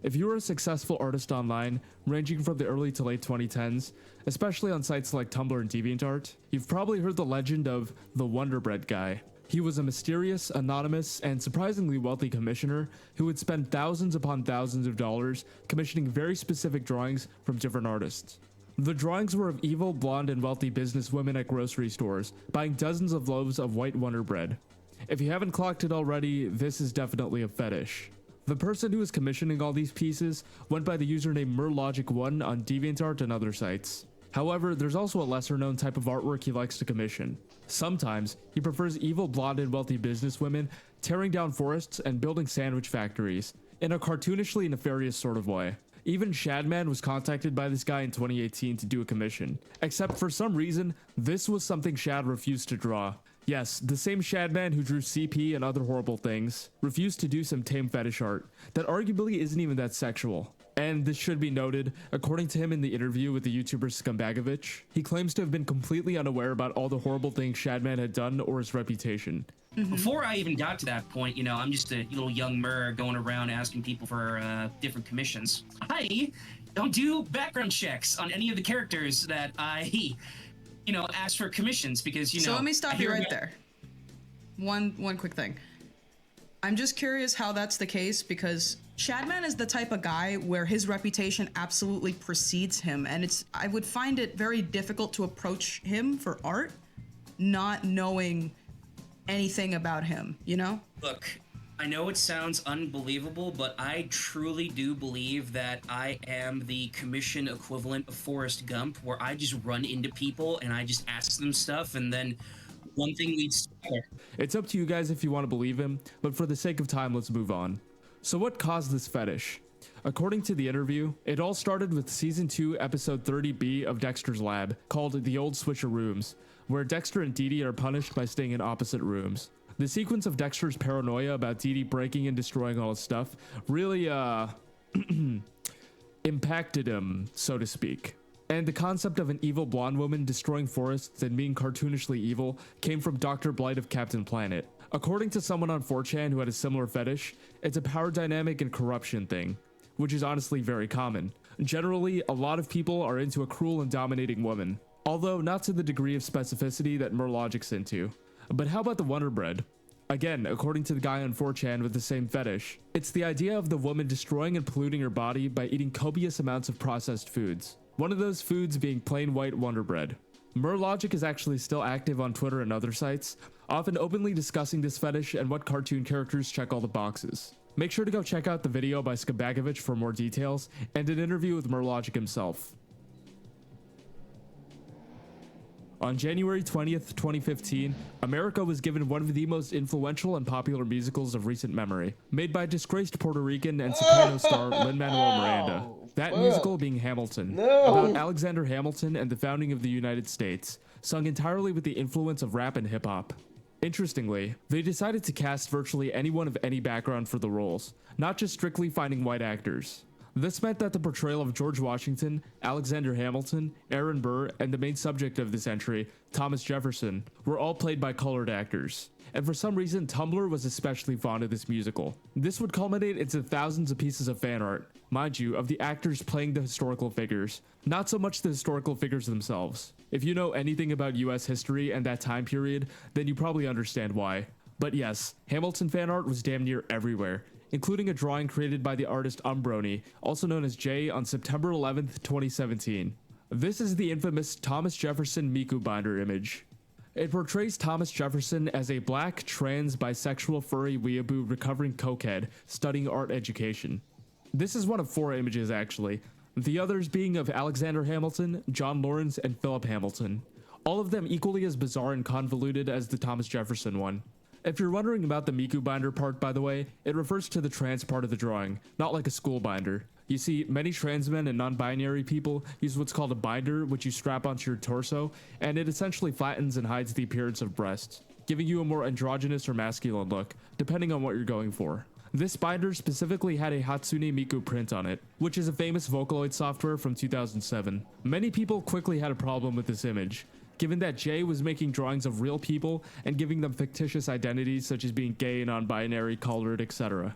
If you are a successful artist online, ranging from the early to late 2010s, especially on sites like Tumblr and DeviantArt, you've probably heard the legend of the Wonder Bread guy. He was a mysterious, anonymous, and surprisingly wealthy commissioner who would spend thousands upon thousands of dollars commissioning very specific drawings from different artists. The drawings were of evil, blonde, and wealthy businesswomen at grocery stores, buying dozens of loaves of white Wonder Bread. If you haven't clocked it already, this is definitely a fetish. The person who was commissioning all these pieces went by the username Merlogic1 on DeviantArt and other sites. However, there's also a lesser known type of artwork he likes to commission. Sometimes, he prefers evil, blonde, and wealthy businesswomen tearing down forests and building sandwich factories, in a cartoonishly nefarious sort of way. Even Shadman was contacted by this guy in 2018 to do a commission, except for some reason, this was something Shad refused to draw. Yes, the same Shadman who drew CP and other horrible things refused to do some tame fetish art that arguably isn't even that sexual. And this should be noted, according to him in the interview with the YouTuber Scumbagovich, he claims to have been completely unaware about all the horrible things Shadman had done or his reputation. Before I even got to that point, you know, I'm just a little young mer going around asking people for different commissions. I don't do background checks on any of the characters that I ask for commissions because, So let me stop you right there. One quick thing. I'm just curious how that's the case because Shadman is the type of guy where his reputation absolutely precedes him, and I would find it very difficult to approach him for art, not knowing anything about him, you know? Look, I know it sounds unbelievable, but I truly do believe that I am the commission equivalent of Forrest Gump, where I just run into people and I just ask them stuff, and then one thing leads to another. It's up to you guys if you want to believe him, but for the sake of time, let's move on. So what caused this fetish? According to the interview, it all started with Season 2, Episode 30B of Dexter's Lab, called The Old Switcheroos, where Dexter and Dee Dee are punished by staying in opposite rooms. The sequence of Dexter's paranoia about Dee Dee breaking and destroying all his stuff really, impacted him, so to speak. And the concept of an evil blonde woman destroying forests and being cartoonishly evil came from Dr. Blight of Captain Planet. According to someone on 4chan who had a similar fetish, it's a power dynamic and corruption thing, which is honestly very common. Generally, a lot of people are into a cruel and dominating woman, although not to the degree of specificity that Merlogic's into. But how about the Wonder Bread? Again, according to the guy on 4chan with the same fetish, it's the idea of the woman destroying and polluting her body by eating copious amounts of processed foods. One of those foods being plain white Wonder Bread. Merlogic is actually still active on Twitter and other sites, often openly discussing this fetish and what cartoon characters check all the boxes. Make sure to go check out the video by Scumbagovich for more details, and an interview with Merlogic himself. On January 20th, 2015, America was given one of the most influential and popular musicals of recent memory, made by disgraced Puerto Rican and soprano star Lin-Manuel Miranda. That musical being Hamilton, about Alexander Hamilton and the founding of the United States, sung entirely with the influence of rap and hip-hop. Interestingly, they decided to cast virtually anyone of any background for the roles, not just strictly finding white actors. This meant that the portrayal of George Washington, Alexander Hamilton, Aaron Burr, and the main subject of this entry, Thomas Jefferson, were all played by colored actors. And for some reason, Tumblr was especially fond of this musical. This would culminate into thousands of pieces of fan art, mind you, of the actors playing the historical figures, not so much the historical figures themselves. If you know anything about US history and that time period, then you probably understand why. But yes, Hamilton fan art was damn near everywhere, including a drawing created by the artist Umbroni, also known as Jay, on September 11th, 2017. This is the infamous Thomas Jefferson Miku binder image. It portrays Thomas Jefferson as a black, trans, bisexual, furry weeaboo recovering cokehead studying art education. This is one of 4 images actually, the others being of Alexander Hamilton, John Lawrence, and Philip Hamilton. all of them equally as bizarre and convoluted as the Thomas Jefferson one. If you're wondering about the Miku binder part, by the way, it refers to the trans part of the drawing, not like a school binder. You see, many trans men and non-binary people use what's called a binder, which you strap onto your torso, and it essentially flattens and hides the appearance of breasts, giving you a more androgynous or masculine look, depending on what you're going for. This binder specifically had a Hatsune Miku print on it, which is a famous Vocaloid software from 2007. Many people quickly had a problem with this image, given that Jay was making drawings of real people and giving them fictitious identities such as being gay, non-binary, colored, etc.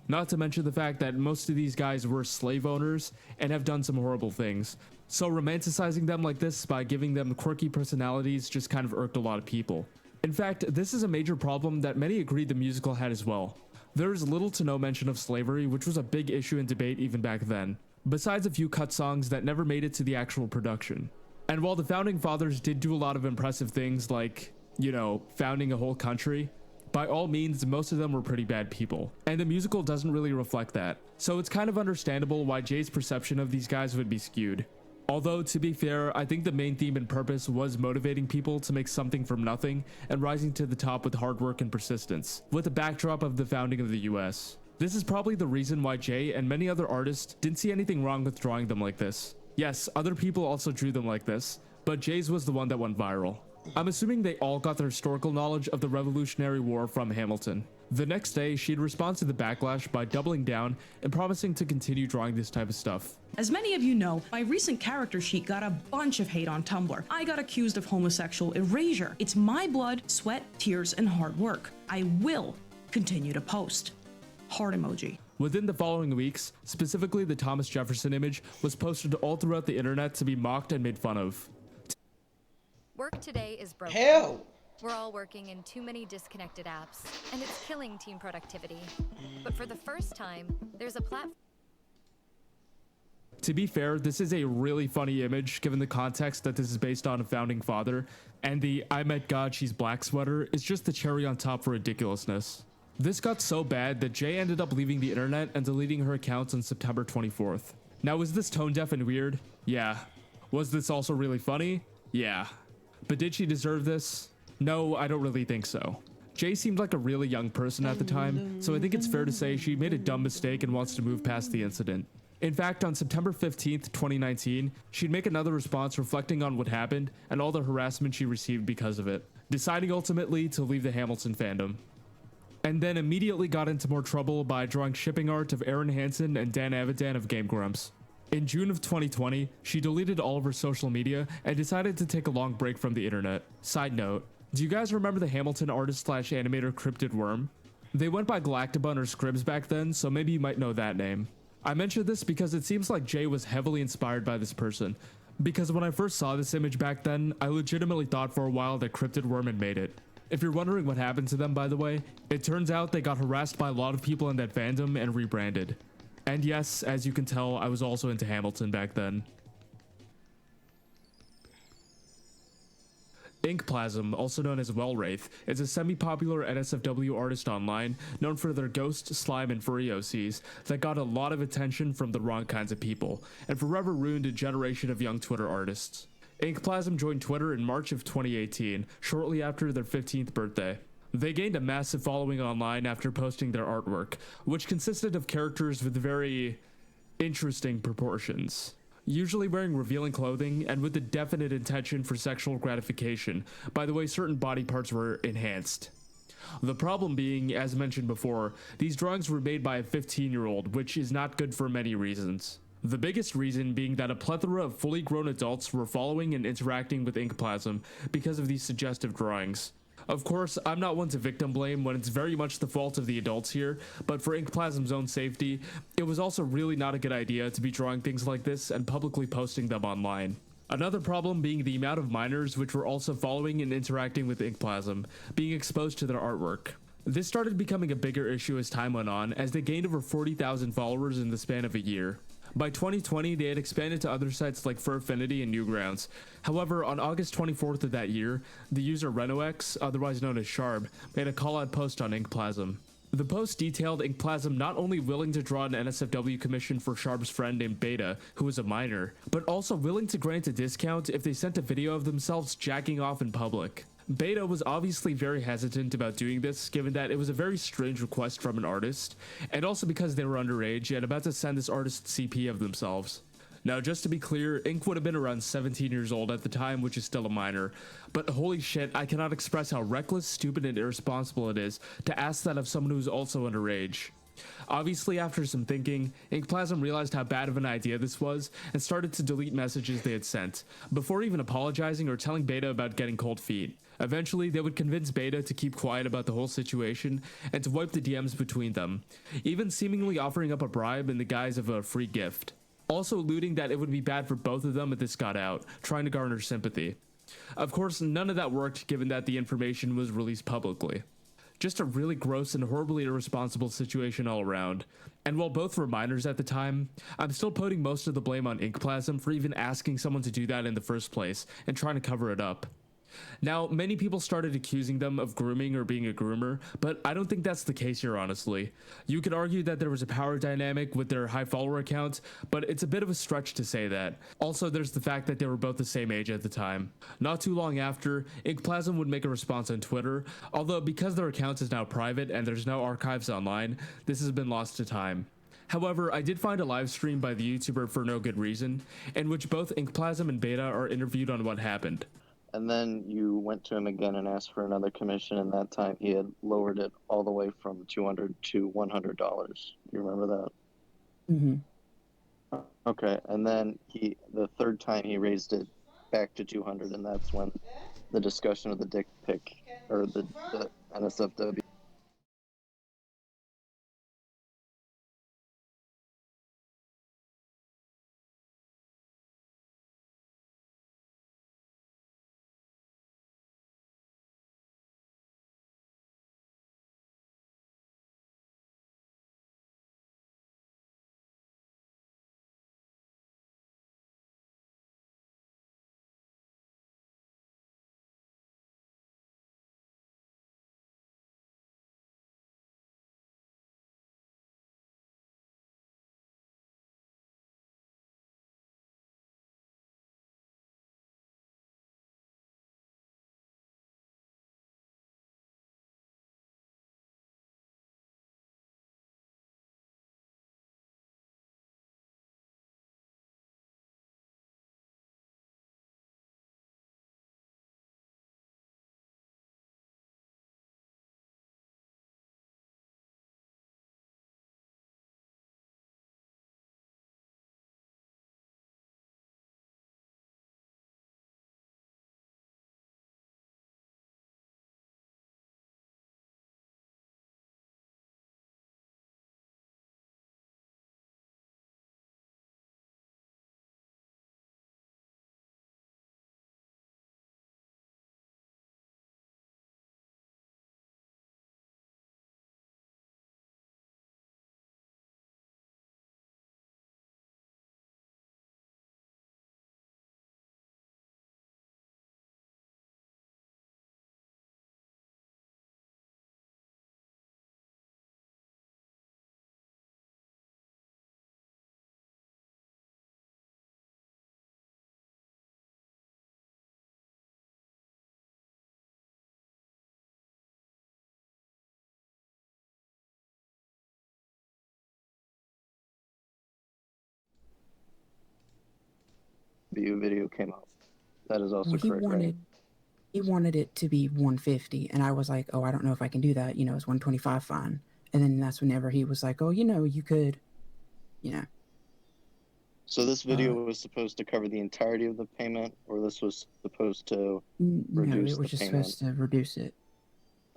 Not to mention the fact that most of these guys were slave owners and have done some horrible things. So romanticizing them like this by giving them quirky personalities just kind of irked a lot of people. In fact, this is a major problem that many agreed the musical had as well. There is little to no mention of slavery, which was a big issue in debate even back then, besides a few cut songs that never made it to the actual production. And while the founding fathers did do a lot of impressive things like, you know, founding a whole country, by all means, most of them were pretty bad people. And the musical doesn't really reflect that. So it's kind of understandable why Jay's perception of these guys would be skewed. Although, to be fair, I think the main theme and purpose was motivating people to make something from nothing and rising to the top with hard work and persistence, with the backdrop of the founding of the US. This is probably the reason why Jay and many other artists didn't see anything wrong with drawing them like this. Yes, other people also drew them like this, but Jay's was the one that went viral. I'm assuming they all got their historical knowledge of the Revolutionary War from Hamilton. The next day, she'd respond to the backlash by doubling down and promising to continue drawing this type of stuff. As many of you know, my recent character sheet got a bunch of hate on Tumblr. I got accused of homosexual erasure. It's my blood, sweat, tears, and hard work. I will continue to post. Heart emoji. Within the following weeks, specifically the Thomas Jefferson image was posted all throughout the internet to be mocked and made fun of. Work today is broken. Hell! We're all working in too many disconnected apps, and it's killing team productivity. But for the first time, there's a platform. To be fair, this is a really funny image given the context that this is based on a founding father, and the "I met God, she's black" sweater is just the cherry on top for ridiculousness. This got so bad that Jay ended up leaving the internet and deleting her accounts on September 24th. Now, was this tone deaf and weird? Yeah. Was this also really funny? Yeah. But did she deserve this? No, I don't really think so. Jay seemed like a really young person at the time, so I think it's fair to say she made a dumb mistake and wants to move past the incident. In fact, on September 15th, 2019, she'd make another response reflecting on what happened and all the harassment she received because of it, deciding ultimately to leave the Hamilton fandom. And then immediately got into more trouble by drawing shipping art of Aaron Hansen and Dan Avidan of Game Grumps. In June of 2020, she deleted all of her social media and decided to take a long break from the internet. Side note, do you guys remember the Hamilton artist/animator Cryptid Worm? They went by Galactibun or Scribs back then, so maybe you might know that name. I mentioned this because it seems like Jay was heavily inspired by this person, because when I first saw this image back then, I legitimately thought for a while that Cryptid Worm had made it. If you're wondering what happened to them, by the way, it turns out they got harassed by a lot of people in that fandom and rebranded. And yes, as you can tell, I was also into Hamilton back then. Inkplasm, also known as Wellwraith, is a semi-popular NSFW artist online known for their ghost, slime, and furry OCs that got a lot of attention from the wrong kinds of people, and forever ruined a generation of young Twitter artists. Inkplasm joined Twitter in March of 2018, shortly after their 15th birthday. They gained a massive following online after posting their artwork, which consisted of characters with very interesting proportions, usually wearing revealing clothing and with a definite intention for sexual gratification by the way certain body parts were enhanced. The problem being, as mentioned before, these drawings were made by a 15-year-old, which is not good for many reasons. The biggest reason being that a plethora of fully grown adults were following and interacting with Inkplasm because of these suggestive drawings. Of course, I'm not one to victim blame when it's very much the fault of the adults here, but for Inkplasm's own safety, it was also really not a good idea to be drawing things like this and publicly posting them online. Another problem being the amount of minors which were also following and interacting with Inkplasm, being exposed to their artwork. This started becoming a bigger issue as time went on, as they gained over 40,000 followers in the span of a year. By 2020, they had expanded to other sites like Furfinity and Newgrounds. However, on August 24th of that year, the user RenoX, otherwise known as Sharb, made a call-out post on Inkplasm. The post detailed Inkplasm not only willing to draw an NSFW commission for Sharp's friend named Beta, who was a minor, but also willing to grant a discount if they sent a video of themselves jacking off in public. Beta was obviously very hesitant about doing this, given that it was a very strange request from an artist, and also because they were underage and about to send this artist CP of themselves. Now, just to be clear, Ink would have been around 17 years old at the time, which is still a minor, but holy shit, I cannot express how reckless, stupid, and irresponsible it is to ask that of someone who's also underage. Obviously, after some thinking, Inkplasm realized how bad of an idea this was and started to delete messages they had sent, before even apologizing or telling Beta about getting cold feet. Eventually, they would convince Beta to keep quiet about the whole situation and to wipe the DMs between them, even seemingly offering up a bribe in the guise of a free gift. Also alluding that it would be bad for both of them if this got out, trying to garner sympathy. Of course, none of that worked given that the information was released publicly. Just a really gross and horribly irresponsible situation all around. And while both were minors at the time, I'm still putting most of the blame on Inkplasm for even asking someone to do that in the first place and trying to cover it up. Now, many people started accusing them of grooming or being a groomer, but I don't think that's the case here, honestly. You could argue that there was a power dynamic with their high follower accounts, but it's a bit of a stretch to say that. Also, there's the fact that they were both the same age at the time. Not too long after, Inkplasm would make a response on Twitter, although because their account is now private and there's no archives online, this has been lost to time. However, I did find a live stream by the YouTuber For No Good Reason, in which both Inkplasm and Beta are interviewed on what happened. And then you went to him again and asked for another commission, and that time he had lowered it all the way from $200 to $100. You remember that? Mm-hmm. Okay, and then the third time he raised it back to 200, and that's when the discussion of the dick pic, or the NSFW. Video came out. That is also correct, right? He wanted it to be 150, and I was like, oh, I don't know if I can do that. You know, it's 125 fine. And then that's whenever he was like, oh, you know, you could, you know. So this video was supposed to cover the entirety of the payment, or this was supposed to reduce the payment? No, it was just supposed to reduce it.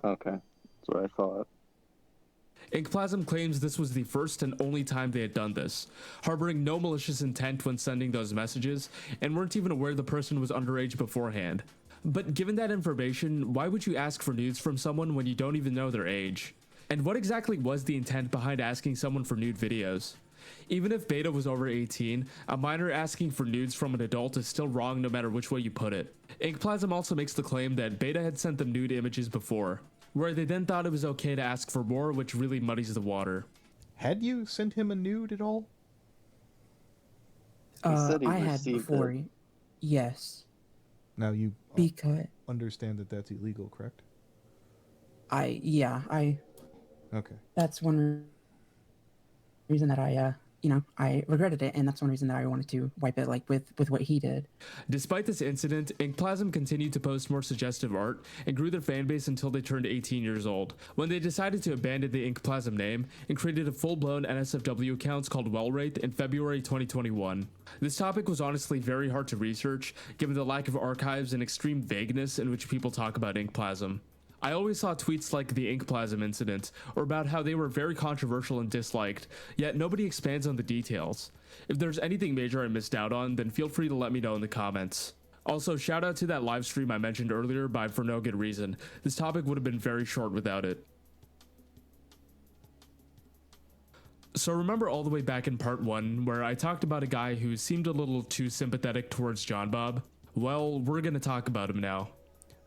Okay, that's what I thought. Inkplasm claims this was the first and only time they had done this, harboring no malicious intent when sending those messages, and weren't even aware the person was underage beforehand. But given that information, why would you ask for nudes from someone when you don't even know their age? And what exactly was the intent behind asking someone for nude videos? Even if Beta was over 18, a minor asking for nudes from an adult is still wrong no matter which way you put it. Inkplasm also makes the claim that Beta had sent them nude images before. where they then thought it was okay to ask for more, which really muddies the water. Had you sent him a nude at all? I had before. Yes. Now you because understand that that's illegal, correct? I Okay. That's one reason that I regretted it, and that's one reason that I wanted to wipe it, like with what he did. Despite this incident, Inkplasm continued to post more suggestive art and grew their fanbase until they turned 18 years old, when they decided to abandon the Inkplasm name and created a full-blown NSFW account called Wellwraith in February 2021. This topic was honestly very hard to research, given the lack of archives and extreme vagueness in which people talk about Inkplasm. I always saw tweets like the Inkplasm incident, or about how they were very controversial and disliked, yet nobody expands on the details. If there's anything major I missed out on, then feel free to let me know in the comments. Also, shout out to that live stream I mentioned earlier, but for no good reason. This topic would have been very short without it. So remember all the way back in part 1, where I talked about a guy who seemed a little too sympathetic towards John Bob? Well, we're gonna talk about him now.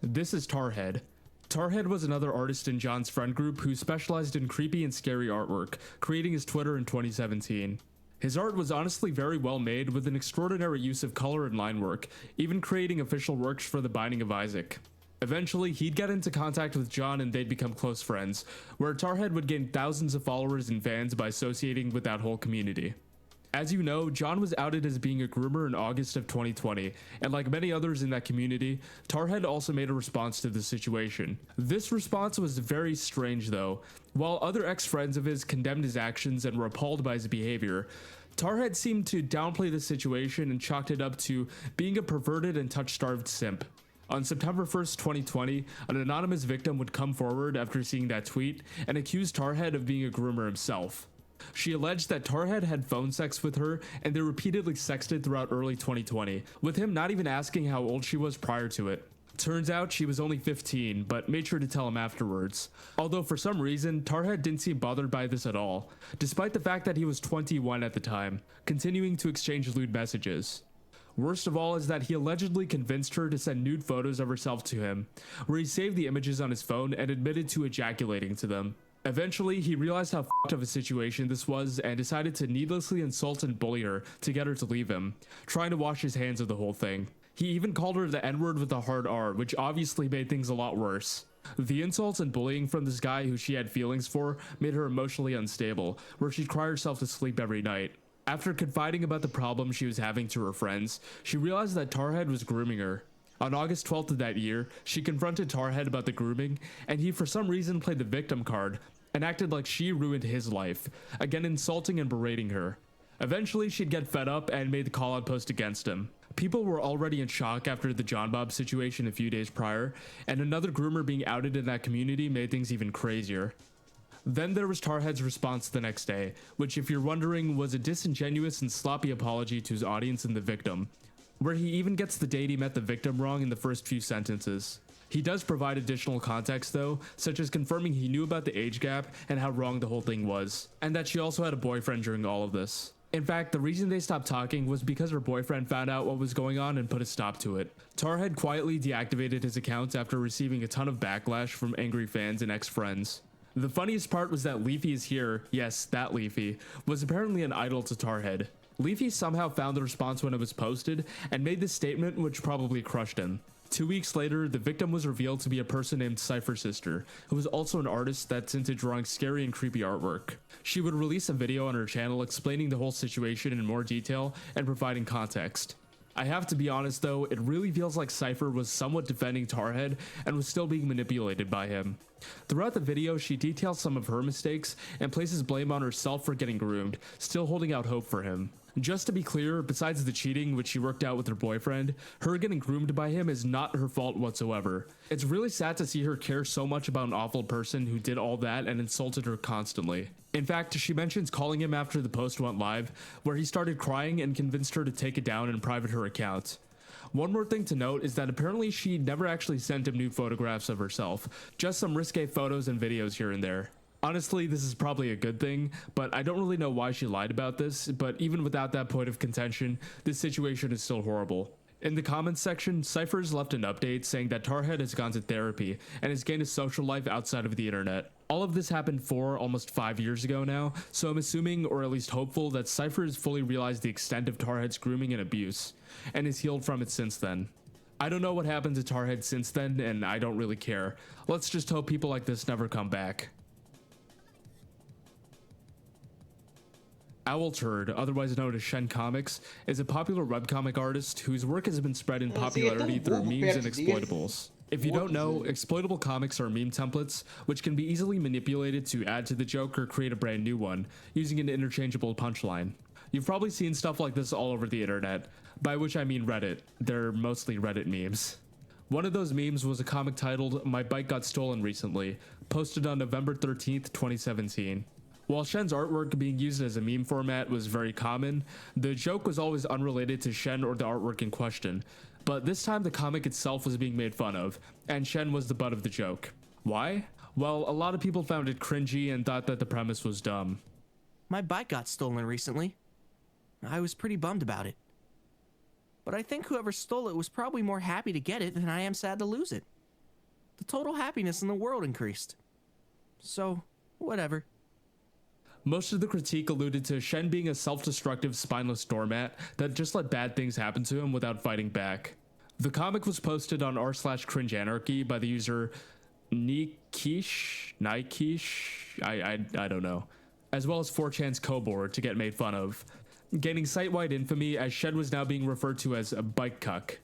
This is Tarhead. Tarhead was another artist in John's friend group who specialized in creepy and scary artwork, creating his Twitter in 2017. His art was honestly very well made, with an extraordinary use of color and line work, even creating official works for the Binding of Isaac. Eventually, he'd get into contact with John and they'd become close friends, where Tarhead would gain thousands of followers and fans by associating with that whole community. As you know, John was outed as being a groomer in August of 2020, and like many others in that community, Tarhead also made a response to the situation. This response was very strange though. While other ex-friends of his condemned his actions and were appalled by his behavior, Tarhead seemed to downplay the situation and chalked it up to being a perverted and touch-starved simp. On September 1st, 2020, an anonymous victim would come forward after seeing that tweet and accuse Tarhead of being a groomer himself. She alleged that Tarhead had phone sex with her and they repeatedly sexted throughout early 2020, with him not even asking how old she was prior to it. Turns out she was only 15, but made sure to tell him afterwards. Although for some reason, Tarhead didn't seem bothered by this at all, despite the fact that he was 21 at the time, continuing to exchange lewd messages. Worst of all is that he allegedly convinced her to send nude photos of herself to him, where he saved the images on his phone and admitted to ejaculating to them. Eventually, he realized how f***ed of a situation this was and decided to needlessly insult and bully her to get her to leave him, trying to wash his hands of the whole thing. He even called her the N-word with a hard R, which obviously made things a lot worse. The insults and bullying from this guy who she had feelings for made her emotionally unstable, where she'd cry herself to sleep every night. After confiding about the problem she was having to her friends, she realized that Tarhead was grooming her. On August 12th of that year, she confronted Tarhead about the grooming, and he for some reason played the victim card and acted like she ruined his life, again insulting and berating her. Eventually, she'd get fed up and made the call-out post against him. People were already in shock after the John Bob situation a few days prior, and another groomer being outed in that community made things even crazier. Then there was Tarhead's response the next day, which, if you're wondering, was a disingenuous and sloppy apology to his audience and the victim, where he even gets the date he met the victim wrong in the first few sentences. He does provide additional context though, such as confirming he knew about the age gap and how wrong the whole thing was, and that she also had a boyfriend during all of this. In fact, the reason they stopped talking was because her boyfriend found out what was going on and put a stop to it. Tarhead quietly deactivated his account after receiving a ton of backlash from angry fans and ex-friends. The funniest part was that Leafy is here, yes, that Leafy, was apparently an idol to Tarhead. Leafy somehow found the response when it was posted and made this statement which probably crushed him. 2 weeks later, the victim was revealed to be a person named Cypher Sister, who was also an artist that's into drawing scary and creepy artwork. She would release a video on her channel explaining the whole situation in more detail and providing context. I have to be honest though, it really feels like Cypher was somewhat defending Tarhead and was still being manipulated by him. Throughout the video, she details some of her mistakes and places blame on herself for getting groomed, still holding out hope for him. Just to be clear, besides the cheating which she worked out with her boyfriend, her getting groomed by him is not her fault whatsoever. It's really sad to see her care so much about an awful person who did all that and insulted her constantly. In fact, she mentions calling him after the post went live, where he started crying and convinced her to take it down and private her account. One more thing to note is that apparently she never actually sent him nude photographs of herself, just some risque photos and videos here and there. Honestly, this is probably a good thing, but I don't really know why she lied about this, but even without that point of contention, this situation is still horrible. In the comments section, Cyphers left an update saying that Tarhead has gone to therapy and has gained a social life outside of the internet. All of this happened almost 5 years ago now, so I'm assuming, or at least hopeful, that Cyphers fully realized the extent of Tarhead's grooming and abuse, and has healed from it since then. I don't know what happened to Tarhead since then, and I don't really care. Let's just hope people like this never come back. Owlturd, otherwise known as Shen Comics, is a popular webcomic artist whose work has been spread in popularity through memes and exploitables. If you don't know, exploitable comics are meme templates, which can be easily manipulated to add to the joke or create a brand new one, using an interchangeable punchline. You've probably seen stuff like this all over the internet, by which I mean Reddit. They're mostly Reddit memes. One of those memes was a comic titled "My Bike Got Stolen Recently," posted on November 13th, 2017. While Shen's artwork being used as a meme format was very common, the joke was always unrelated to Shen or the artwork in question, but this time the comic itself was being made fun of, and Shen was the butt of the joke. Why? Well, a lot of people found it cringy and thought that the premise was dumb. My bike got stolen recently. I was pretty bummed about it. But I think whoever stole it was probably more happy to get it than I am sad to lose it. The total happiness in the world increased. So, whatever. Most of the critique alluded to Shen being a self-destructive, spineless doormat that just let bad things happen to him without fighting back. The comic was posted on r/cringeanarchy by the user Nikish, I don't know, as well as 4chan's Koboard to get made fun of, gaining site-wide infamy as Shen was now being referred to as a bike cuck.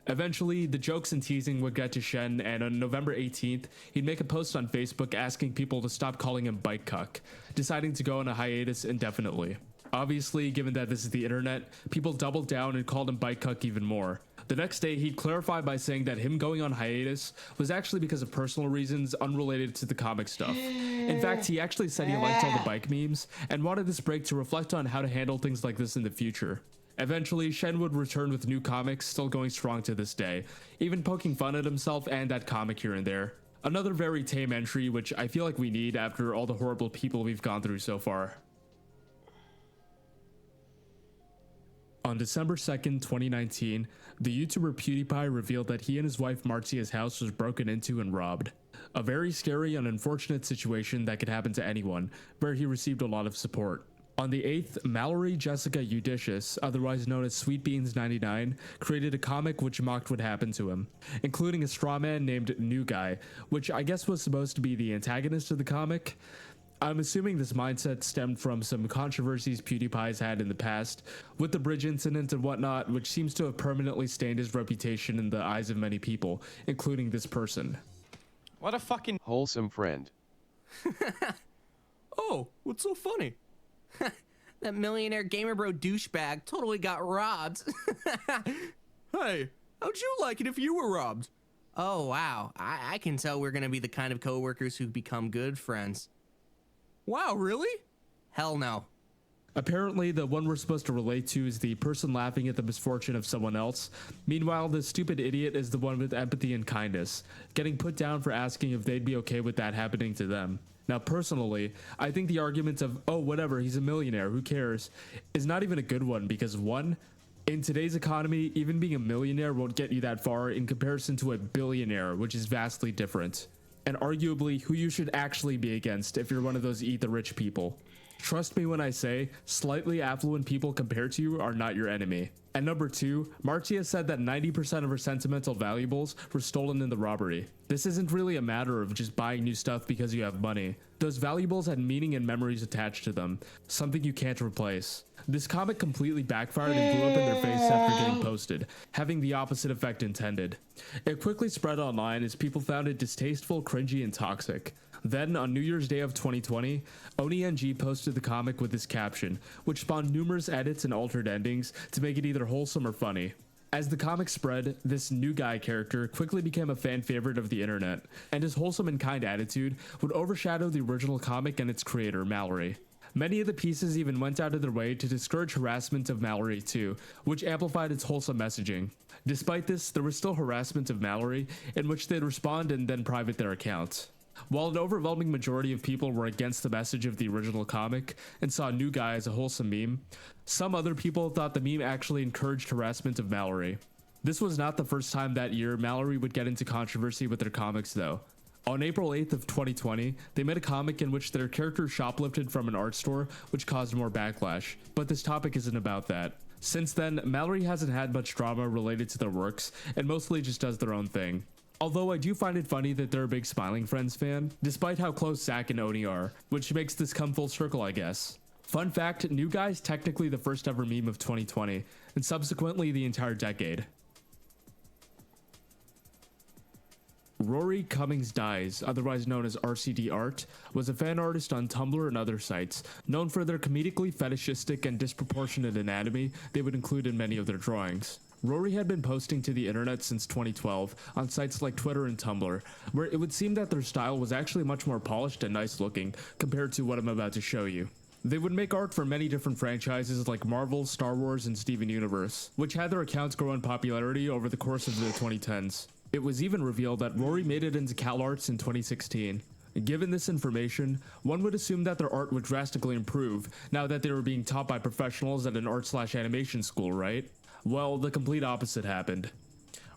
Eventually, the jokes and teasing would get to Shen, and on November 18th, he'd make a post on Facebook asking people to stop calling him bike cuck, deciding to go on a hiatus indefinitely. Obviously, given that this is the internet, people doubled down and called him bike cuck even more. The next day, he'd clarify by saying that him going on hiatus was actually because of personal reasons unrelated to the comic stuff. In fact, he actually said he liked all the bike memes and wanted this break to reflect on how to handle things like this in the future. Eventually, Shen would return with new comics, still going strong to this day, even poking fun at himself and that comic here and there. Another very tame entry, which I feel like we need after all the horrible people we've gone through so far. On December 2nd, 2019, the YouTuber PewDiePie revealed that he and his wife Marcia's house was broken into and robbed. A very scary and unfortunate situation that could happen to anyone, where he received a lot of support. On the 8th, Mallory Jessica Eudicious, otherwise known as SweetBeans99, created a comic which mocked what happened to him, including a straw man named New Guy, which I guess was supposed to be the antagonist of the comic. I'm assuming this mindset stemmed from some controversies PewDiePie's had in the past, with the bridge incident and whatnot, which seems to have permanently stained his reputation in the eyes of many people, including this person. What a fucking wholesome friend. Oh, what's so funny? That millionaire gamer bro douchebag totally got robbed. Hey, how'd you like it if you were robbed? Oh, wow. I can tell we're gonna be the kind of coworkers who become good friends. Wow, really? Hell no. Apparently, the one we're supposed to relate to is the person laughing at the misfortune of someone else. Meanwhile, the stupid idiot is the one with empathy and kindness, getting put down for asking if they'd be okay with that happening to them. Now, personally, I think the argument of, oh, whatever, he's a millionaire, who cares, is not even a good one because, one, in today's economy, even being a millionaire won't get you that far in comparison to a billionaire, which is vastly different. And arguably, who you should actually be against if you're one of those eat the rich people. Trust me when I say, slightly affluent people compared to you are not your enemy. And number 2, Marcia said that 90% of her sentimental valuables were stolen in the robbery. This isn't really a matter of just buying new stuff because you have money. Those valuables had meaning and memories attached to them, something you can't replace. This comic completely backfired and blew up in their face after getting posted, having the opposite effect intended. It quickly spread online as people found it distasteful, cringy, and toxic. Then, on New Year's Day of 2020, OniNG posted the comic with this caption, which spawned numerous edits and altered endings to make it either wholesome or funny. As the comic spread, this New Guy character quickly became a fan favorite of the internet, and his wholesome and kind attitude would overshadow the original comic and its creator, Mallory. Many of the pieces even went out of their way to discourage harassment of Mallory too, which amplified its wholesome messaging. Despite this, there was still harassment of Mallory, in which they'd respond and then private their accounts. While an overwhelming majority of people were against the message of the original comic and saw New Guy as a wholesome meme, some other people thought the meme actually encouraged harassment of Mallory. This was not the first time that year Mallory would get into controversy with their comics though. On April 8th of 2020, they made a comic in which their character shoplifted from an art store, which caused more backlash, but this topic isn't about that. Since then, Mallory hasn't had much drama related to their works, and mostly just does their own thing. Although I do find it funny that they're a big Smiling Friends fan, despite how close Zack and Oni are, which makes this come full circle I guess. Fun fact, New Guy's technically the first ever meme of 2020, and subsequently the entire decade. Rory Cummings Dies, otherwise known as RCD Art, was a fan artist on Tumblr and other sites, known for their comedically fetishistic and disproportionate anatomy they would include in many of their drawings. Rory had been posting to the internet since 2012 on sites like Twitter and Tumblr, where it would seem that their style was actually much more polished and nice looking compared to what I'm about to show you. They would make art for many different franchises like Marvel, Star Wars, and Steven Universe, which had their accounts grow in popularity over the course of the 2010s. It was even revealed that Rory made it into CalArts in 2016. Given this information, one would assume that their art would drastically improve now that they were being taught by professionals at an art/animation school, right? Well, the complete opposite happened.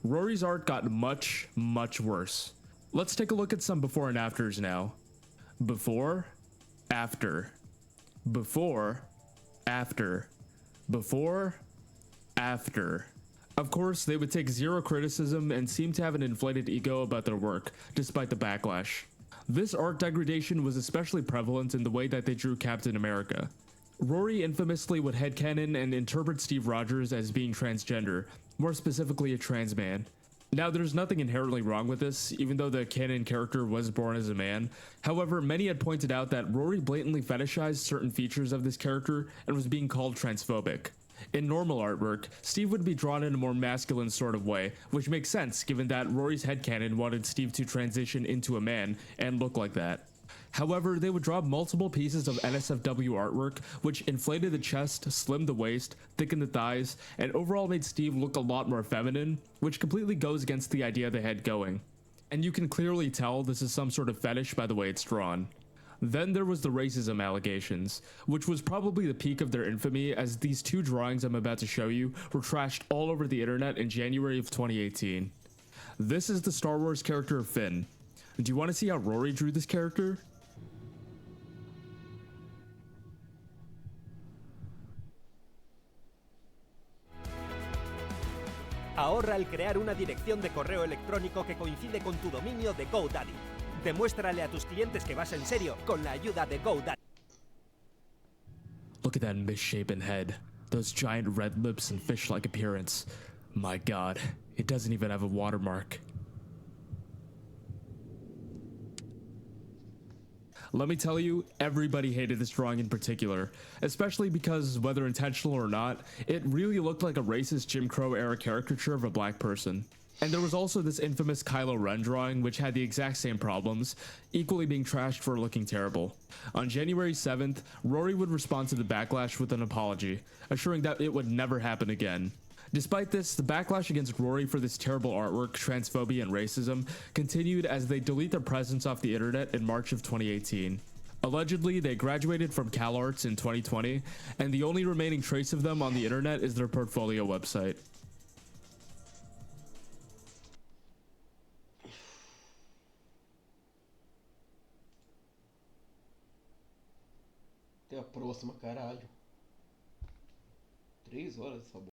Rory's art got much, much worse. Let's take a look at some before and afters now. Before, after. Before, after. Before, after. Of course, they would take zero criticism and seem to have an inflated ego about their work, despite the backlash. This art degradation was especially prevalent in the way that they drew Captain America. Rory infamously would headcanon and interpret Steve Rogers as being transgender, more specifically a trans man. Now, there's nothing inherently wrong with this, even though the canon character was born as a man. However, many had pointed out that Rory blatantly fetishized certain features of this character and was being called transphobic. In normal artwork, Steve would be drawn in a more masculine sort of way, which makes sense given that Rory's headcanon wanted Steve to transition into a man and look like that. However, they would draw multiple pieces of NSFW artwork which inflated the chest, slimmed the waist, thickened the thighs, and overall made Steve look a lot more feminine, which completely goes against the idea they had going. And you can clearly tell this is some sort of fetish by the way it's drawn. Then there was the racism allegations, which was probably the peak of their infamy as these two drawings I'm about to show you were trashed all over the internet in January of 2018. This is the Star Wars character Finn. Do you want to see how Rory drew this character? Ahorra al crear una dirección de correo electrónico que coincide con tu dominio de GoDaddy. Demuéstrale a tus clientes que vas en serio con la ayuda de GoDaddy. Look at that misshapen head, those giant red lips and fish-like appearance. My god, it doesn't even have a watermark. Let me tell you, everybody hated this drawing in particular, especially because, whether intentional or not, it really looked like a racist Jim Crow era caricature of a black person. And there was also this infamous Kylo Ren drawing which had the exact same problems, equally being trashed for looking terrible. On January 7th, Rory would respond to the backlash with an apology, assuring that it would never happen again. Despite this, the backlash against Rory for this terrible artwork, transphobia, and racism continued as they delete their presence off the internet in March of 2018. Allegedly, they graduated from CalArts in 2020, and the only remaining trace of them on the internet is their portfolio website. Até a próxima, caralho. 3 horas essa